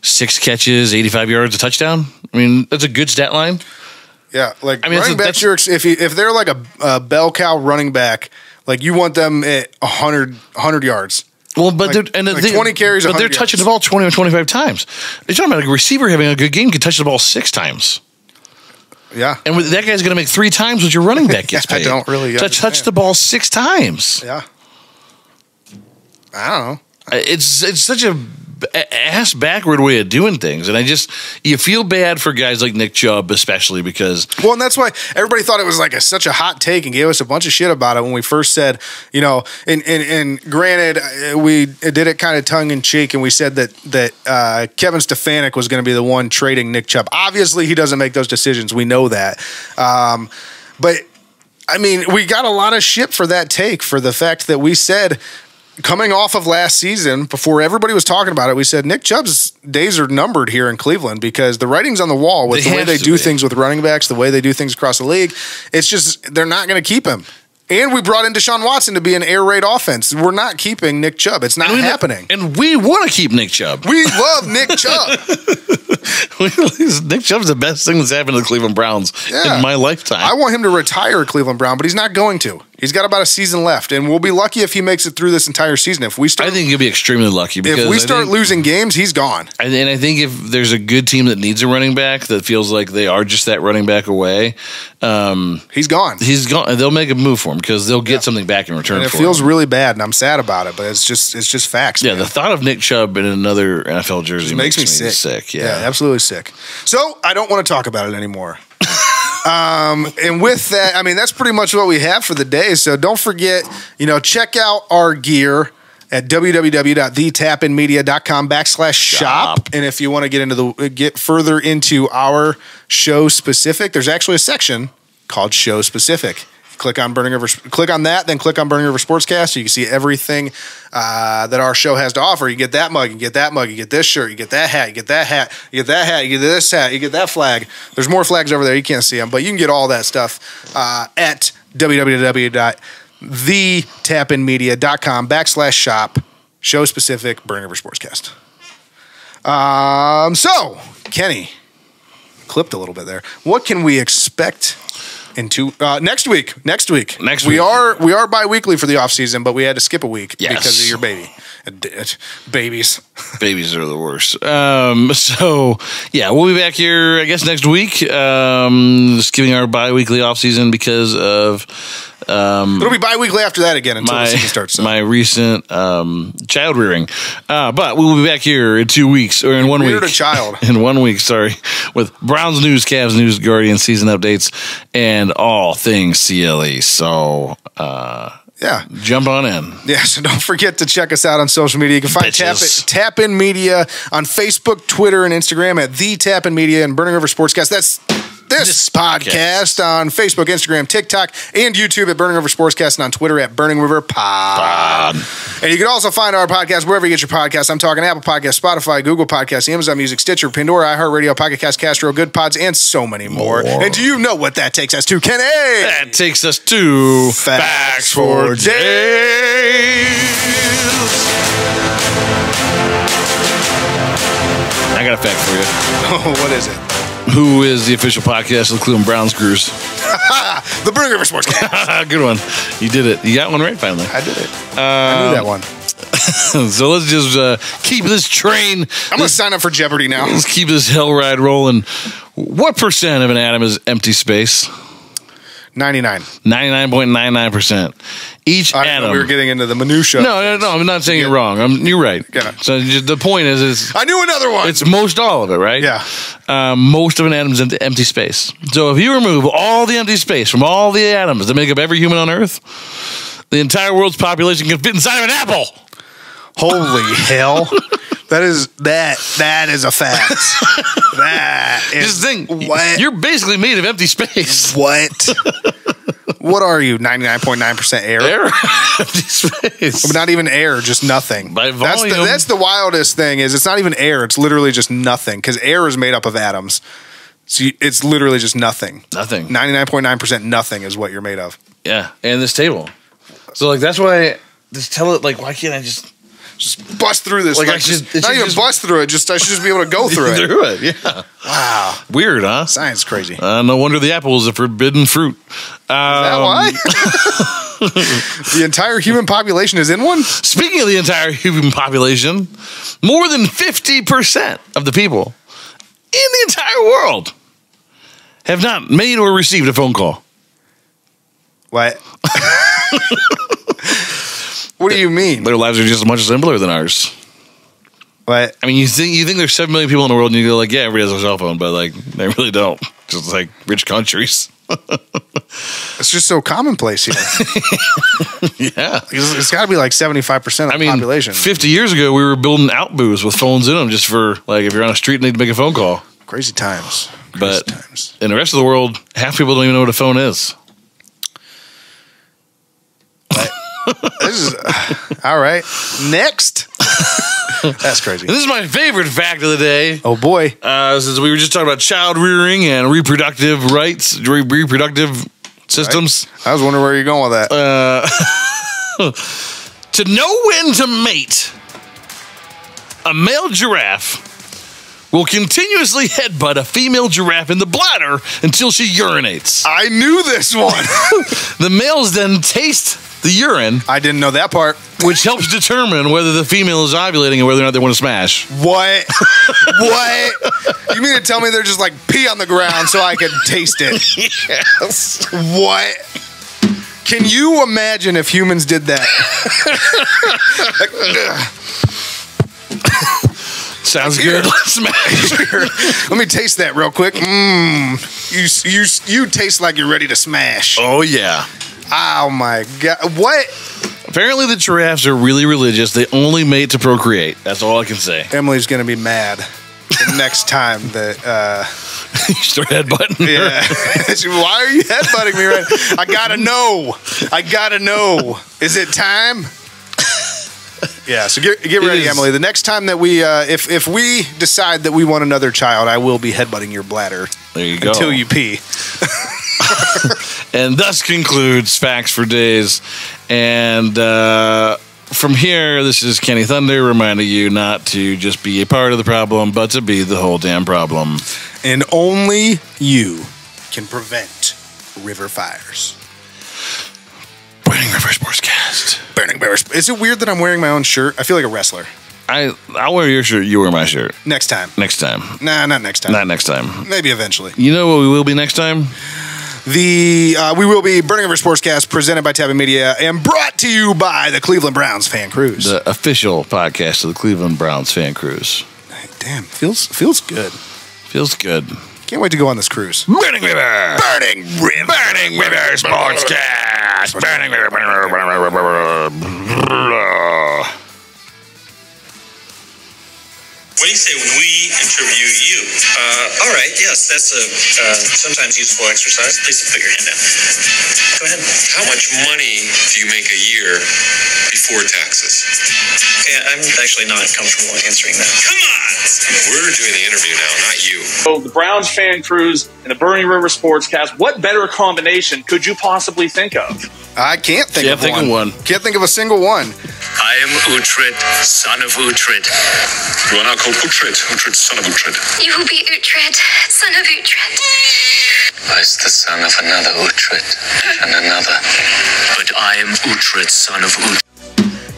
6 catches, 85 yards, a touchdown. I mean, that's a good stat line. Yeah, like running backs, if they're like a bell cow running back, like you want them at 100 yards. Well, but like, 20 carries, but they're touching the ball 20 or 25 times. You're talking about a receiver having a good game can touch the ball 6 times. Yeah, and that guy's going to make 3 times what your running back gets paid. I don't really touch the ball 6 times. Yeah, I don't know. It's such a ass backward way of doing things, and you feel bad for guys like Nick Chubb, especially because and that's why everybody thought it was like such a hot take and gave us a bunch of shit about it when we first said, and granted we did it kind of tongue in cheek, and we said that Kevin Stefanik was going to be the one trading Nick Chubb. Obviously, he doesn't make those decisions. We know that, but I mean, we got a lot of shit for that take, for the fact that we said, coming off of last season, before everybody was talking about it, we said Nick Chubb's days are numbered here in Cleveland because the writing's on the wall with the way they do things with running backs, the way they do things across the league. It's just they're not going to keep him. And we brought in Deshaun Watson to be an air raid offense. We're not keeping Nick Chubb. It's not happening. And we want to keep Nick Chubb. We love Nick Chubb. Nick Chubb's the best thing that's happened to the Cleveland Browns in my lifetime. I want him to retire a Cleveland Brown, but he's not going to. He's got about a season left, and we'll be lucky if he makes it through this entire season. I think he'll be extremely lucky because if we start losing games, he's gone. And I think if there's a good team that needs a running back that feels like they are just that running back away, he's gone. He's gone. They'll make a move for him because they'll get something back in return. And it feels really bad, and I'm sad about it, but it's just facts. Yeah, man. the thought of Nick Chubb in another NFL jersey makes me sick. Yeah, absolutely sick. So I don't want to talk about it anymore. And with that, I mean, that's pretty much what we have for the day. So don't forget, check out our gear at www.thetapinmedia.com/shop. And if you want to get further into our show specific, there's actually a section called Show Specific. Click on that, then click on Burning River Sportscast. So you can see everything that our show has to offer. You get that mug, you get that mug, you get this shirt, you get that hat, you get that hat, you get that hat, you get this hat, you get that flag. There's more flags over there. You can't see them, but you can get all that stuff at www.thetapinmedia.com/shop. Show specific Burning River Sportscast. So Kenny clipped a little bit there. What can we expect into next week? We are bi-weekly for the off season, but we had to skip a week because of your baby. Babies are the worst. So yeah, we'll be back here I guess next week, just giving our bi-weekly off season because of it'll be bi-weekly after that again until the season starts. So. My recent child rearing, but we will be back here in 2 weeks or in 1 week. Reared a child in 1 week. Sorry, with Browns news, Cavs news, Guardians season updates, and all things CLE. So jump on in. Yeah, so don't forget to check us out on social media. You can find Tap In Media on Facebook, Twitter, and Instagram at The Tap In Media and Burning River Sportscast. That's this podcast on Facebook, Instagram, TikTok, and YouTube at Burning River Sportscast, and on Twitter at Burning River Pod. And you can also find our podcast wherever you get your podcasts. I'm talking Apple Podcasts, Spotify, Google Podcasts, Amazon Music, Stitcher, Pandora, iHeartRadio, Pocket Cast, Castro, Good Pods, and so many more. And do you know what that takes us to, Kenny? That takes us to Facts for Days. I got a fact for you. What is it? Who is the official podcast of the Cleveland Browns Cruise? The Burning River Sportscast. Good one. You did it. You got one right finally. I did it. I knew that one. So let's just keep this train. I'm going to sign up for Jeopardy now. Let's keep this hell ride rolling. What percent of an atom is empty space? 99.99%. Each atom. We were getting into the minutia. No, I'm not saying you're wrong. You're right. Yeah. So the point is, I knew another one. It's most all of it, right? Yeah. Most of an atom is empty space. So if you remove all the empty space from all the atoms that make up every human on Earth, the entire world's population can fit inside of an apple. Holy hell. That is a fact. That is. Just think, what? You're basically made of empty space. What? What are you? 99.9% air? Air. Empty space. But not even air, just nothing. By volume. That's the wildest thing. Is it's not even air. It's literally just nothing. Because air is made up of atoms. So it's literally just nothing. Nothing. 99.9% nothing is what you're made of. Yeah, and this table. So that's why. Just tell it why can't I just bust through this? Not even bust through it. I should just be able to go through it. Through it, yeah. Wow. Weird, huh? Science crazy. No wonder the apple is a forbidden fruit. Is that why? The entire human population is in one? Speaking of the entire human population, more than 50% of the people in the entire world have not made or received a phone call. What? What do you mean? Their lives are just much simpler than ours. What? I mean, you think there's 7 million people in the world, and you go yeah, everybody has a cell phone, but they really don't. Just like rich countries. It's just so commonplace here. Yeah, it's got to be 75% of the population. 50 years ago, we were building out booths with phones in them just for if you're on a street and need to make a phone call. Crazy times. But in the rest of the world, half people don't even know what a phone is. This is all right. Next. That's crazy. And this is my favorite fact of the day. Oh boy. Since we were just talking about child rearing and reproductive rights, reproductive systems. Right. I was wondering where you're going with that. To know when to mate, a male giraffe will continuously headbutt a female giraffe in the bladder until she urinates. I knew this one. The males then taste the urine. I didn't know that part. Which helps determine whether the female is ovulating and whether or not they want to smash. What? What? You mean to tell me they're just pee on the ground so I can taste it? Yes. What? Can you imagine if humans did that? Sounds good. Let's smash. Let me taste that real quick. You taste like you're ready to smash. Oh, yeah. Oh, my God. What? Apparently, the giraffes are really religious. They only mate to procreate. That's all I can say. Emily's going to be mad the next time that... You start headbutting her. Yeah. Why are you headbutting me right now? I gotta know. Is it time? Yeah, so get ready, Emily. The next time that we, if we decide that we want another child, I will be headbutting your bladder. There you go. Until you pee. And thus concludes Facts for Days. And from here, this is Kenny Thunder reminding you not to just be a part of the problem, but to be the whole damn problem. And only you can prevent river fires. Burning River Sportscast. Burning River. Is it weird that I'm wearing my own shirt? I feel like a wrestler. I'll wear your shirt. You wear my shirt. Next time. Nah, not next time. Not next time. Maybe eventually. You know what we will be next time? We will be Burning River Sportscast, presented by Tabby Media and brought to you by the Cleveland Browns Fan Cruise. The official podcast of the Cleveland Browns Fan Cruise. Damn, feels good. Feels good. Can't wait to go on this cruise. Burning River! Burning River! Burning River Sportscast! Burning River! What do you say we interview you? All right, yes, that's a sometimes useful exercise. Please put your hand down. Go ahead. How much money do you make a year before taxes? Okay, I'm actually not comfortable answering that. Come on! We're doing the interview now, not you. So the Browns Fan Cruise and the Burning River Sportscast, what better combination could you possibly think of? I can't think of one. Can't think of a single one. I am Uhtred, son of Uhtred. You are now called Uhtred, son of Uhtred. You will be Uhtred, son of Uhtred. another Uhtred, and another. But I am Uhtred, son of Uhtred.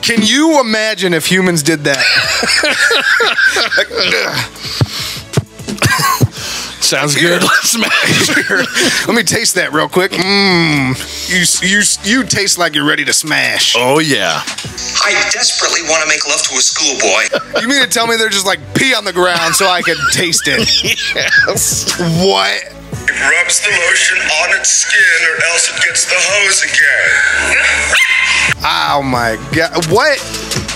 Can you imagine if humans did that? Sounds good. Smash. Let me taste that real quick. You taste like you're ready to smash. Oh, yeah. I desperately want to make love to a schoolboy. You mean to tell me they're just like pee on the ground so I can taste it? Yes. What? It rubs the lotion on its skin or else it gets the hose again. Oh my God. What?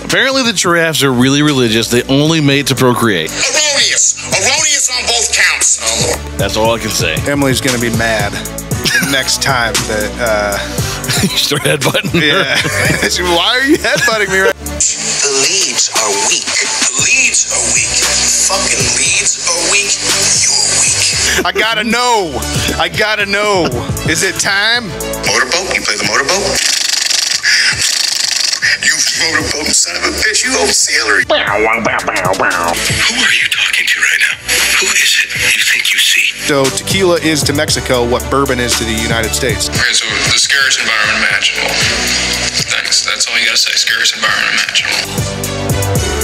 Apparently the giraffes are really religious. They only mate to procreate. Erroneous. Erroneous on both counts. Oh, Lord. That's all I can say. Emily's going to be mad the next time that, You start headbutting her. yeah. Why are you headbutting me right The leads are weak. The leads are weak. Fucking leads are weak. You're weak. I gotta know. I gotta know. Is it time? Motorboat? You play the motorboat? You motorboat son of a bitch. You old sailor. Who are you talking to right now? Who is it you think you see? So tequila is to Mexico what bourbon is to the United States. Okay, so the scariest environment imaginable. Thanks. That's all you gotta say. Scariest environment imaginable.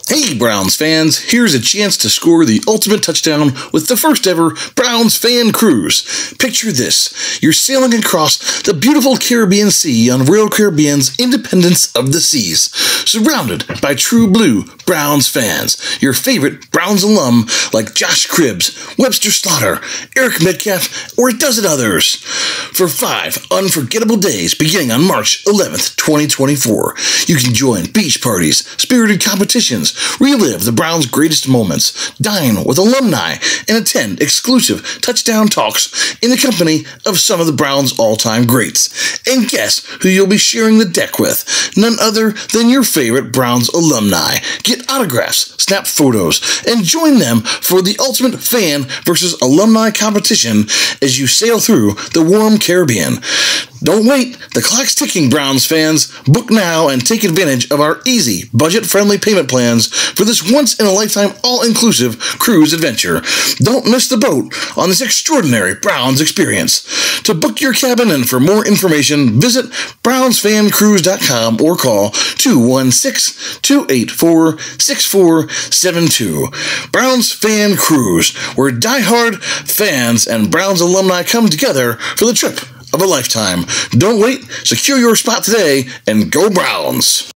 Hey, Browns fans, here's a chance to score the ultimate touchdown with the first ever Browns fan cruise. Picture this. You're sailing across the beautiful Caribbean Sea on Royal Caribbean's Independence of the Seas, surrounded by true blue Browns fans. Your favorite Browns alum like Josh Cribbs, Webster Slaughter, Eric Metcalf, or a dozen others. For 5 unforgettable days beginning on March 11th, 2024, you can join beach parties, spirited competitions, relive the Browns' greatest moments, dine with alumni, and attend exclusive touchdown talks in the company of some of the Browns' all-time greats. And guess who you'll be sharing the deck with? None other than your favorite Browns alumni. Get autographs, snap photos, and join them for the ultimate fan versus alumni competition as you sail through the warm Caribbean. Don't wait. The clock's ticking, Browns fans. Book now and take advantage of our easy, budget-friendly payment plans for this once-in-a-lifetime, all-inclusive cruise adventure. Don't miss the boat on this extraordinary Browns experience. To book your cabin and for more information, visit brownsfancruise.com or call 216-284-6472. Browns Fan Cruise, where diehard fans and Browns alumni come together for the trip of a lifetime. Don't wait. Secure your spot today and go Browns.